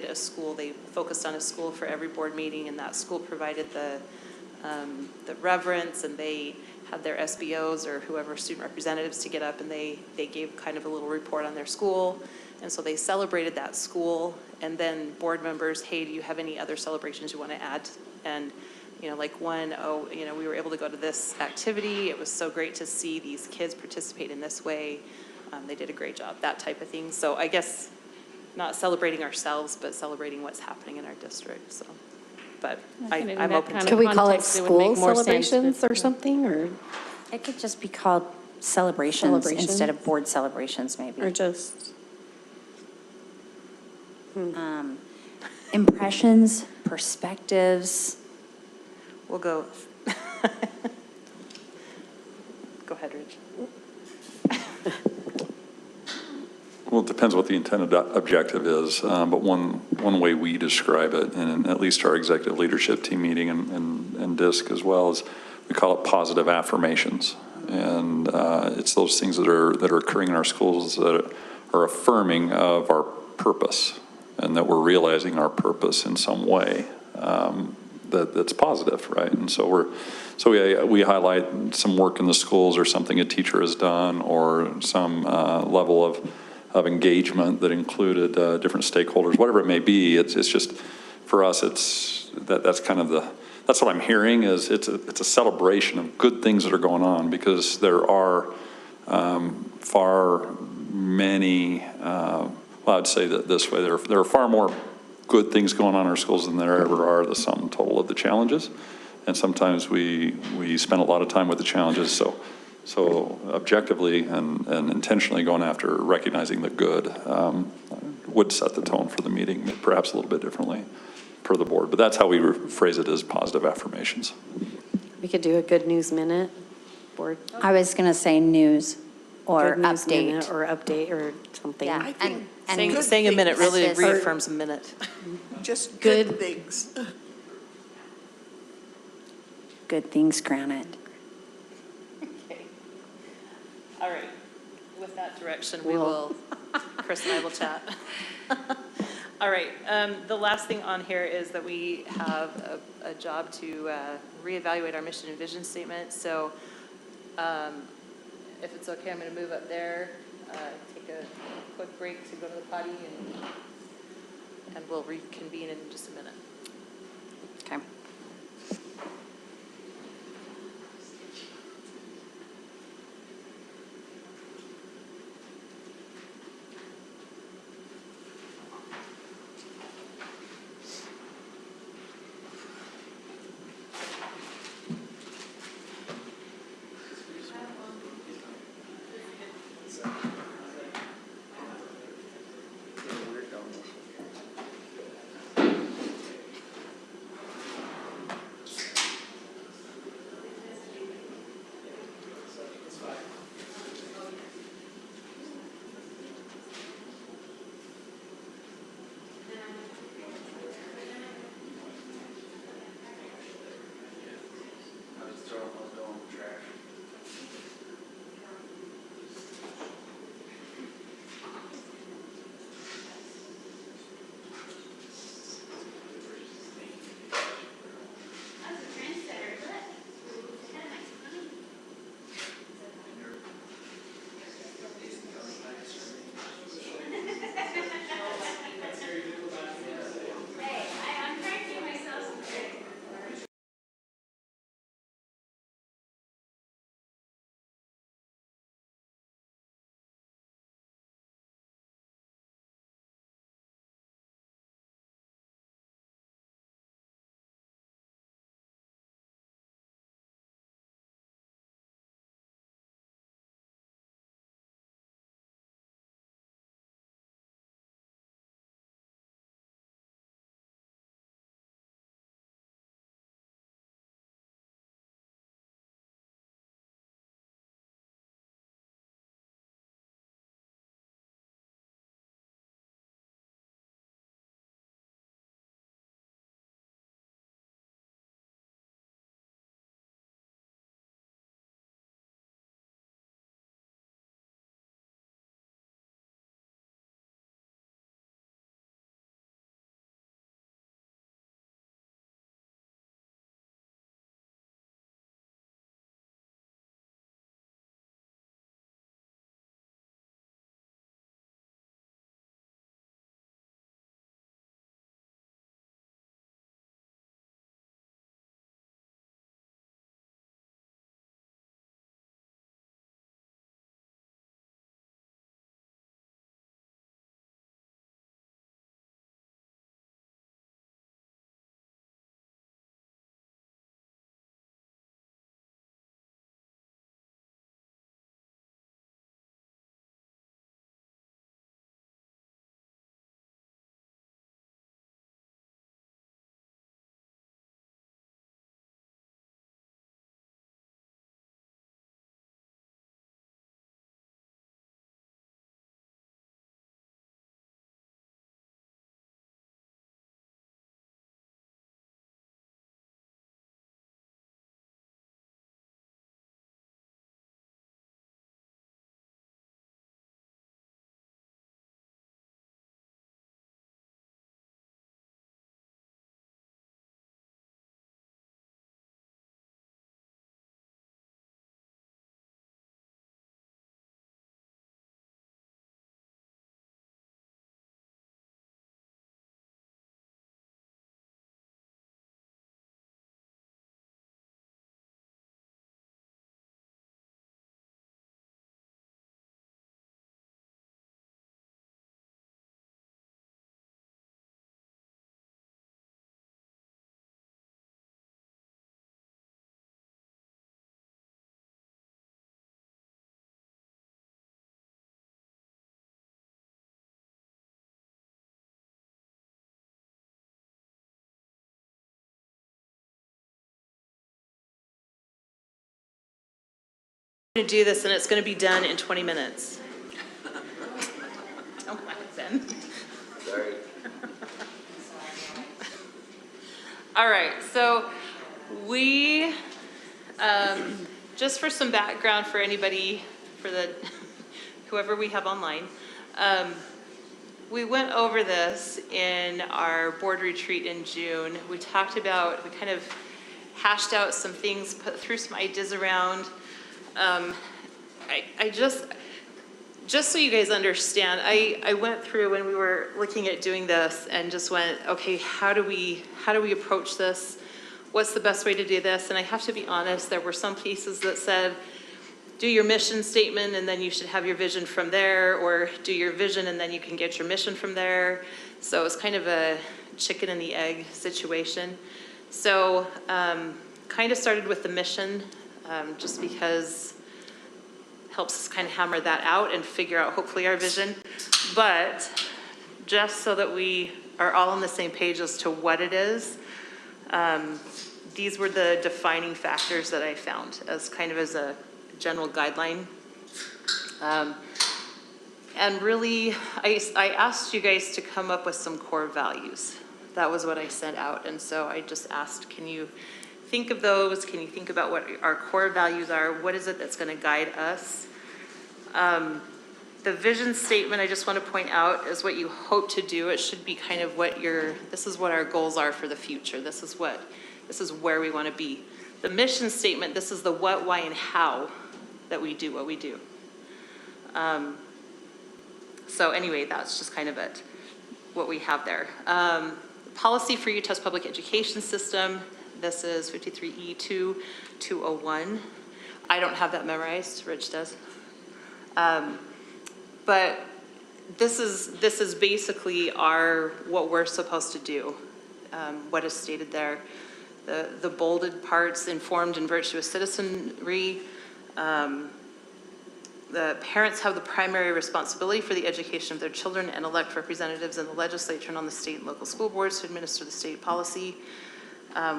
a school. They focused on a school for every board meeting, and that school provided the reverence, and they had their SBOs or whoever, student representatives, to get up, and they gave kind of a little report on their school. And so they celebrated that school, and then board members, hey, do you have any other celebrations you want to add? And like we were able to go to this activity. It was so great to see these kids participate in this way. They did a great job, that type of thing. So I guess not celebrating ourselves, but celebrating what's happening in our district. So, but I'm open to it. Can we call it school celebrations or something, or? It could just be called celebrations instead of board celebrations, maybe. Or just. Impressions, perspectives. We'll go. Go ahead, Rich. Well, it depends what the intended objective is, but one way we describe it, and at least our executive leadership team meeting and DISC as well, is we call it positive affirmations. And it's those things that are occurring in our schools that are affirming of our purpose, and that we're realizing our purpose in some way. That's positive, right? And so we highlight some work in the schools, or something a teacher has done, or some level of engagement that included different stakeholders, whatever it may be. It's just, for us, that's kind of that's what I'm hearing, is it's a celebration of good things that are going on, because there are far many, well, I'd say that this way, there are far more good things going on in our schools than there ever are the sum total of the challenges. And sometimes we spend a lot of time with the challenges, so objectively and intentionally going after recognizing the good would set the tone for the meeting, perhaps a little bit differently per the board. But that's how we phrase it, as positive affirmations. We could do a good news minute, board. I was going to say news or Good news update. minute or update or something. Yeah, and Saying a minute really That's just- reaffirms a minute. Just good things. Good things, Granite. Okay. All right. With that direction, we will, Chris and I will chat. All right. The last thing on here is that we have a job to reevaluate our mission and vision statement. So if it's okay, I'm going to move up there, take a quick break to go to the potty, and we'll reconvene in just a minute. Okay. going to do this, and it's going to be done in 20 minutes. Don't laugh, Ben. Sorry. All right, so we, just for some background for anybody, for the whoever we have online, we went over this in our board retreat in June. We talked about, we kind of hashed out some things, put threw some ideas around. I just so you guys understand, I went through when we were looking at doing this and just went, okay, how do we approach this? What's the best way to do this? And I have to be honest, there were some pieces that said, do your mission statement and then you should have your vision from there, or do your vision and then you can get your mission from there. So it's kind of a chicken and the egg situation. So kind of started with the mission, just because helps us kind of hammer that out and figure out hopefully our vision. But just so that we are all on the same page as to what it is, these were the defining factors that I found as kind of as a general guideline. And really, I asked you guys to come up with some core values. That was what I sent out. And so I just asked, can you think of those? Can you think about what our core values are? What is it that's going to guide us? The vision statement, I just want to point out, is what you hope to do. It should be kind of what this is what our goals are for the future. This is where we want to be. The mission statement, this is the what, why, and how that we do what we do. So anyway, that's just kind of what we have there. Policy for Utah's public education system. This is 53E2-201. I don't have that memorized, Rich does. But this is basically what we're supposed to do. What is stated there. The bolded parts, informed and virtuous citizenry. The parents have the primary responsibility for the education of their children and elect representatives in the legislature and on the state and local school boards to administer the state policy,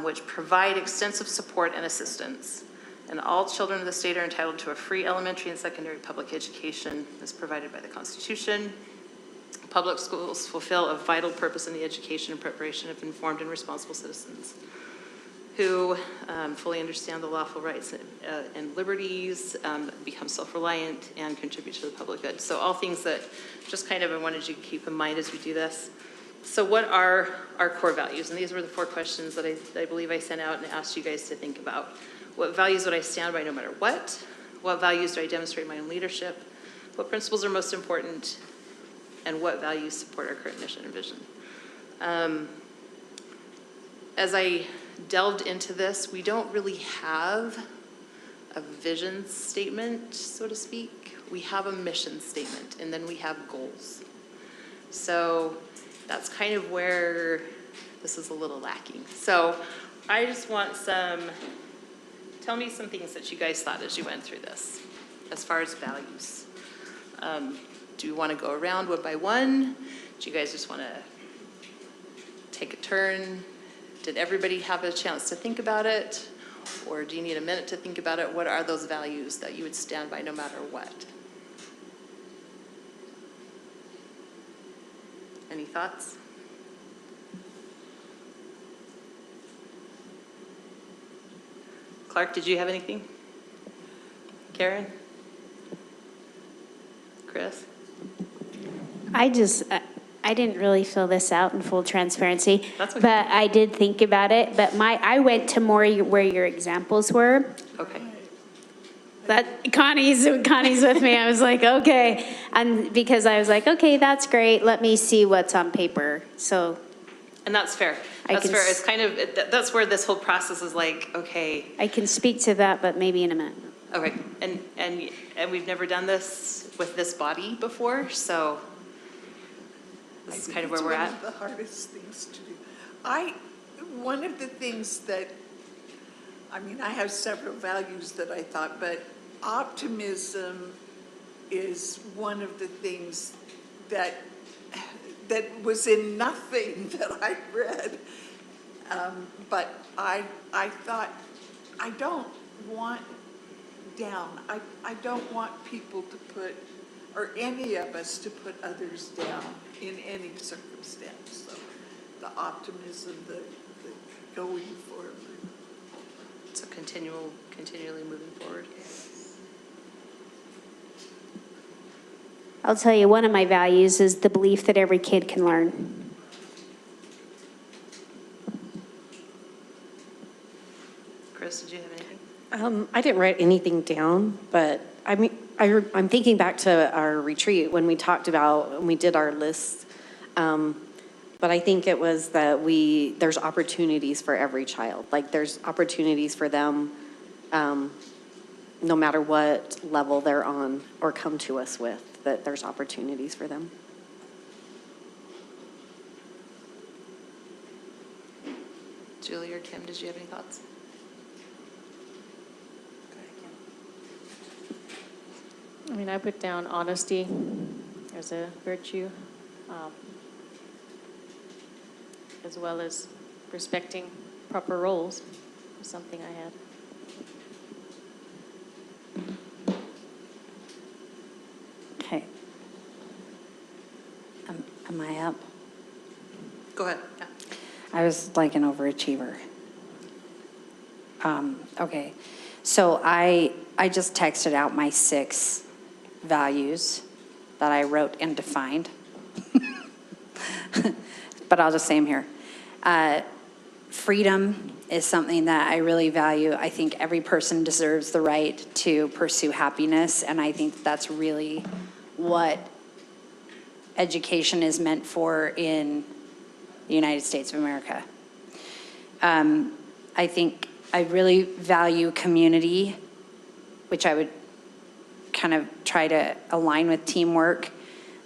which provide extensive support and assistance. And all children of the state are entitled to a free elementary and secondary public education as provided by the Constitution. Public schools fulfill a vital purpose in the education and preparation of informed and responsible citizens who fully understand the lawful rights and liberties, become self-reliant, and contribute to the public good. So all things that just kind of I wanted you to keep in mind as we do this. So what are our core values? And these were the 4 questions that I believe I sent out and asked you guys to think about. What values would I stand by no matter what? What values do I demonstrate in my own leadership? What principles are most important? And what values support our current mission and vision? As I delved into this, we don't really have a vision statement, so to speak. We have a mission statement, and then we have goals. So that's kind of where this is a little lacking. So I just want tell me some things that you guys thought as you went through this, as far as values. Do you want to go around one by one? Do you guys just want to take a turn? Did everybody have a chance to think about it? Or do you need a minute to think about it? What are those values that you would stand by no matter what? Any thoughts? Clark, did you have anything? Karen? Chris? I didn't really fill this out in full transparency, That's okay. but I did think about it. But I went to more where your examples were. Okay. Connie's with me. I was like, okay, and because I was like, okay, that's great. Let me see what's on paper. So, and that's fair. That's fair. It's kind of that's where this whole process is like, okay. I can speak to that, but maybe in a minute. Okay, and we've never done this with this body before, so. This is kind of where we're at. It's one of the hardest things to do. One of the things that, I have several values that I thought, but optimism is one of the things that was in nothing that I read. But I thought, I don't want down. I don't want people to put, or any of us to put others down in any circumstance. So the optimism, the going forward. So continually moving forward. I'll tell you, one of my values is the belief that every kid can learn. Chris, did you have anything? I didn't write anything down, but I mean, I'm thinking back to our retreat when we talked about, when we did our lists. But I think it was that there's opportunities for every child. Like there's opportunities for them no matter what level they're on or come to us with, that there's opportunities for them. Julie or Kim, did you have any thoughts? I mean, I put down honesty as a virtue, as well as respecting proper roles, was something I had. Okay. Am I up? Go ahead. Yeah. I was like an overachiever. Okay, so I just texted out my 6 values that I wrote and defined. But I'll just say them here. Freedom is something that I really value. I think every person deserves the right to pursue happiness, and I think that's really what education is meant for in the United States of America. I think I really value community, which I would kind of try to align with teamwork.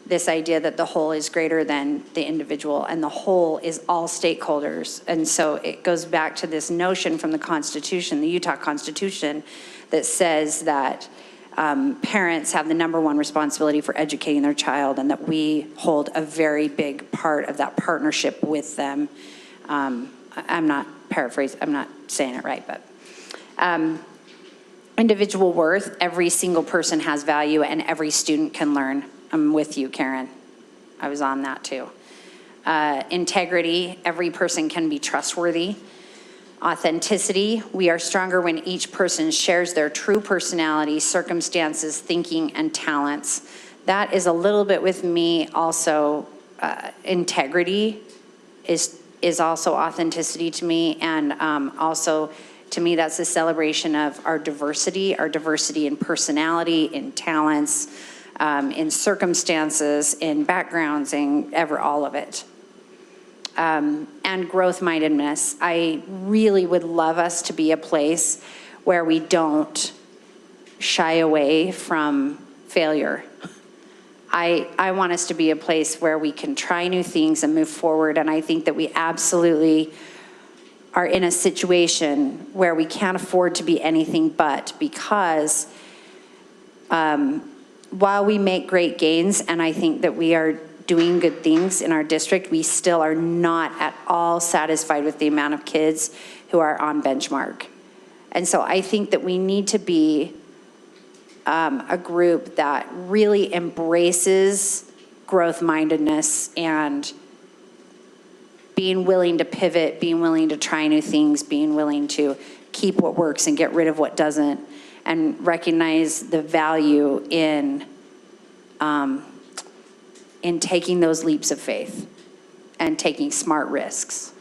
This idea that the whole is greater than the individual, and the whole is all stakeholders. And so it goes back to this notion from the Constitution, the Utah Constitution, that says that parents have the #1 responsibility for educating their child, and that we hold a very big part of that partnership with them. I'm not paraphrasing, I'm not saying it right, but individual worth, every single person has value and every student can learn. I'm with you, Karen. I was on that too. Integrity, every person can be trustworthy. Authenticity, we are stronger when each person shares their true personality, circumstances, thinking, and talents. That is a little bit with me also. Integrity is also authenticity to me, and also to me that's a celebration of our diversity in personality, in talents, in circumstances, in backgrounds, in all of it. And growth-mindedness. I really would love us to be a place where we don't shy away from failure. I want us to be a place where we can try new things and move forward, and I think that we absolutely are in a situation where we can't afford to be anything but, because while we make great gains, and I think that we are doing good things in our district, we still are not at all satisfied with the amount of kids who are on benchmark. And so I think that we need to be a group that really embraces growth-mindedness and being willing to pivot, being willing to try new things, being willing to keep what works and get rid of what doesn't, and recognize the value in taking those leaps of faith and taking smart risks.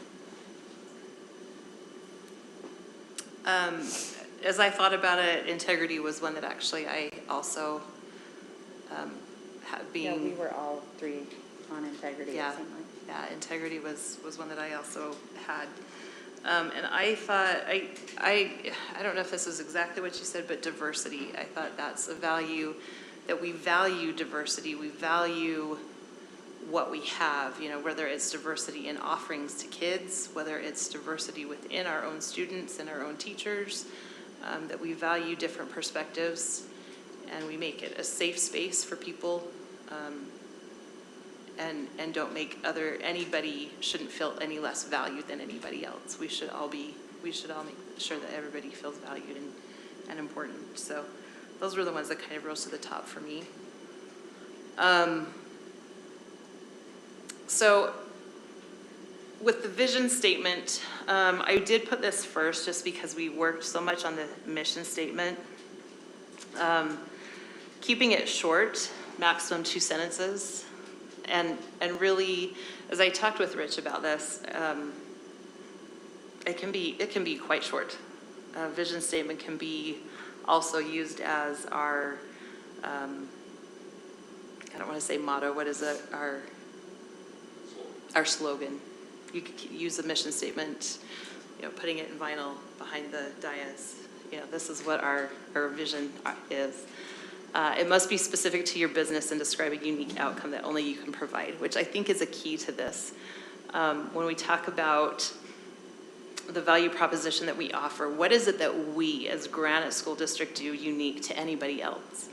As I thought about it, integrity was one that actually I also being. Yeah, we were all 3 on integrity. Yeah, yeah, integrity was one that I also had. And I thought, I don't know if this is exactly what you said, but diversity. I thought that's a value, that we value diversity. We value what we have, you know, whether it's diversity in offerings to kids, whether it's diversity within our own students and our own teachers, that we value different perspectives, and we make it a safe space for people, and don't make anybody shouldn't feel any less valued than anybody else. We should all make sure that everybody feels valued and important. So those were the ones that kind of rose to the top for me. So with the vision statement, I did put this first just because we worked so much on the mission statement. Keeping it short, maximum 2 sentences. And really, as I talked with Rich about this, it can be quite short. A vision statement can be also used as our, I don't want to say motto, what is it? Our slogan. You could use a mission statement, putting it in vinyl behind the dais. This is what our vision is. It must be specific to your business and describe a unique outcome that only you can provide, which I think is a key to this. When we talk about the value proposition that we offer, what is it that we as Granite School District do unique to anybody else?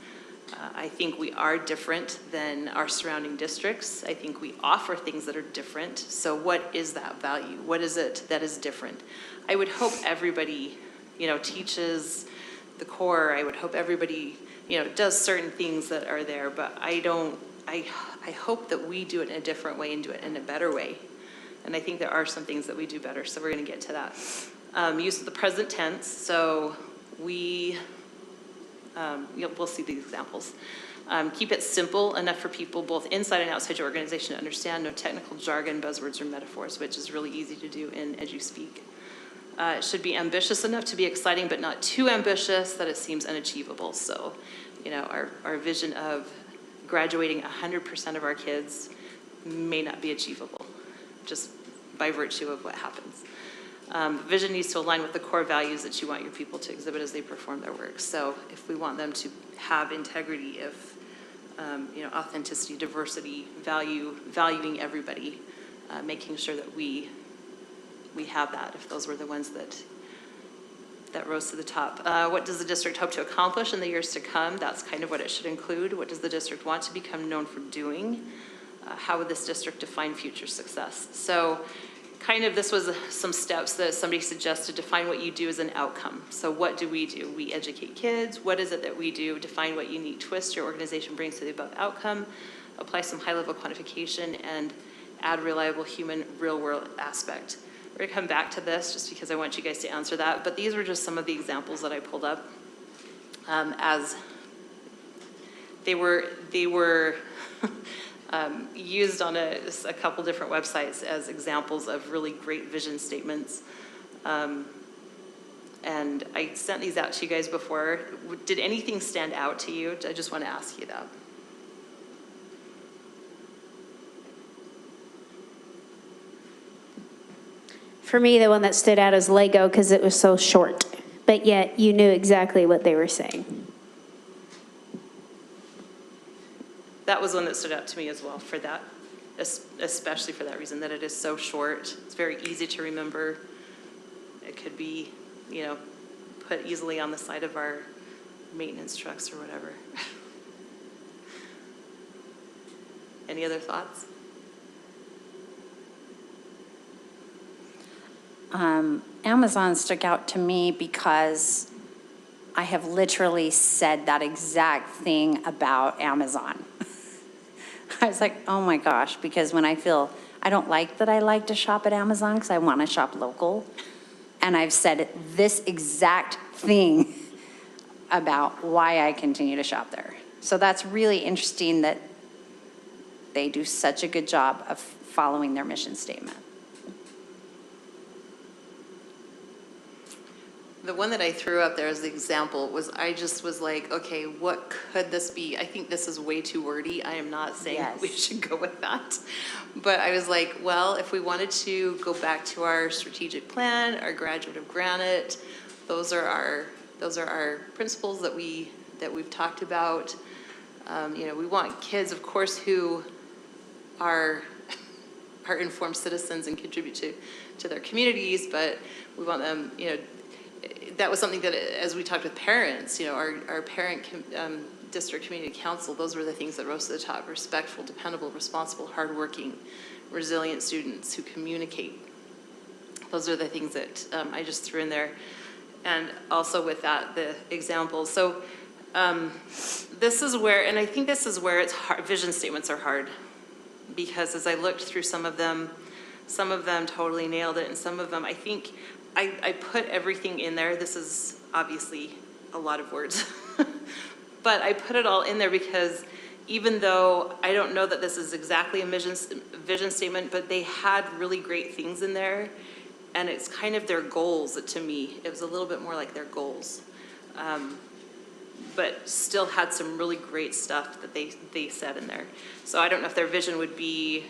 I think we are different than our surrounding districts. I think we offer things that are different. So what is that value? What is it that is different? I would hope everybody, teaches the core. I would hope everybody, does certain things that are there, but I hope that we do it in a different way and do it in a better way. And I think there are some things that we do better, so we're going to get to that. Use of the present tense. So we'll see the examples. Keep it simple enough for people both inside and outside your organization to understand. No technical jargon, buzzwords, or metaphors, which is really easy to do in EduSpeak. It should be ambitious enough to be exciting, but not too ambitious that it seems unachievable. So, our vision of graduating 100% of our kids may not be achievable, just by virtue of what happens. Vision needs to align with the core values that you want your people to exhibit as they perform their work. So if we want them to have integrity, if, authenticity, diversity, valuing everybody, making sure that we have that, if those were the ones that rose to the top. What does the district hope to accomplish in the years to come? That's kind of what it should include. What does the district want to become known for doing? How would this district define future success? So kind of this was some steps that somebody suggested. Define what you do as an outcome. So what do? We educate kids. What is it that we do? Define what unique twist your organization brings to the above outcome. Apply some high-level quantification and add reliable human real-world aspect. We're going to come back to this just because I want you guys to answer that. But these were just some of the examples that I pulled up as they were used on a couple different websites as examples of really great vision statements. And I sent these out to you guys before. Did anything stand out to you? I just want to ask you that. For me, the one that stood out is Lego because it was so short, but yet you knew exactly what they were saying. That was one that stood out to me as well for that, especially for that reason, that it is so short. It's very easy to remember. It could be, put easily on the side of our maintenance trucks or whatever. Any other thoughts? Amazon stuck out to me because I have literally said that exact thing about Amazon. I was like, oh my gosh, because when I don't like that I like to shop at Amazon because I want to shop local. And I've said this exact thing about why I continue to shop there. So that's really interesting that they do such a good job of following their mission statement. The one that I threw up there as the example was, I just was like, okay, what could this be? I think this is way too wordy. I am not saying we should go with that. But I was like, well, if we wanted to go back to our strategic plan, our graduate of Granite, those are our principles that we've talked about. We want kids, of course, who are informed citizens and contribute to their communities, but we want them, that was something that, as we talked with parents, our parent district community council, those were the things that rose to the top: respectful, dependable, responsible, hardworking, resilient students who communicate. Those are the things that I just threw in there. and also with that, the examples. So this is where, and I think this is where it's hard, vision statements are hard, because as I looked through some of them totally nailed it, and some of them, I think, I put everything in there. This is obviously a lot of words, but I put it all in there because even though I don't know that this is exactly a vision statement, but they had really great things in there, and it's kind of their goals to me. It was a little bit more like their goals, but still had some really great stuff that they said in there. So I don't know if their vision would be,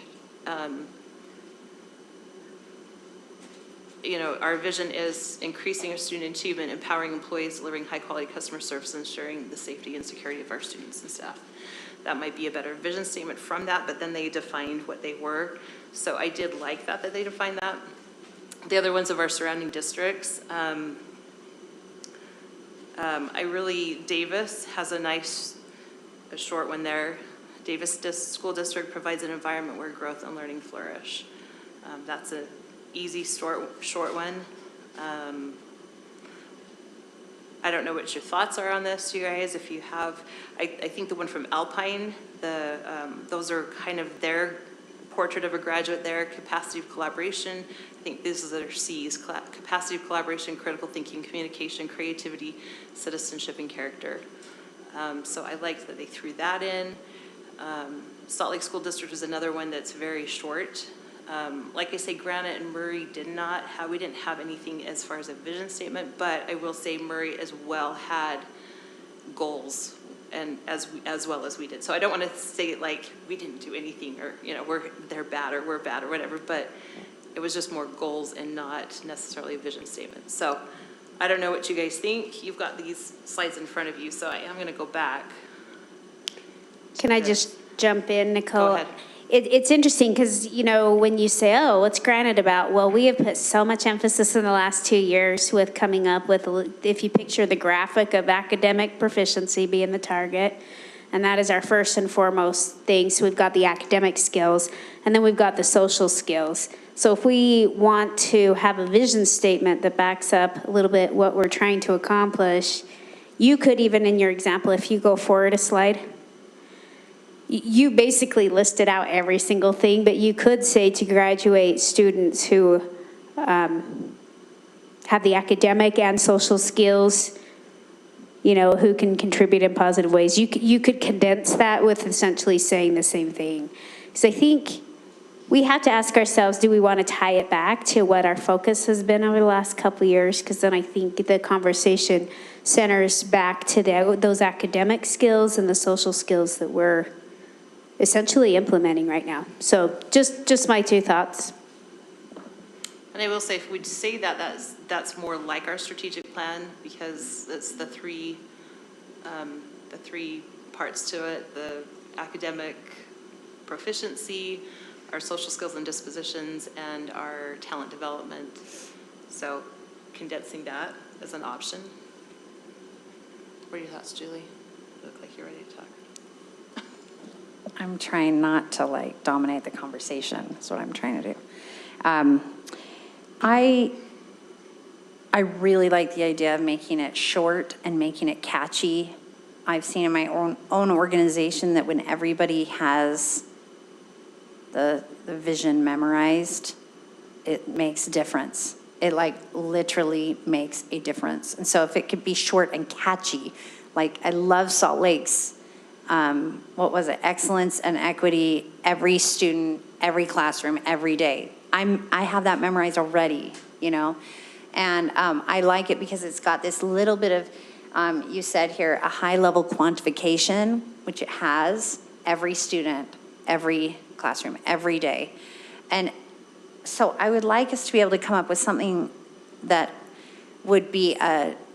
our vision is increasing our student achievement, empowering employees, delivering high-quality customer service, and ensuring the safety and security of our students and staff. That might be a better vision statement from that, but then they defined what they were. So I did like that they defined that. The other ones of our surrounding districts, Davis has a short one there. Davis School District provides an environment where growth and learning flourish. That's an easy, short one. I don't know what your thoughts are on this, you guys. If you have, I think the one from Alpine, those are kind of their portrait of a graduate there, capacity of collaboration. I think this is their C's, capacity of collaboration, critical thinking, communication, creativity, citizenship, and character. So I liked that they threw that in. Salt Lake School District is another one that's very short. Like I say, Granite and Murray we didn't have anything as far as a vision statement, but I will say Murray as well had goals, and as well as we did. So I don't want to say like we didn't do anything, or they're bad or we're bad or whatever, but it was just more goals and not necessarily a vision statement. So I don't know what you guys think. You've got these slides in front of you, so I am going to go back. Can I just jump in, Nicole? Go ahead. It's interesting because, when you say, oh, what's Granite about? Well, we have put so much emphasis in the last 2 years with coming up with, if you picture the graphic of academic proficiency being the target, and that is our first and foremost thing. So we've got the academic skills, and then we've got the social skills. So if we want to have a vision statement that backs up a little bit what we're trying to accomplish, you could even, in your example, if you go forward a slide, you basically listed out every single thing, but you could say to graduate students who have the academic and social skills, who can contribute in positive ways. You could condense that with essentially saying the same thing. Because I think we have to ask ourselves, do we want to tie it back to what our focus has been over the last couple of years? Because then I think the conversation centers back to those academic skills and the social skills that we're essentially implementing right now. So just my 2 thoughts. And I will say, if we'd say that's more like our strategic plan, because it's the three parts to it: the academic proficiency, our social skills and dispositions, and our talent development. So condensing that as an option. What are your thoughts, Julie? You look like you're ready to talk. I'm trying not to dominate the conversation. That's what I'm trying to do. I really like the idea of making it short and making it catchy. I've seen in my own organization that when everybody has the vision memorized, it makes a difference. It literally makes a difference. And so if it could be short and catchy, I love Salt Lake's, what was it? Excellence and equity, every student, every classroom, every day. I have that memorized already, and I like it because it's got this little bit of, you said here, a high level quantification, which it has, every student, every classroom, every day. And so I would like us to be able to come up with something that would be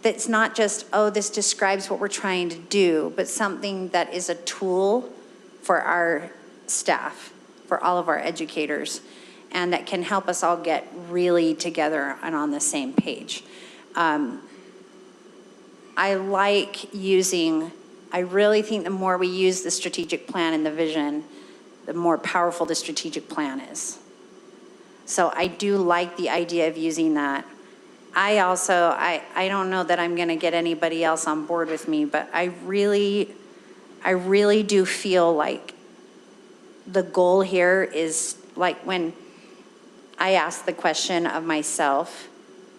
that's not just, oh, this describes what we're trying to do, but something that is a tool for our staff, for all of our educators, and that can help us all get really together and on the same page. I really think the more we use the strategic plan and the vision, the more powerful the strategic plan is. So I do like the idea of using that. I don't know that I'm going to get anybody else on board with me, but I really do feel like the goal here is, like when I asked the question of myself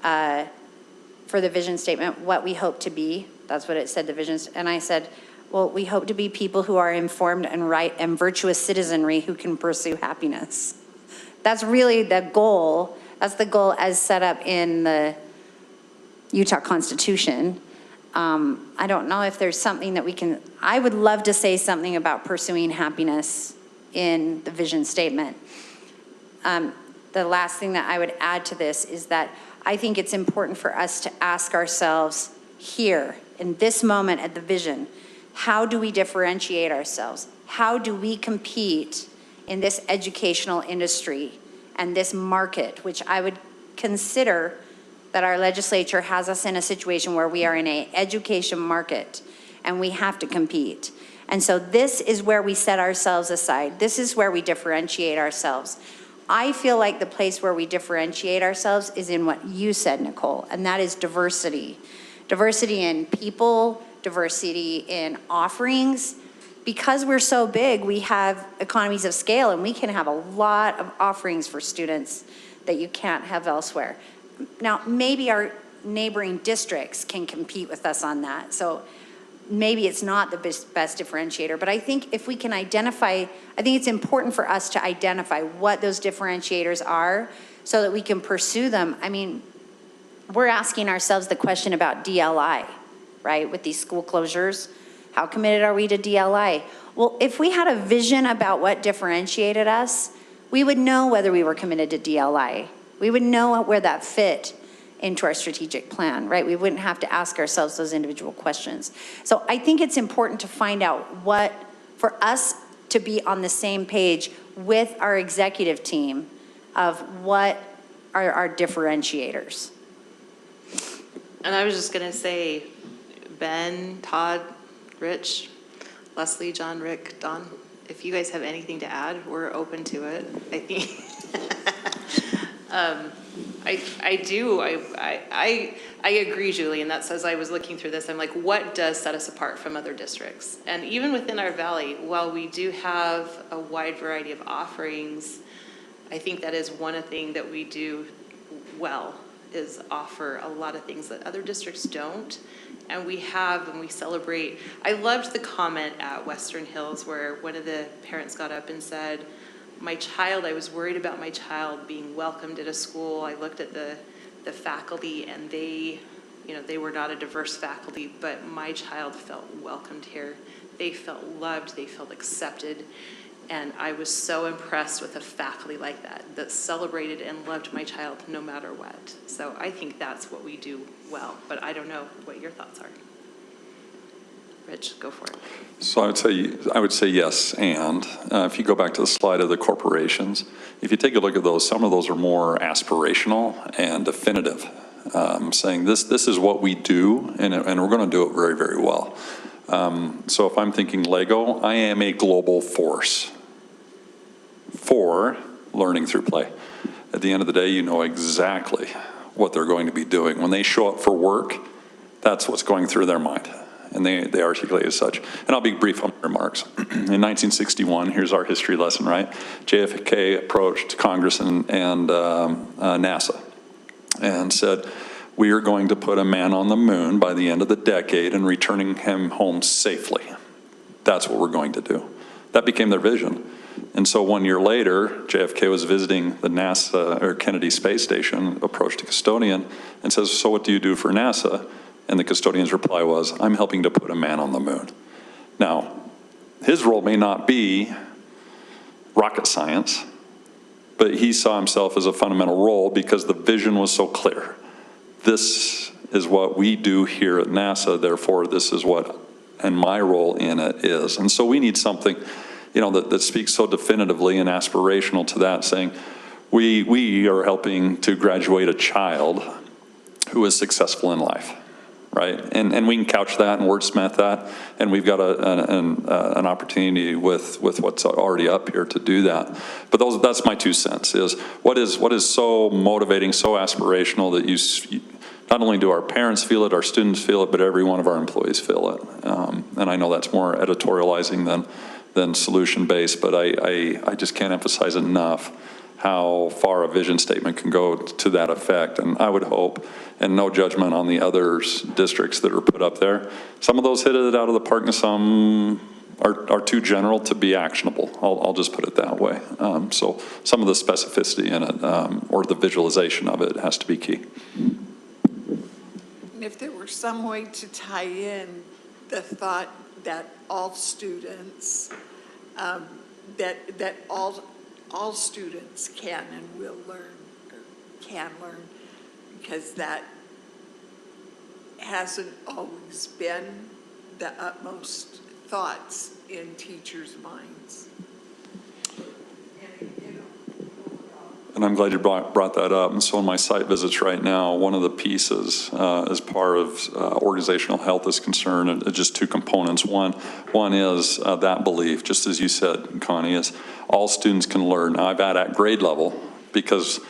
for the vision statement, what we hope to be, that's what it said, the visions, and I said, well, we hope to be people who are informed and right and virtuous citizenry who can pursue happiness. That's really the goal. That's the goal as set up in the Utah Constitution. I don't know if there's something that we can, I would love to say something about pursuing happiness in the vision statement. The last thing that I would add to this is that I think it's important for us to ask ourselves here, in this moment at the vision, how do we differentiate ourselves? How do we compete in this educational industry and this market, which I would consider that our legislature has us in a situation where we are in an education market and we have to compete. And so this is where we set ourselves aside. This is where we differentiate ourselves. I feel like the place where we differentiate ourselves is in what you said, Nicole, and that is diversity. Diversity in people, diversity in offerings. Because we're so big, we have economies of scale and we can have a lot of offerings for students that you can't have elsewhere. Now, maybe our neighboring districts can compete with us on that. So maybe it's not the best differentiator, but I think if we can identify, I think it's important for us to identify what those differentiators are so that we can pursue them. I mean, we're asking ourselves the question about DLI, right? With these school closures, how committed are we to DLI? Well, if we had a vision about what differentiated us, we would know whether we were committed to DLI. We would know where that fit into our strategic plan, right? We wouldn't have to ask ourselves those individual questions. So I think it's important to find out what, for us to be on the same page with our executive team of what are our differentiators. And I was just going to say, Ben, Todd, Rich, Leslie, John, Rick, Don, if you guys have anything to add, we're open to it. I think I agree, Julie, and that's as I was looking through this, I'm like, what does set us apart from other districts? And even within our valley, while we do have a wide variety of offerings, I think that is one thing that we do well, is offer a lot of things that other districts don't. And we have, and we celebrate. I loved the comment at Western Hills where one of the parents got up and said, I was worried about my child being welcomed at a school. I looked at the faculty and they were not a diverse faculty, but my child felt welcomed here. They felt loved, they felt accepted. And I was so impressed with a faculty like that celebrated and loved my child no matter what. So I think that's what we do well, but I don't know what your thoughts are. Rich, go for it. So I would say yes, and if you go back to the slide of the corporations, if you take a look at those, some of those are more aspirational and definitive, saying this is what we do, and we're going to do it very, very well. So if I'm thinking Lego, I am a global force for learning through play. At the end of the day, you know exactly what they're going to be doing. When they show up for work, that's what's going through their mind. And they articulate as such. And I'll be brief on my remarks. In 1961, here's our history lesson, right? JFK approached Congress and NASA and said, we are going to put a man on the moon by the end of the decade and returning him home safely. That's what we're going to do. That became their vision. And so 1 year later, JFK was visiting the NASA or Kennedy Space Station, approached a custodian and says, so what do you do for NASA? And the custodian's reply was, I'm helping to put a man on the moon. Now, his role may not be rocket science, but he saw himself as a fundamental role because the vision was so clear. This is what we do here at NASA, therefore this is what, and my role in it is. And so we need something, that speaks so definitively and aspirational to that, saying, we are helping to graduate a child who is successful in life. Right, and we can couch that and wordsmith that, and we've got an opportunity with what's already up here to do that. But that's my 2 cents. Is what is so motivating, so aspirational that not only do our parents feel it, our students feel it, but every one of our employees feel it. And I know that's more editorializing than solution-based, but I just can't emphasize enough how far a vision statement can go to that effect. And I would hope, and no judgment on the other districts that are put up there, some of those hit it out of the park and some are too general to be actionable. I'll just put it that way. So some of the specificity in it or the visualization of it has to be key. If there were some way to tie in the thought that all students, that all students can and will learn, or can learn, because that hasn't always been the utmost thoughts in teachers' minds. And I'm glad you brought that up. And so in my site visits right now, one of the pieces as part of organizational health is concerned, just two components. One is that belief, just as you said, Connie, is all students can learn. Now, I've had at grade level, because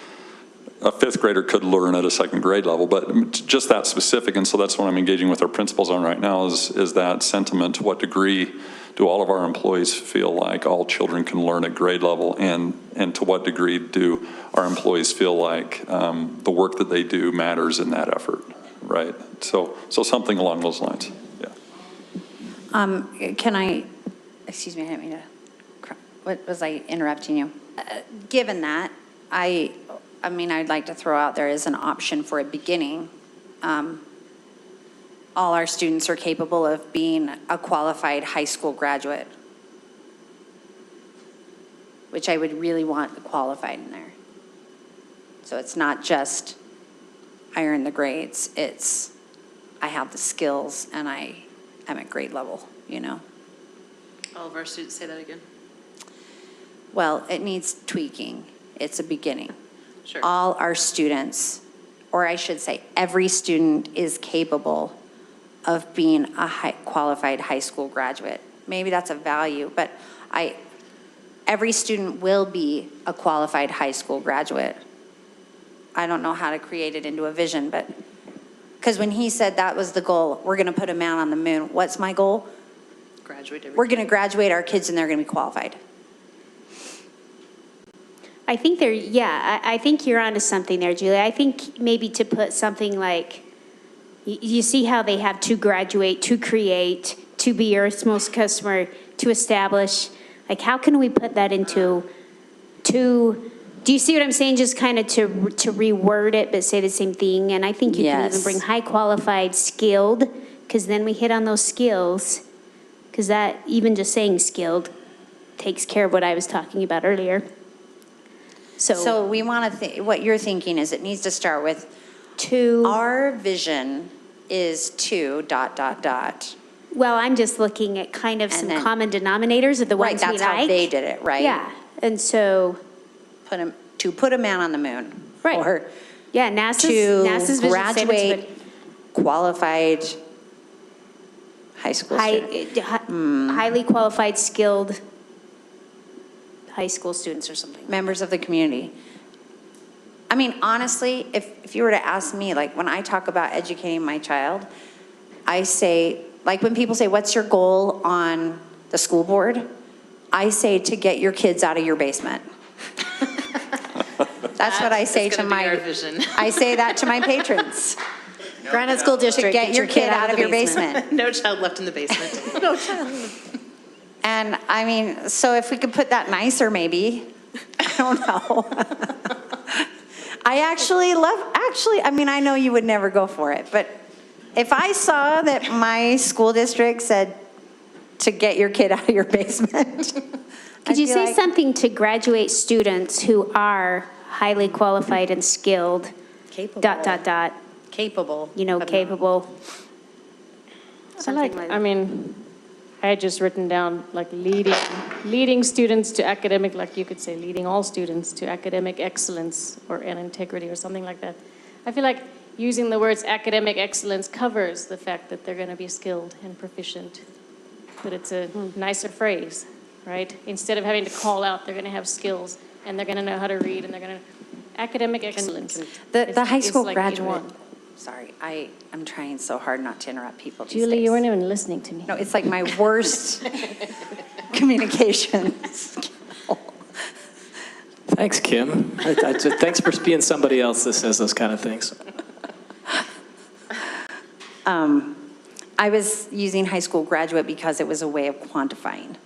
a fifth grader could learn at a second grade level, but just that specific, and so that's what I'm engaging with our principals on right now is that sentiment. To what degree do all of our employees feel like all children can learn at grade level, and to what degree do our employees feel like the work that they do matters in that effort, right? So something along those lines, yeah. Can I, excuse me, I didn't mean to, what was I interrupting you? Given that, I mean, I'd like to throw out there as an option for a beginning. All our students are capable of being a qualified high school graduate, which I would really want the qualified in there. So it's not just I earn the grades, it's I have the skills and I'm at grade level, you know? All of our students, say that again. Well, it needs tweaking. It's a beginning. Sure. All our students, or I should say every student, is capable of being a qualified high school graduate. Maybe that's a value, but every student will be a qualified high school graduate. I don't know how to create it into a vision, but because when he said that was the goal, we're going to put a man on the moon. What's my goal? Graduate. We're going to graduate our kids and they're going to be qualified. I think I think you're onto something there, Julie. I think maybe to put something like, you see how they have to graduate, to create, to be Earth's most customer, to establish. Like, how can we put that into, do you see what I'm saying? Just kind of to reword it, but say the same thing. And I think you can even bring high qualified, skilled, because then we hit on those skills. Because that, even just saying skilled, takes care of what I was talking about earlier. So we want to what you're thinking is it needs to start with our vision is to ... Well, I'm just looking at kind of some common denominators of the ones we like. Right, that's how they did it, right? Yeah, and so put a man on the moon, right? Or NASA's to graduate qualified high school student. Highly qualified, skilled high school students or something. Members of the community. I mean, honestly, if you were to ask me, like when I talk about educating my child, I say, like when people say, what's your goal on the school board? I say to get your kids out of your basement. That's what I say to my, I say that to my patrons. Granite School District, to get your kid out of your basement. No child left in the basement. No child. And I mean, so if we could put that nicer, maybe. I don't know. I mean, I know you would never go for it, but if I saw that my school district said to get your kid out of your basement. Could you say something to graduate students who are highly qualified and skilled? Capable. ... Capable. You know, capable. I had just written down like leading students to academic, like you could say leading all students to academic excellence and integrity or something like that. I feel like using the words academic excellence covers the fact that they're going to be skilled and proficient, but it's a nicer phrase, right? Instead of having to call out, they're going to have skills and they're going to know how to read and they're going to, academic excellence. The high school graduate. Sorry, I'm trying so hard not to interrupt people these Julie, days. you weren't even listening to me. No, it's like my worst communication skill. Thanks, Kim. Thanks for being somebody else that says those kind of things. I was using high school graduate because it was a way of quantifying.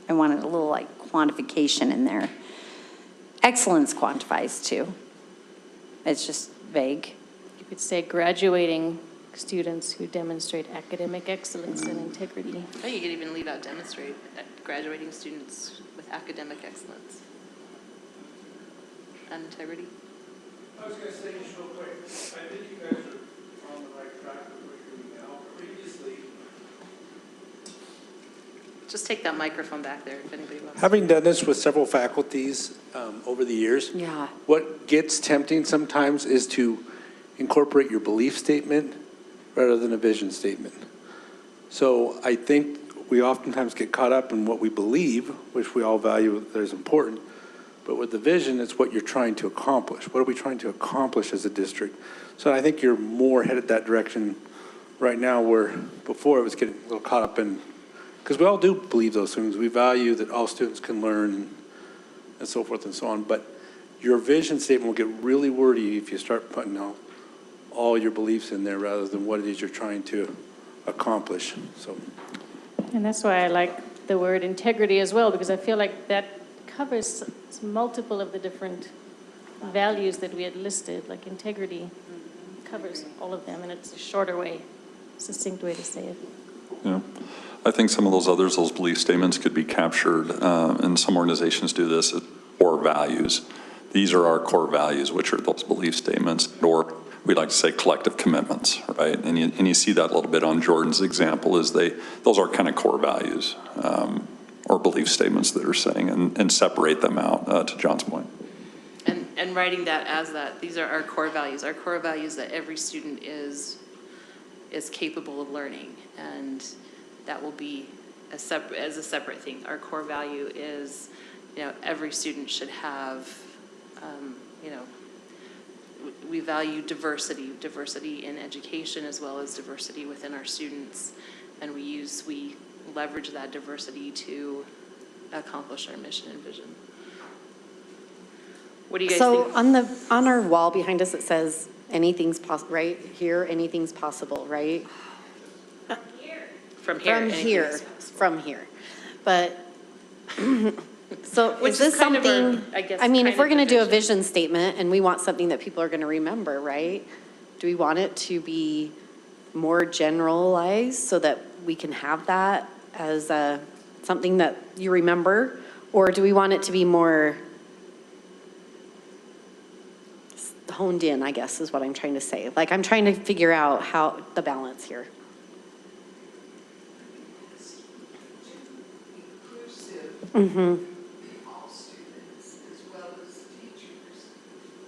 I wanted a little like quantification in there. Excellence quantifies too. It's just vague. You could say graduating students who demonstrate academic excellence and integrity. I think you could even leave out demonstrate graduating students with academic excellence and integrity. I was going to say just real quick, I think you guys are on the right track with what you're doing now. Previously, Just take that microphone back there if anybody wants. having done this with several faculties over the years, Yeah. what gets tempting sometimes is to incorporate your belief statement rather than a vision statement. So I think we oftentimes get caught up in what we believe, which we all value that is important. But with the vision, it's what you're trying to accomplish. What are we trying to accomplish as a district? So I think you're more headed that direction right now, where before it was getting a little caught up in, because we all do believe those things. We value that all students can learn and so forth and so on. But your vision statement will get really wordy if you start putting all your beliefs in there rather than what it is you're trying to accomplish. So, And that's why I like the word integrity as well, because I feel like that covers multiple of the different values that we had listed, like integrity covers all of them, and it's a shorter way, succinct way to say it. Yeah. I think some of those others, those belief statements could be captured, and some organizations do this, as core values. These are our core values, which are those belief statements, or we like to say collective commitments, right? And you see that a little bit on Jordan's example, is those are kind of core values, or belief statements that are saying, and separate them out, to John's point. And writing that as that, these are our core values that every student is capable of learning, and that will be a separate thing. Our core value is, every student should have, we value diversity in education as well as diversity within our students, and we leverage that diversity to accomplish our mission and vision. What do you guys think? So on our wall behind us, it says anything's possible, right? Here, anything's possible, right? From here. From here. But, so Which is this is kind of something, our, I guess, I mean, if kind we're of going to do a division. vision statement and we want something that people are going to remember, right? Do we want it to be more generalized so that we can have that as something that you remember? Or do we want it to be more honed in, I guess, is what I'm trying to say. Like, I'm trying to figure out how the balance here. Mm-hmm. All students, as well as teachers,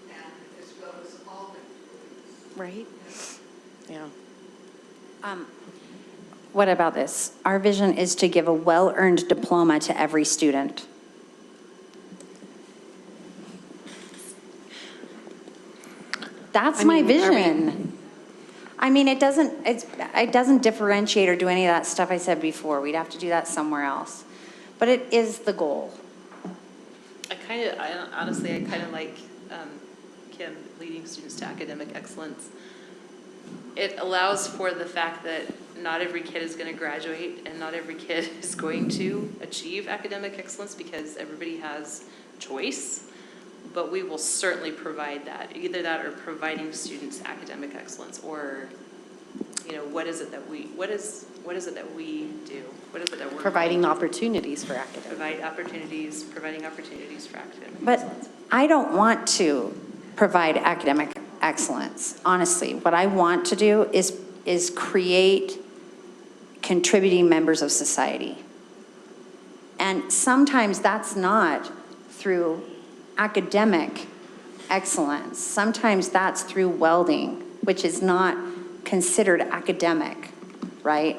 and as well as all employees. Right? Yeah. What about this? Our vision is to give a well-earned diploma to every student. That's my vision. I mean, it doesn't differentiate or do any of that stuff I said before. We'd have to do that somewhere else. But it is the goal. Honestly, I kind of like Kim leading students to academic excellence. It allows for the fact that not every kid is going to graduate and not every kid is going to achieve academic excellence because everybody has choice. But we will certainly provide that, either that or providing students academic excellence, or, what is it that we do? What is it that we're Providing opportunities for academic. providing opportunities for academic But excellence. I don't want to provide academic excellence. Honestly, what I want to do is create contributing members of society. And sometimes that's not through academic excellence. Sometimes that's through welding, which is not considered academic, right?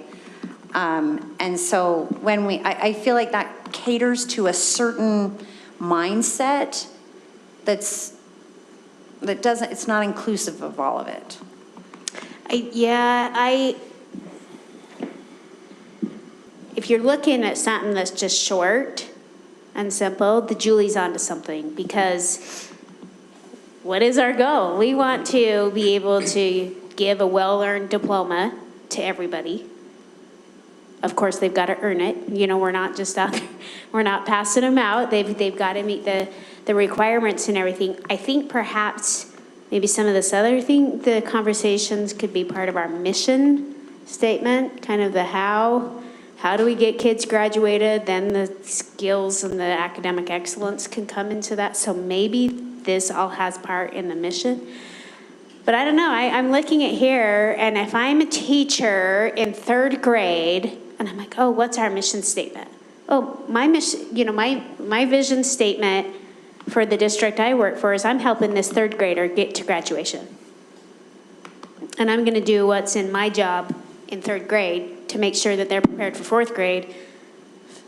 And so when I feel like that caters to a certain mindset it's not inclusive of all of it. If you're looking at something that's just short and simple, the Julie's onto something, because what is our goal? We want to be able to give a well-earned diploma to everybody. Of course, they've got to earn it. You know, we're not just out there, we're not passing them out. They've got to meet the requirements and everything. I think perhaps maybe some of this other thing, the conversations could be part of our mission statement, kind of the how do we get kids graduated, then the skills and the academic excellence can come into that. So maybe this all has part in the mission. But I don't know, I'm looking at here, and if I'm a teacher in 3rd grade, and I'm like, oh, what's our mission statement? Oh, my mission, you know, my vision statement for the district I work for is I'm helping this 3rd grader get to graduation. And I'm gonna do what's in my job in 3rd grade to make sure that they're prepared for 4th grade,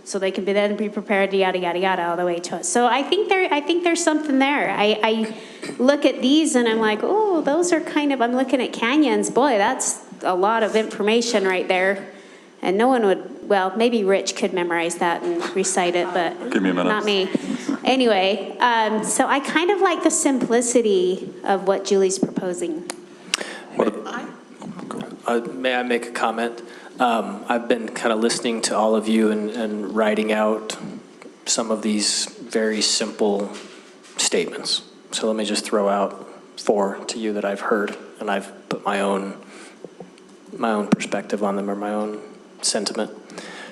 so they can then be prepared, yada, yada, yada, all the way to it. So I think there's something there. I look at these and I'm like, oh, those are kind of, I'm looking at canyons. Boy, that's a lot of information right there. And no one would, well, maybe Rich could memorize that and recite it, but Give me a minute. not me. Anyway, so I kind of like the simplicity of what Julie's proposing. May I make a comment? I've been kind of listening to all of you and writing out some of these very simple statements. So let me just throw out 4 to you that I've heard, and I've put my own perspective on them, or my own sentiment.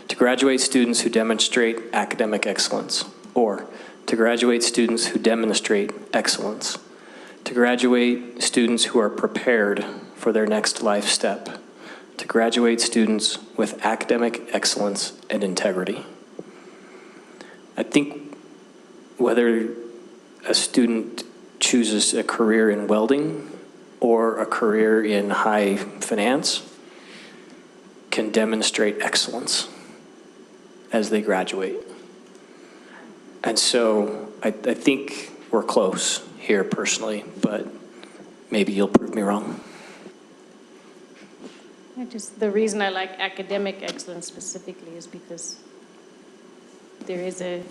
To graduate students who demonstrate academic excellence, or to graduate students who demonstrate excellence. To graduate students who are prepared for their next life step. To graduate students with academic excellence and integrity. I think whether a student chooses a career in welding or a career in high finance can demonstrate excellence as they graduate. And so I think we're close here personally, but maybe you'll prove me wrong. The reason I like academic excellence specifically is because there is a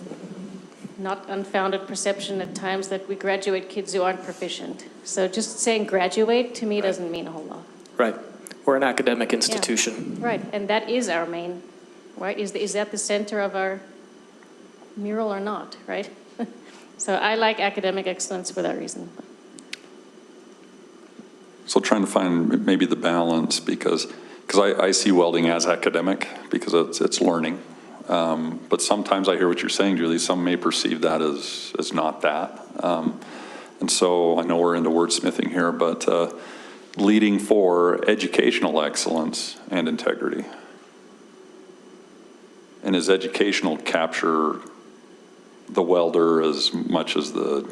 not unfounded perception at times that we graduate kids who aren't proficient. So just saying graduate to me doesn't mean a whole lot. Right. We're an academic institution. Yeah. Right, and that is our main, right? Is that the center of our mural or not, right? So I like academic excellence for that reason. So trying to find maybe the balance, because I see welding as academic because it's learning. But sometimes I hear what you're saying, Julie. Some may perceive that as not that. And so I know we're into wordsmithing here, but leading for educational excellence and integrity. And is educational capture the welder as much as the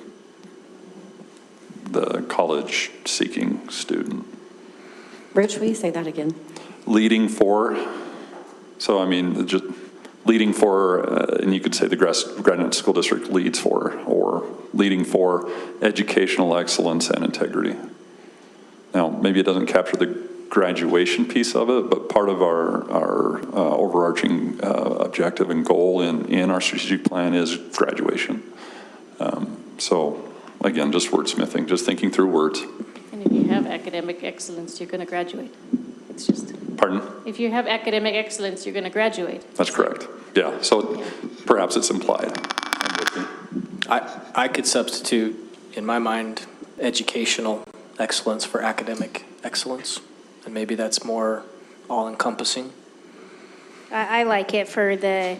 college-seeking student? Rich, will you say that again? Leading for, so I mean, just leading for, and you could say the Granite School District leads for, or leading for educational excellence and integrity. Now, maybe it doesn't capture the graduation piece of it, but part of our overarching objective and goal in our strategic plan is graduation. So again, just wordsmithing, just thinking through words. And if you have academic excellence, you're going to graduate. It's just... Pardon? If you have academic excellence, you're going to graduate. That's correct. Yeah, so perhaps it's implied. I could substitute, in my mind, educational excellence for academic excellence. And maybe that's more all-encompassing. I like it for the,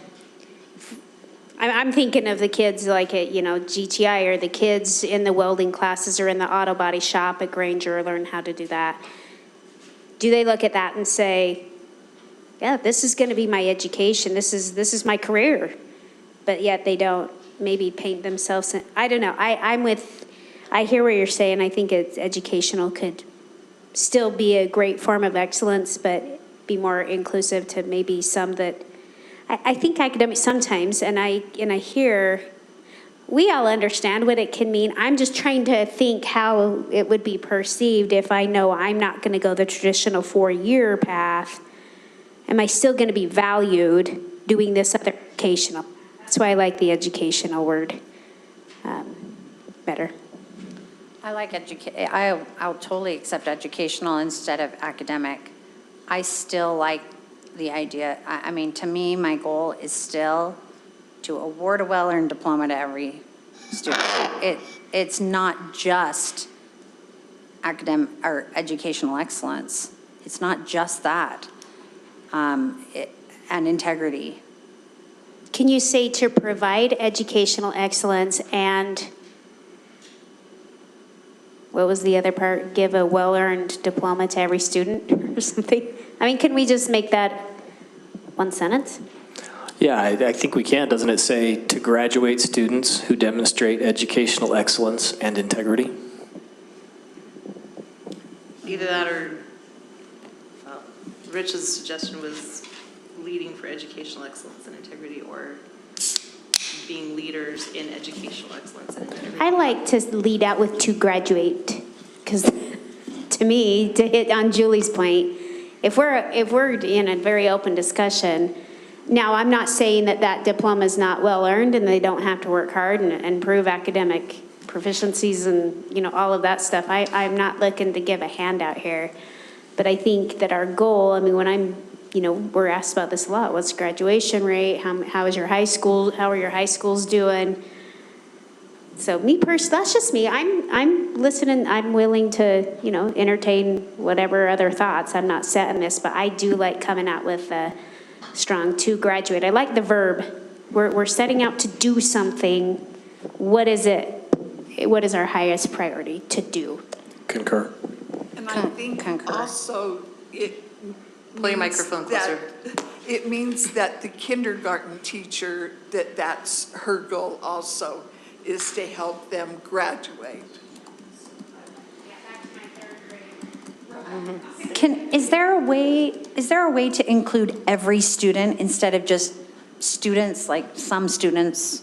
I'm thinking of the kids like at, GTI, or the kids in the welding classes or in the auto body shop at Granger learn how to do that. Do they look at that and say, yeah, this is going to be my education, this is my career, but yet they don't maybe paint themselves in, I don't know. I hear what you're saying. I think it's educational could still be a great form of excellence, but be more inclusive to maybe some that, I think academic sometimes, and I hear we all understand what it can mean. I'm just trying to think how it would be perceived if I know I'm not going to go the traditional 4-year path. Am I still going to be valued doing this other educational? That's why I like the educational word better. I like I'll totally accept educational instead of academic. I still like the idea. I mean, to me, my goal is still to award a well-earned diploma to every student. It's not just academic or educational excellence. It's not just that. And integrity. Can you say to provide educational excellence and what was the other part? Give a well-earned diploma to every student or something? I mean, can we just make that one sentence? Yeah, I think we can. Doesn't it say to graduate students who demonstrate educational excellence and integrity? Either that or, well, Rich's suggestion was leading for educational excellence and integrity, or being leaders in educational excellence and integrity. I like to lead out with to graduate, because to me, to hit on Julie's point, if we're in a very open discussion, now I'm not saying that diploma is not well earned and they don't have to work hard and prove academic proficiencies and all of that stuff. I'm not looking to give a handout here, but I think that our goal, I mean, when we're asked about this a lot. What's graduation rate? How is your high school? How are your high schools doing? So me personally, that's just me. I'm listening. I'm willing to, entertain whatever other thoughts. I'm not set in this, but I do like coming out with a strong to graduate. I like the verb. We're setting out to do something. What is it? What is our highest priority to do? Concur. And I think also it Pull your microphone closer. It means that the kindergarten teacher, that's her goal also, is to help them graduate. Is there a way to include every student instead of just students, like some students?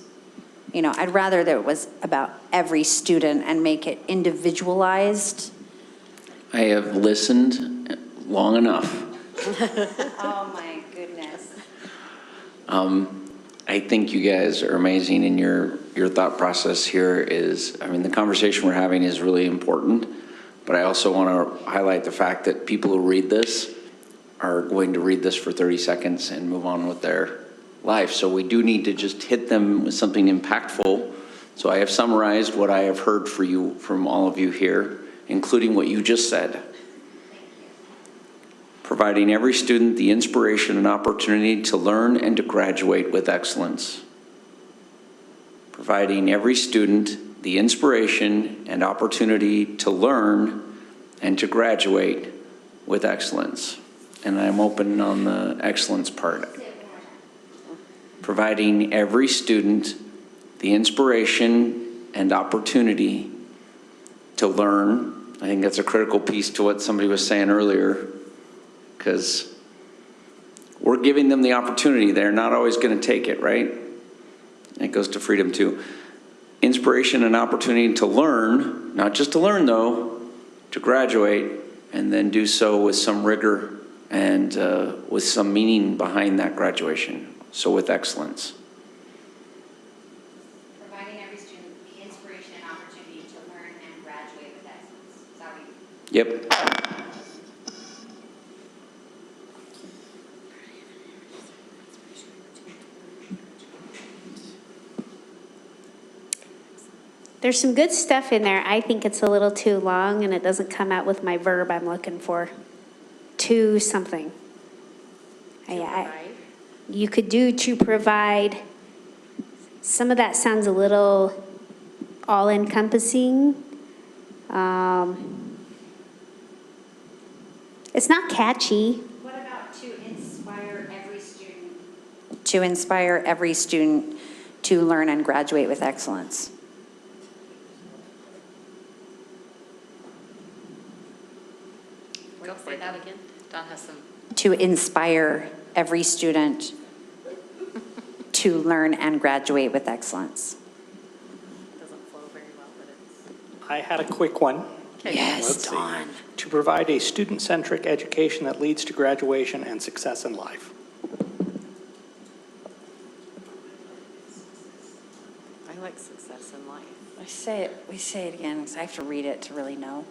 I'd rather that it was about every student and make it individualized. I have listened long enough. Oh my goodness. I think you guys are amazing, and your thought process here is, the conversation we're having is really important, but I also want to highlight the fact that people who read this are going to read this for 30 seconds and move on with their life. So we do need to just hit them with something impactful. So I have summarized what I have heard from all of you here, including what you just said. Providing every student the inspiration and opportunity to learn and to graduate with excellence. Providing every student the inspiration and opportunity to learn and to graduate with excellence. And I'm open on the excellence part. Providing every student the inspiration and opportunity to learn. I think that's a critical piece to what somebody was saying earlier, because we're giving them the opportunity. They're not always going to take it, right? And it goes to freedom too. Inspiration and opportunity to learn, not just to learn though, to graduate, and then do so with some rigor and with some meaning behind that graduation. So with excellence. Providing every student the inspiration and opportunity to learn and graduate with excellence. Is that what you? Yep. There's some good stuff in there. I think it's a little too long and it doesn't come out with my verb I'm looking for. To something. You could do to provide. Some of that sounds a little all-encompassing. It's not catchy. What about to inspire every student? To inspire every student to learn and graduate with excellence. Say that again. Don has some. To inspire every student to learn and graduate with excellence. I had a quick one. Yes, Let's see. Dawn. To provide a student-centric education that leads to graduation and success in life. I like success in life. We say it again, because I have to read it to really know.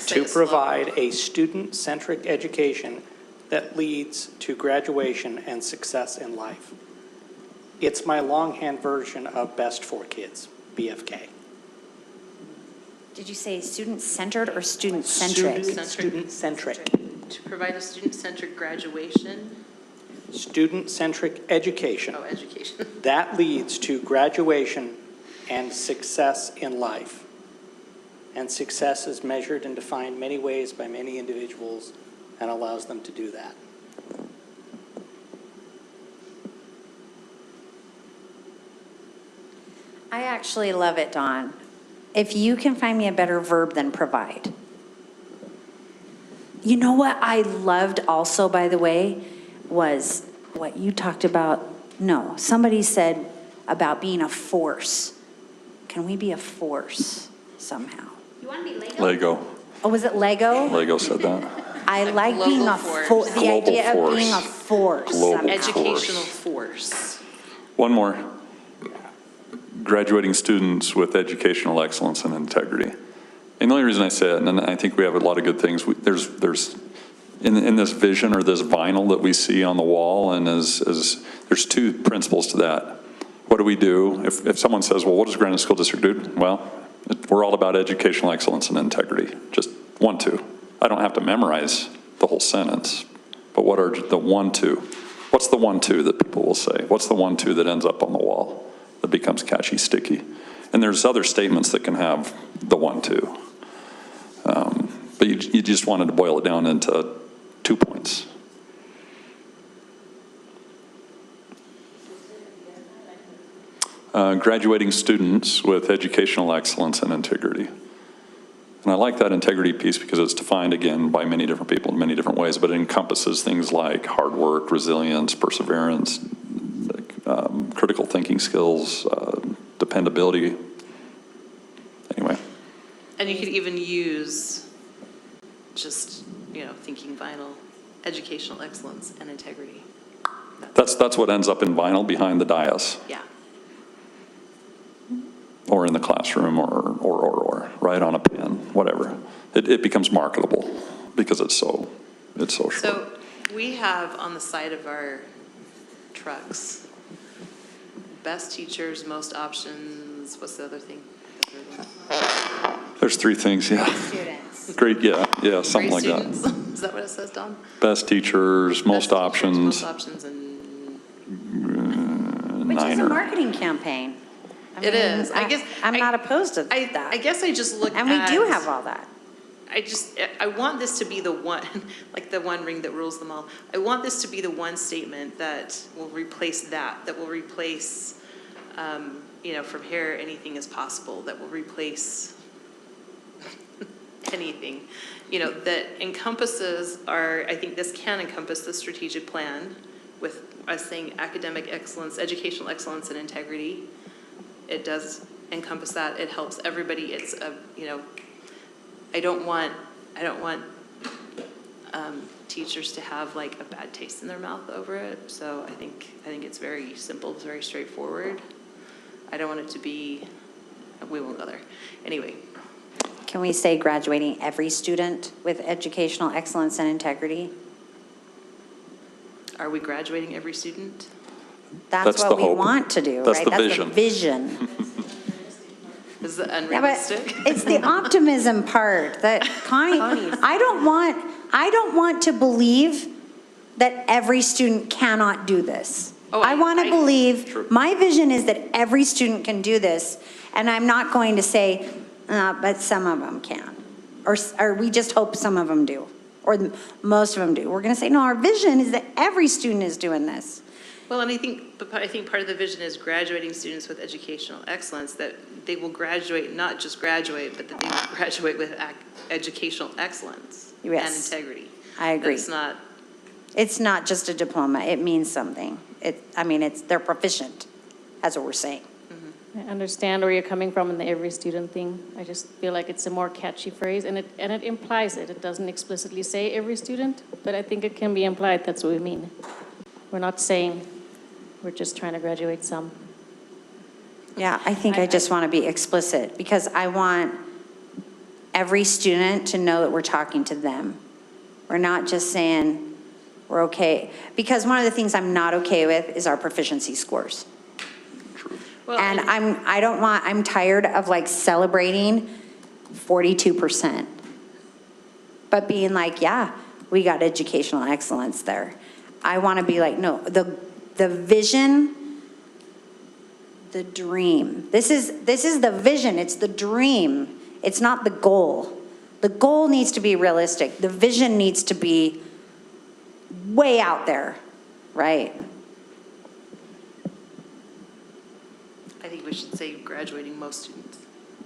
To provide a student-centric education that leads to graduation and success in life. It's my longhand version of Best for Kids, BFK. Did you say student-centered or student-centric? Student-centric. To provide a student-centric graduation. Student-centric education. Oh, education. That leads to graduation and success in life. And success is measured and defined many ways by many individuals and allows them to do that. I actually love it, Dawn. If you can find me a better verb than provide. You know what I loved also, by the way, was what you talked about. No, somebody said about being a force. Can we be a force somehow? You want to be Lego? Lego. Oh, was it Lego? Lego said that. I like being a force. the Global idea force. of being a force. Global somehow. Educational force. One more. Graduating students with educational excellence and integrity. And the only reason I say it, and I think we have a lot of good things, there's in this vision or this vinyl that we see on the wall, and there's two principles to that. What do we do? If someone says, well, what does Granite School District do? Well, we're all about educational excellence and integrity. Just 1, 2. I don't have to memorize the whole sentence, but what are the 1, 2? What's the 1, 2 that people will say? What's the 1, 2 that ends up on the wall that becomes catchy, sticky? And there's other statements that can have the 1, 2. But you just wanted to boil it down into 2 points. Graduating students with educational excellence and integrity. And I like that integrity piece because it's defined, again, by many different people in many different ways, but it encompasses things like hard work, resilience, perseverance, critical thinking skills, dependability. Anyway. And you could even use just, thinking vinyl, educational excellence and integrity. That's what ends up in vinyl behind the dais. Yeah. Or in the classroom, or right on a pen, whatever. It becomes marketable because it's so short. So we have on the side of our trucks, best teachers, most options, what's the other thing? There's 3 things, yeah. Students. Great, yeah, something Great like students. that. Is that what it says, Don? Best teachers, most options. Most options and. Which is a Niner. marketing campaign. It is. I guess I'm not opposed to I that. guess I just look at. And we do have all that. I want this to be the one, like the one ring that rules them all. I want this to be the one statement that will replace that will replace, from here, anything is possible, that will replace anything, that encompasses I think this can encompass the strategic plan with us saying academic excellence, educational excellence and integrity. It does encompass that. It helps everybody. It's I don't want teachers to have like a bad taste in their mouth over it. So I think it's very simple. It's very straightforward. I don't want it to be. We won't go there. Anyway. Can we say graduating every student with educational excellence and integrity? Are we graduating every student? That's what we want to do, That's right? the That's vision. the vision. Is it Yeah, but unrealistic? it's the optimism part that Connie, I don't want to believe that every student cannot do this. I want to believe, my vision is that every student can do this, and I'm not going to say, but some of them can, or we just hope some of them do, or most of them do. We're going to say, no, our vision is that every student is doing this. Well, and I think part of the vision is graduating students with educational excellence, that they will graduate, not just graduate, but that they will graduate with educational excellence and integrity. I agree. It's not just a diploma. It means something. They're proficient. That's what we're saying. Mm-hmm. I understand where you're coming from in the every student thing. I just feel like it's a more catchy phrase, and it implies it. It doesn't explicitly say every student, but I think it can be implied that's what we mean. We're not saying we're just trying to graduate some. Yeah, I think I just want to be explicit because I want every student to know that we're talking to them. We're not just saying we're okay. Because one of the things I'm not okay with is our proficiency scores. Well, And I'm tired of like celebrating 42%. But being like, yeah, we got educational excellence there. I want to be like, no, the vision, the dream. This is the vision, it's the dream. It's not the goal. The goal needs to be realistic. The vision needs to be way out there, right? I think we should say graduating most students.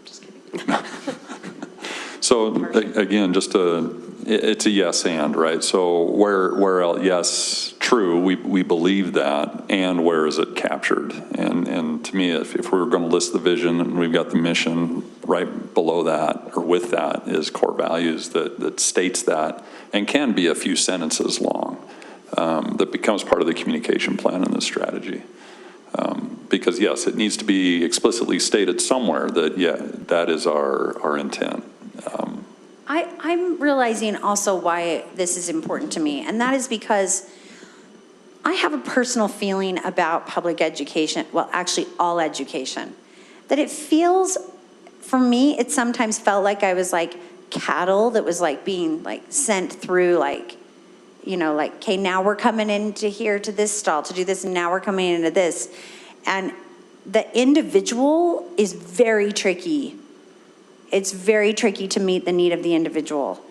Just kidding. So again, it's a yes and, right? So where else, yes, true, we believe that, and where is it captured? And to me, if we were going to list the vision, and we've got the mission right below that, or with that, is core values that states that, and can be a few sentences long, that becomes part of the communication plan and the strategy. Because yes, it needs to be explicitly stated somewhere that, yeah, that is our intent. I'm realizing also why this is important to me, and that is because I have a personal feeling about public education, well, actually all education, that it feels, for me, it sometimes felt like I was like cattle that was like being like sent through like, you know, like, okay, now we're coming into here to this stall to do this, and now we're coming into this. And the individual is very tricky. It's very tricky to meet the need of the individual.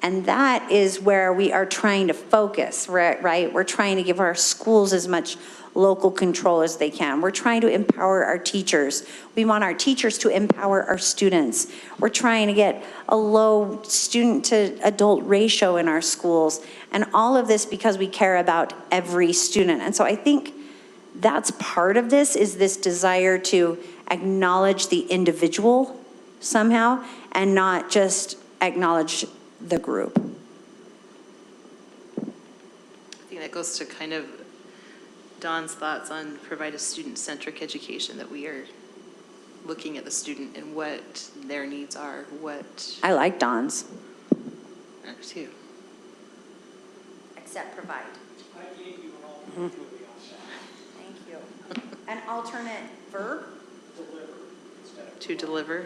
And that is where we are trying to focus, right? We're trying to give our schools as much local control as they can. We're trying to empower our teachers. We want our teachers to empower our students. We're trying to get a low student to adult ratio in our schools. And all of this because we care about every student. And so I think that's part of this, is this desire to acknowledge the individual somehow and not just acknowledge the group. I think that goes to kind of Dawn's thoughts on provide a student-centric education, that we are looking at the student and what their needs are, what... I like Dawn's. I do too. Except provide. I gave you an alternative on that. Thank you. An alternate verb? Deliver instead of To deliver.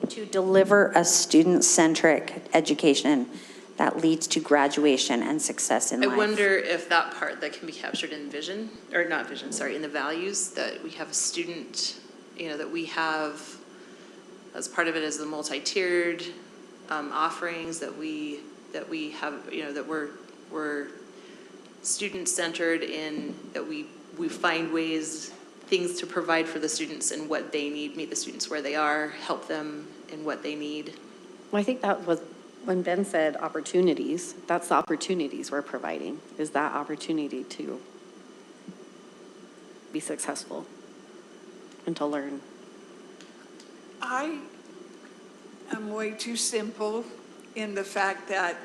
To deliver a student-centric education that leads to graduation and success in life. I wonder if that part that can be captured in vision, or not vision, sorry, in the values, that we have a student, you know, that we have, as part of it is the multi-tiered offerings that we have, you know, that we're student-centered in, that we find ways, things to provide for the students and what they need, meet the students where they are, help them in what they need. Well, I think that was when Ben said opportunities, that's the opportunities we're providing, is that opportunity to be successful and to learn. I am way too simple in the fact that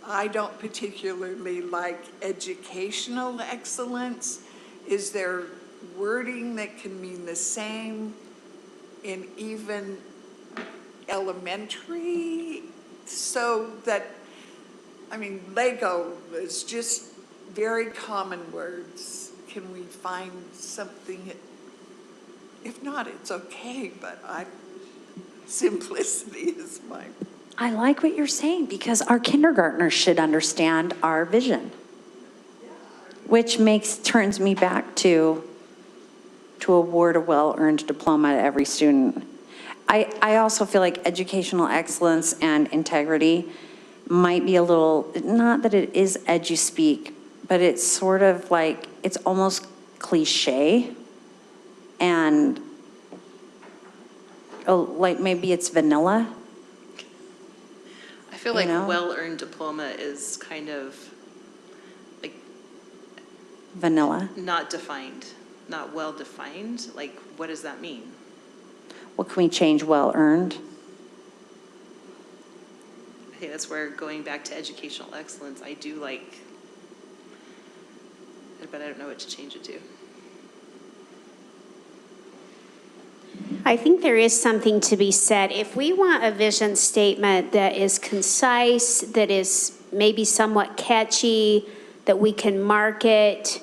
I don't particularly like educational excellence. Is there wording that can mean the same in even elementary? So that, I mean, Lego is just very common words. Can we find something? If not, it's okay, but simplicity is mine. I like what you're saying, because our kindergartners should understand our vision, which turns me back to award a well-earned diploma to every student. I also feel like educational excellence and integrity might be a little, not that it is edu-speak, but it's sort of like, it's almost cliche, and like maybe it's vanilla. I feel like well-earned diploma is kind of like vanilla, not defined. not well-defined. Like, what does that mean? Well, can we change well-earned? I think that's where, going back to educational excellence, I do like, but I don't know what to change it to. I think there is something to be said. If we want a vision statement that is concise, that is maybe somewhat catchy, that we can market,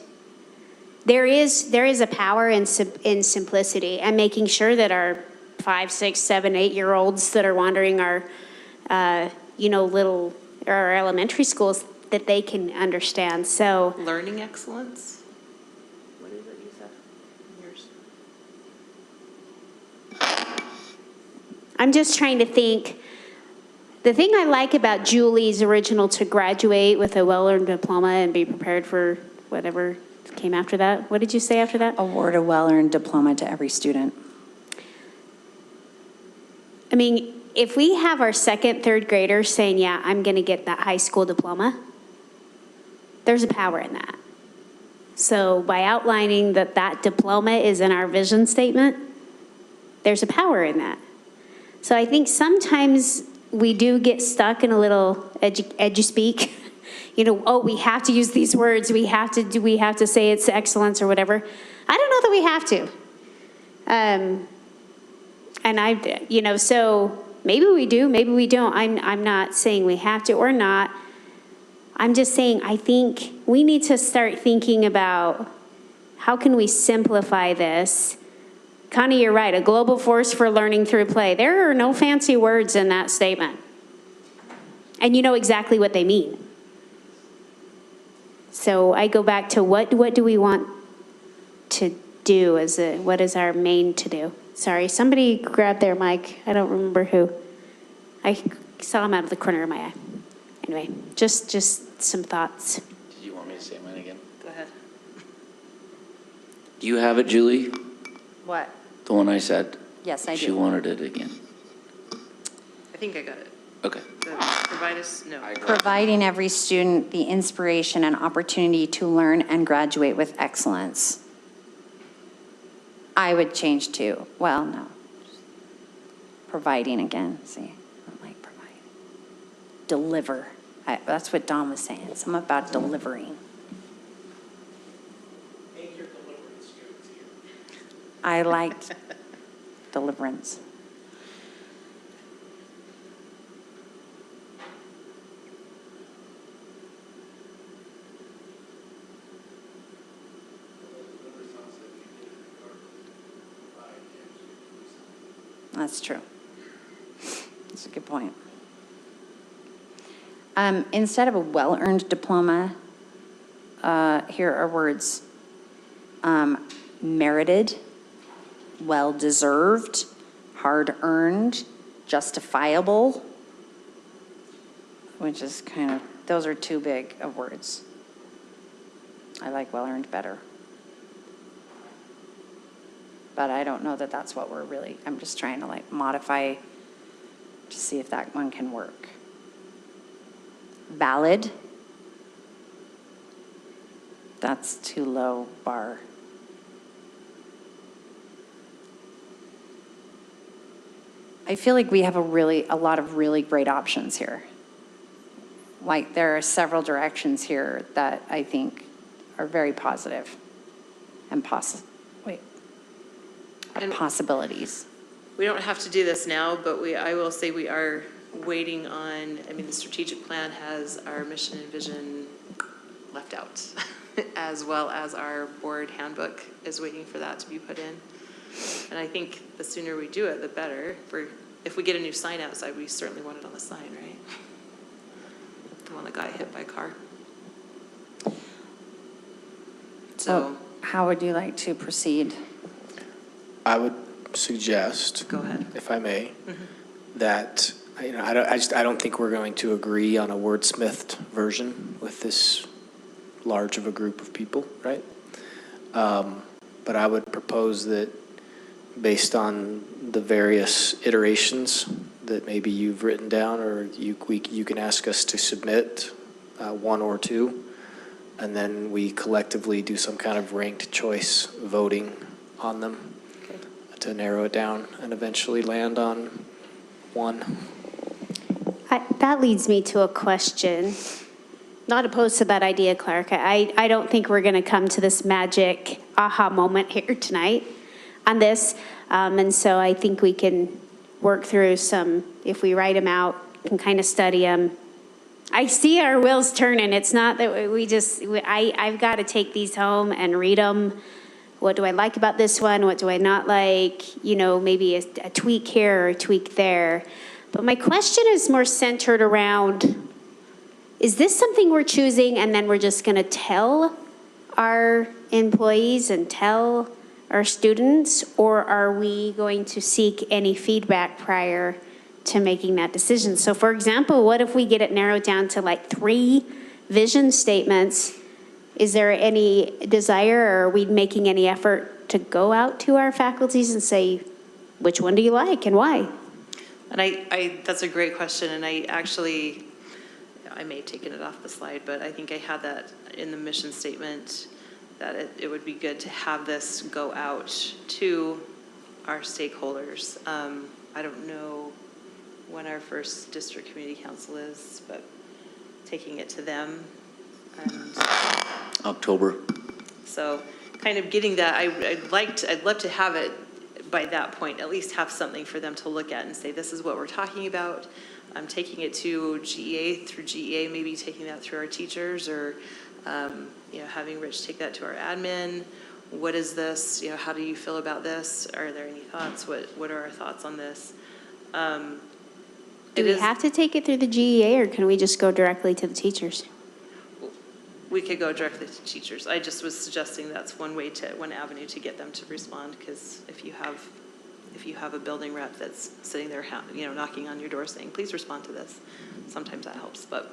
there is a power in simplicity, and making sure that our 5, 6, 7, 8-year-olds that are wandering our, our elementary schools, that they can understand. So Learning excellence? What is it you said? Yours? I'm just trying to think. The thing I like about Julie's original, to graduate with a well-earned diploma and be prepared for whatever came after that. What did you say after that? Award a well-earned diploma to every student. I mean, if we have our 2nd, 3rd graders saying, yeah, I'm going to get that high school diploma, there's a power in that. So by outlining that diploma is in our vision statement, there's a power in that. So I think sometimes we do get stuck in a little edu-speak. We have to use these words. We have to say it's excellence or whatever. I don't know that we have to. So maybe we do, maybe we don't. I'm not saying we have to or not. I'm just saying I think we need to start thinking about how can we simplify this. Connie, you're right, a global force for learning through play. There are no fancy words in that statement. And you know exactly what they mean. So I go back to what do we want to do what is our main to do? Sorry, somebody grabbed their mic. I don't remember who. I saw him out of the corner of my eye. Anyway, just some thoughts. Did you want me to say mine again? Go ahead. Do you have it, Julie? What? The one I said? Yes, I do. She wanted it again. I think I got it. Okay. Provide us, no. Providing every student the inspiration and opportunity to learn and graduate with excellence. I would change to, no. Providing again, see, I don't like providing. Deliver. That's what Don was saying. Something about delivering. Make your deliverance jokes here. I liked deliverance. That's true. That's a good point. Instead of a well-earned diploma, here are words: merited, well-deserved, hard-earned, justifiable, which is those are too big of words. I like well-earned better. But I don't know that that's what we're really, I'm just trying to modify to see if that one can work. Valid. That's too low bar. I feel like we have a lot of really great options here. There are several directions here that I think are very positive and possibilities. We don't have to do this now, but I will say we are waiting on, the strategic plan has our mission and vision left out, as well as our board handbook is waiting for that to be put in. And I think the sooner we do it, the better. If we get a new sign outside, we certainly want it on the sign, right? The one that got hit by a car. So, how would you like to proceed? I would suggest, go ahead, if I may, that I don't think we're going to agree on a wordsmithed version with this large of a group of people, right? But I would propose that, based on the various iterations that maybe you've written down, or you can ask us to submit one or two, and then we collectively do some kind of ranked choice voting on them to narrow it down and eventually land on one. That leads me to a question. Not opposed to that idea, Clark. I don't think we're going to come to this magic aha moment here tonight on this. And so I think we can work through some, if we write them out, can kind of study them. I see our wheels turning. It's not that I've got to take these home and read them. What do I like about this one? What do I not like? You know, maybe a tweak here or a tweak there. But my question is more centered around, is this something we're choosing and then we're just going to tell our employees and tell our students, or are we going to seek any feedback prior to making that decision? So for example, what if we get it narrowed down to like 3 vision statements? Is there any desire, or are we making any effort to go out to our faculties and say, which one do you like and why? And I that's a great question, and I may have taken it off the slide, but I think I had that in the mission statement, that it would be good to have this go out to our stakeholders. I don't know when our first district community council is, but taking it to them. And October. so kind of getting that, I'd love to have it by that point, at least have something for them to look at and say, this is what we're talking about. I'm taking it to GEA, through GEA, maybe taking that through our teachers, or having Rich take that to our admin. What is this? How do you feel about this? Are there any thoughts? What are our thoughts on this? Do we have to take it through the GEA, or can we just go directly to the teachers? We could go directly to teachers. I just was suggesting that's one avenue to get them to respond, because if you have a building rep that's sitting there, knocking on your door saying, please respond to this, sometimes that helps. But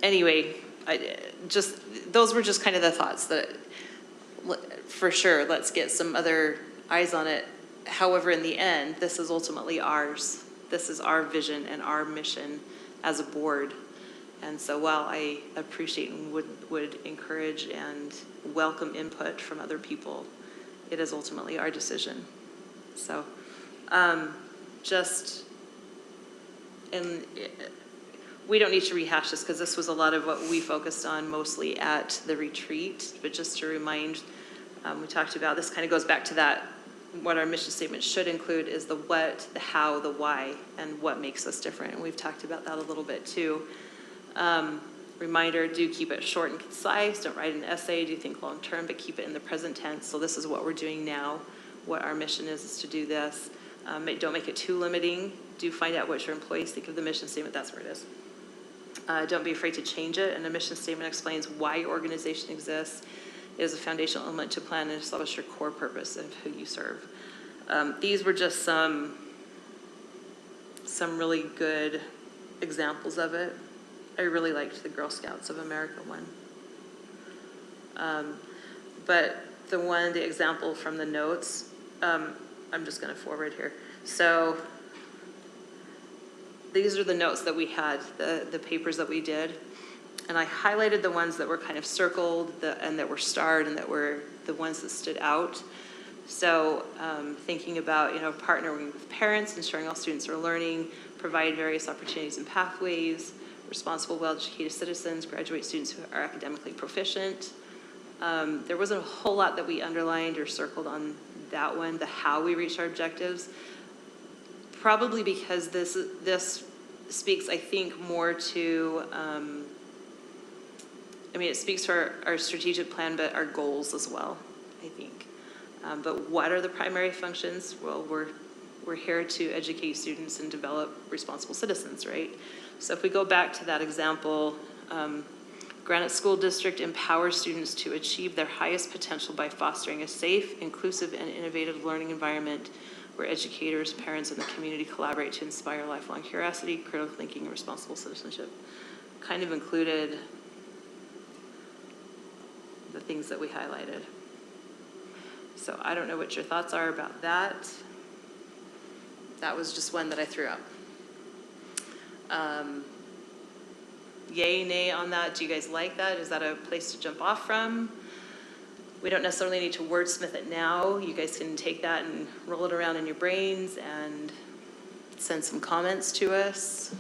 anyway, those were just kind of the thoughts that, for sure, let's get some other eyes on it. However, in the end, this is ultimately ours. This is our vision and our mission as a board. And so while I appreciate and would encourage and welcome input from other people, it is ultimately our decision. So we don't need to rehash this, because this was a lot of what we focused on mostly at the retreat. But just to remind, we talked about, this kind of goes back to that, what our mission statement should include is the what, the how, the why, and what makes us different. And we've talked about that a little bit too. Reminder, do keep it short and concise. Don't write an essay, do think long term, but keep it in the present tense. So this is what we're doing now. What our mission is to do this. Don't make it too limiting. Do find out what your employees think of the mission statement. That's where it is. Don't be afraid to change it. And the mission statement explains why your organization exists. It is a foundational element to plan and establish your core purpose of who you serve. These were just some really good examples of it. I really liked the Girl Scouts of America one. But the example from the notes, I'm just going to forward here. So these are the notes that we had, the papers that we did. And I highlighted the ones that were kind of circled and that were starred and that were the ones that stood out. So thinking about, partnering with parents, ensuring all students are learning, provide various opportunities and pathways, responsible, well-educated citizens, graduate students who are academically proficient. There wasn't a whole lot that we underlined or circled on that one, the how we reach our objectives. Probably because this speaks, I think, more to, it speaks to our strategic plan, but our goals as well, I think. But what are the primary functions? Well, we're here to educate students and develop responsible citizens, right? So if we go back to that example, Granite School District empowers students to achieve their highest potential by fostering a safe, inclusive, and innovative learning environment where educators, parents, and the community collaborate to inspire lifelong curiosity, critical thinking, and responsible citizenship. Kind of included the things that we highlighted. So I don't know what your thoughts are about that. That was just one that I threw out. yay, nay on that? Do you guys like that? Is that a place to jump off from? We don't necessarily need to wordsmith it now. You guys can take that and roll it around in your brains and send some comments to us.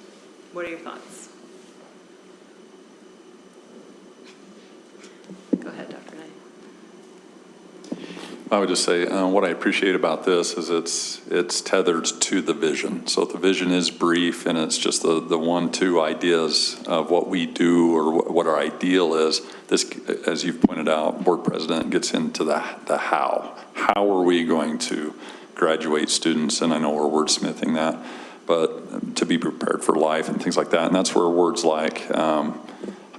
What are your thoughts? Go ahead, Dr. Nye. I would just say what I appreciate about this is it's tethered to the vision. So if the vision is brief and it's just the 1-2 ideas of what we do or what our ideal is, this, as you've pointed out, board president, gets into the how. How are we going to graduate students? And I know we're wordsmithing that, but to be prepared for life and things like that. And that's where words like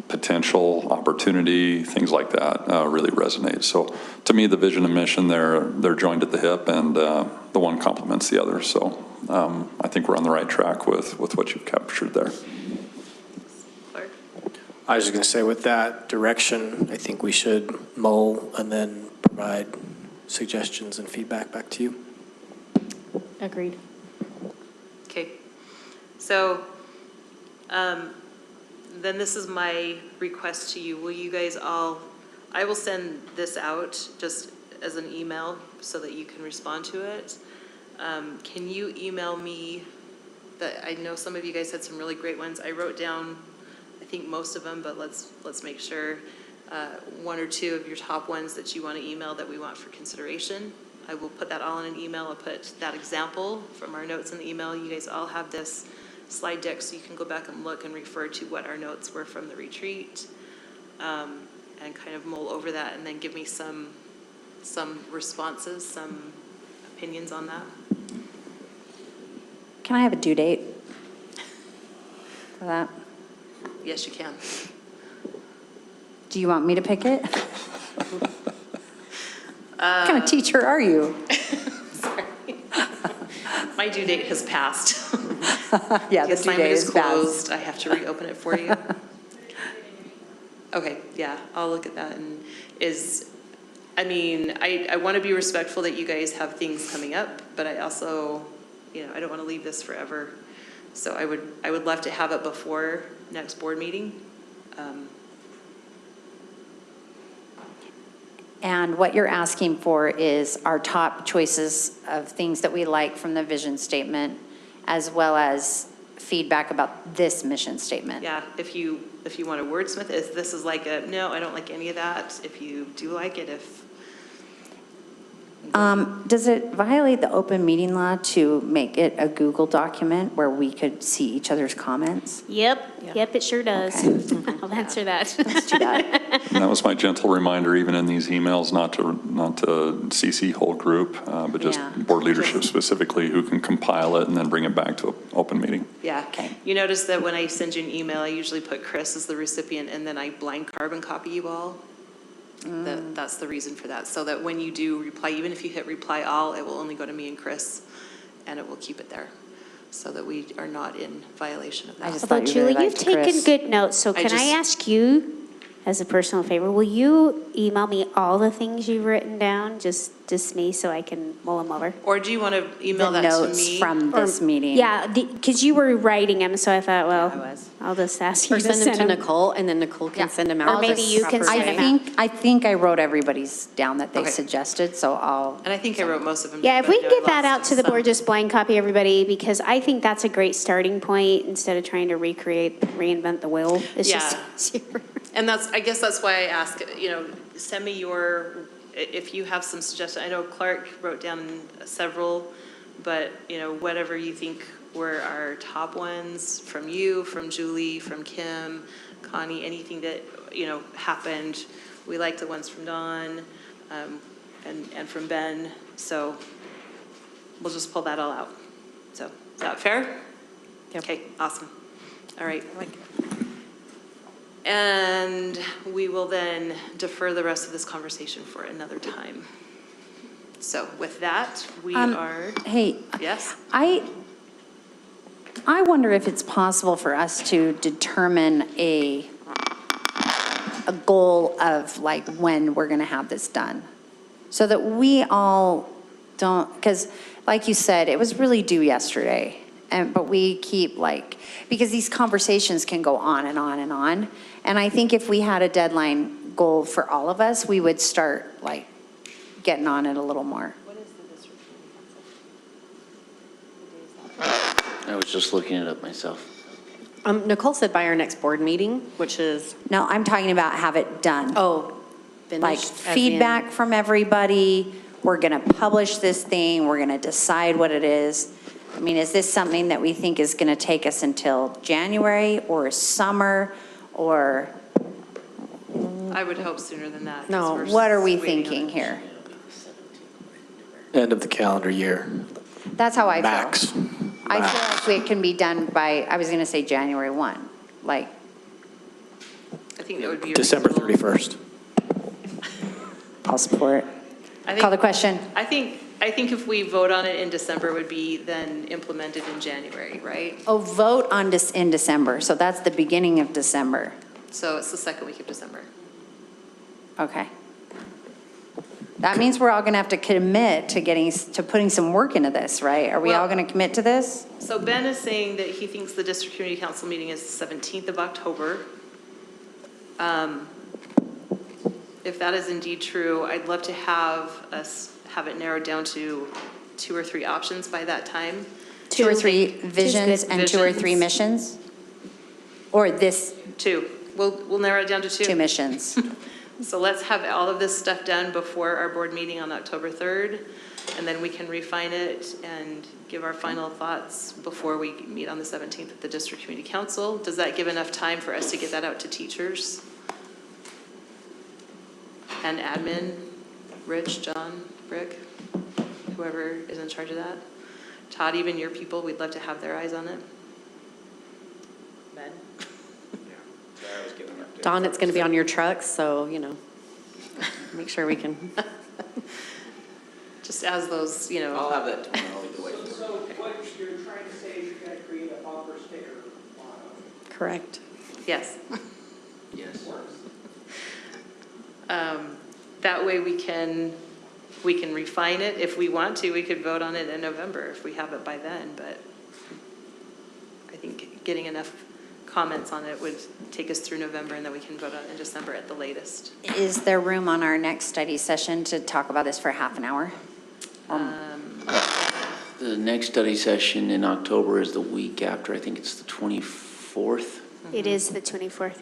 potential, opportunity, things like that really resonate. So to me, the vision and mission, they're joined at the hip, and the one complements the other. So I think we're on the right track with what you've captured there. Clark? I was just going to say, with that direction, I think we should mull and then provide suggestions and feedback back to you. Agreed. Okay. So then this is my request to you. Will you guys all, I will send this out just as an email so that you can respond to it. Can you email me I know some of you guys had some really great ones. I wrote down, I think most of them, but let's make sure 1 or 2 of your top ones that you want to email that we want for consideration. I will put that all in an email. I'll put that example from our notes in the email. You guys all have this slide deck so you can go back and look and refer to what our notes were from the retreat, and kind of mull over that and then give me some responses, some opinions on that. Can I have a due date for that? Yes, you can. Do you want me to pick it? What kind of teacher are you? Sorry. My due date has passed. Yeah, the the due assignment date is is closed. I have to reopen it for you. Okay, yeah, I'll look at that. And I want to be respectful that you guys have things coming up, but I also, I don't want to leave this forever. So I would love to have it before next board meeting. And what you're asking for is our top choices of things that we like from the vision statement, as well as feedback about this mission statement. Yeah, if you want to wordsmith, this is like no, I don't like any of that. If you do like it, Does it violate the open meeting law to make it a Google document where we could see each other's comments? Yep, it sure does. Okay. I'll answer that. That's too bad. And that was my gentle reminder, even in these emails, not to CC whole group, but just Yeah. board leadership specifically, who can compile it and then bring it back to an open meeting. yeah. Okay. You notice that when I send you an email, I usually put Chris as the recipient, and then I blind carbon copy you all. That's the reason for that, so that when you do reply, even if you hit reply all, it will only go to me and Chris, and it will keep it there, so that we are not in violation of that. I just Although, thought you Julie, really you've liked taken Chris. good notes, so can I ask you, as a personal favor, will you email me all the things you've written down, just me, so I can mull them over? Or do you want to email The that to notes me? from this meeting. Yeah, because you were writing them, so I thought, well, I was. I'll just ask you Or to send them to Nicole, and then Nicole can send them out. Or maybe you can proper send way. them out. I think I wrote everybody's down that they Okay. suggested, so I'll. And I think I wrote most of them. Yeah, if but we I can know I get that lost out to the some. board, just blind copy everybody, because I think that's a great starting point instead of trying to reinvent the wheel. It's just easier. And I guess that's why I ask, send me if you have some suggestions. I know Clark wrote down several, but, whatever you think were our top ones from you, from Julie, from Kim, Connie, anything that, happened. We like the ones from Dawn, and from Ben. So we'll just pull that all out. So is that fair? Yep. Okay, awesome. All right. And we will then defer the rest of this conversation for another time. So with that, we are. Hey. Yes? I wonder if it's possible for us to determine a goal of like when we're going to have this done, so that we all don't, because like you said, it was really due yesterday. but we keep like, because these conversations can go on and on and on. And I think if we had a deadline goal for all of us, we would start like getting on it a little more. I was just looking it up myself. Nicole said by our next board meeting, which is, No, I'm talking about have it done. oh, Like finished. as in- feedback from everybody. We're going to publish this thing. We're going to decide what it is. I mean, is this something that we think is going to take us until January or summer or I would hope sooner than that. 'cause No, we're what are we waiting on thinking it. here? End of the calendar year, That's how I feel. max. I feel like it can be done by, I was going to say January 1, like, I think that would be. December reasonable. 31st. I'll support. I think- Call the question. I think if we vote on it in December, it would be then implemented in January, right? Oh, vote on this in December. So that's the beginning of December. So it's the second week of December. Okay. That means we're all going to have to commit to putting some work into this, right? Are we all going to commit to this? So Ben is saying that he thinks the district community council meeting is the 17th of October. If that is indeed true, I'd love to have us have it narrowed down to 2 or 3 options by that time. 2 or 3 visions and 2 or 3 missions? Or this? 2. We'll narrow it down to 2. 2 missions. So let's have all of this stuff done before our board meeting on October 3rd, and then we can refine it and give our final thoughts before we meet on the 17th at the District Community Council. Does that give enough time for us to get that out to teachers? And admin, Rich, John, Rick, whoever is in charge of that. Todd, even your people, we'd love to have their eyes on it. Ben? Dawn, it's going to be on your trucks, so, make sure we can. Just as those, I'll have that tomorrow either way. So what you're trying to say is you're going to create a bumper sticker motto. Correct. Yes. Yes. That way we can refine it. If we want to, we could vote on it in November if we have it by then, but I think getting enough comments on it would take us through November, and then we can vote on it in December at the latest. Is there room on our next study session to talk about this for half an hour? The next study session in October is the week after. I think it's the 24th. It is the 24th.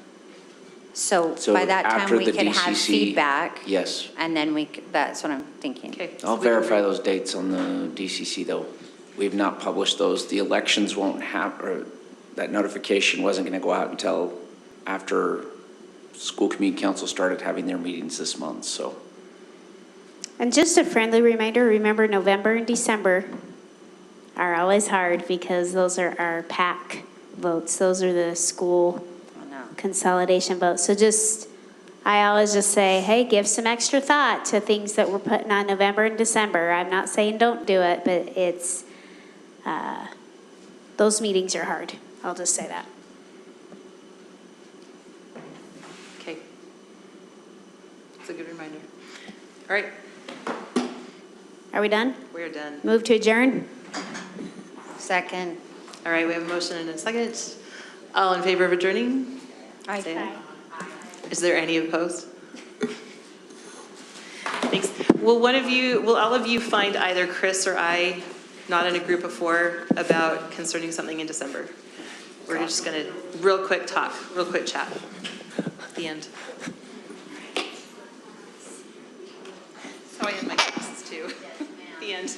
So So by that time, after we the could have DCC feedback. Yes. And then that's what I'm thinking. Okay. I'll verify those dates on the DCC, though. We've not published those. The elections won't have, or that notification wasn't going to go out until after School Community Council started having their meetings this month, so. And just a friendly reminder, remember November and December are always hard because those are our PAC votes. Those are the school consolidation votes. So I always just say, hey, give some extra thought to things that we're putting on November and December. I'm not saying don't do it, but those meetings are hard. I'll just say that. Okay. That's a good reminder. All right, Are we done? we're done. Move to adjourn? Second. All right, we have a motion and a second. All in favor of adjourning? Aye. Say aye. Is there any opposed? Thanks. Will all of you find either Chris or I not in a group of 4 about concerning something in December? We're just going to real quick chat. The end. That's how I end my classes too. The end.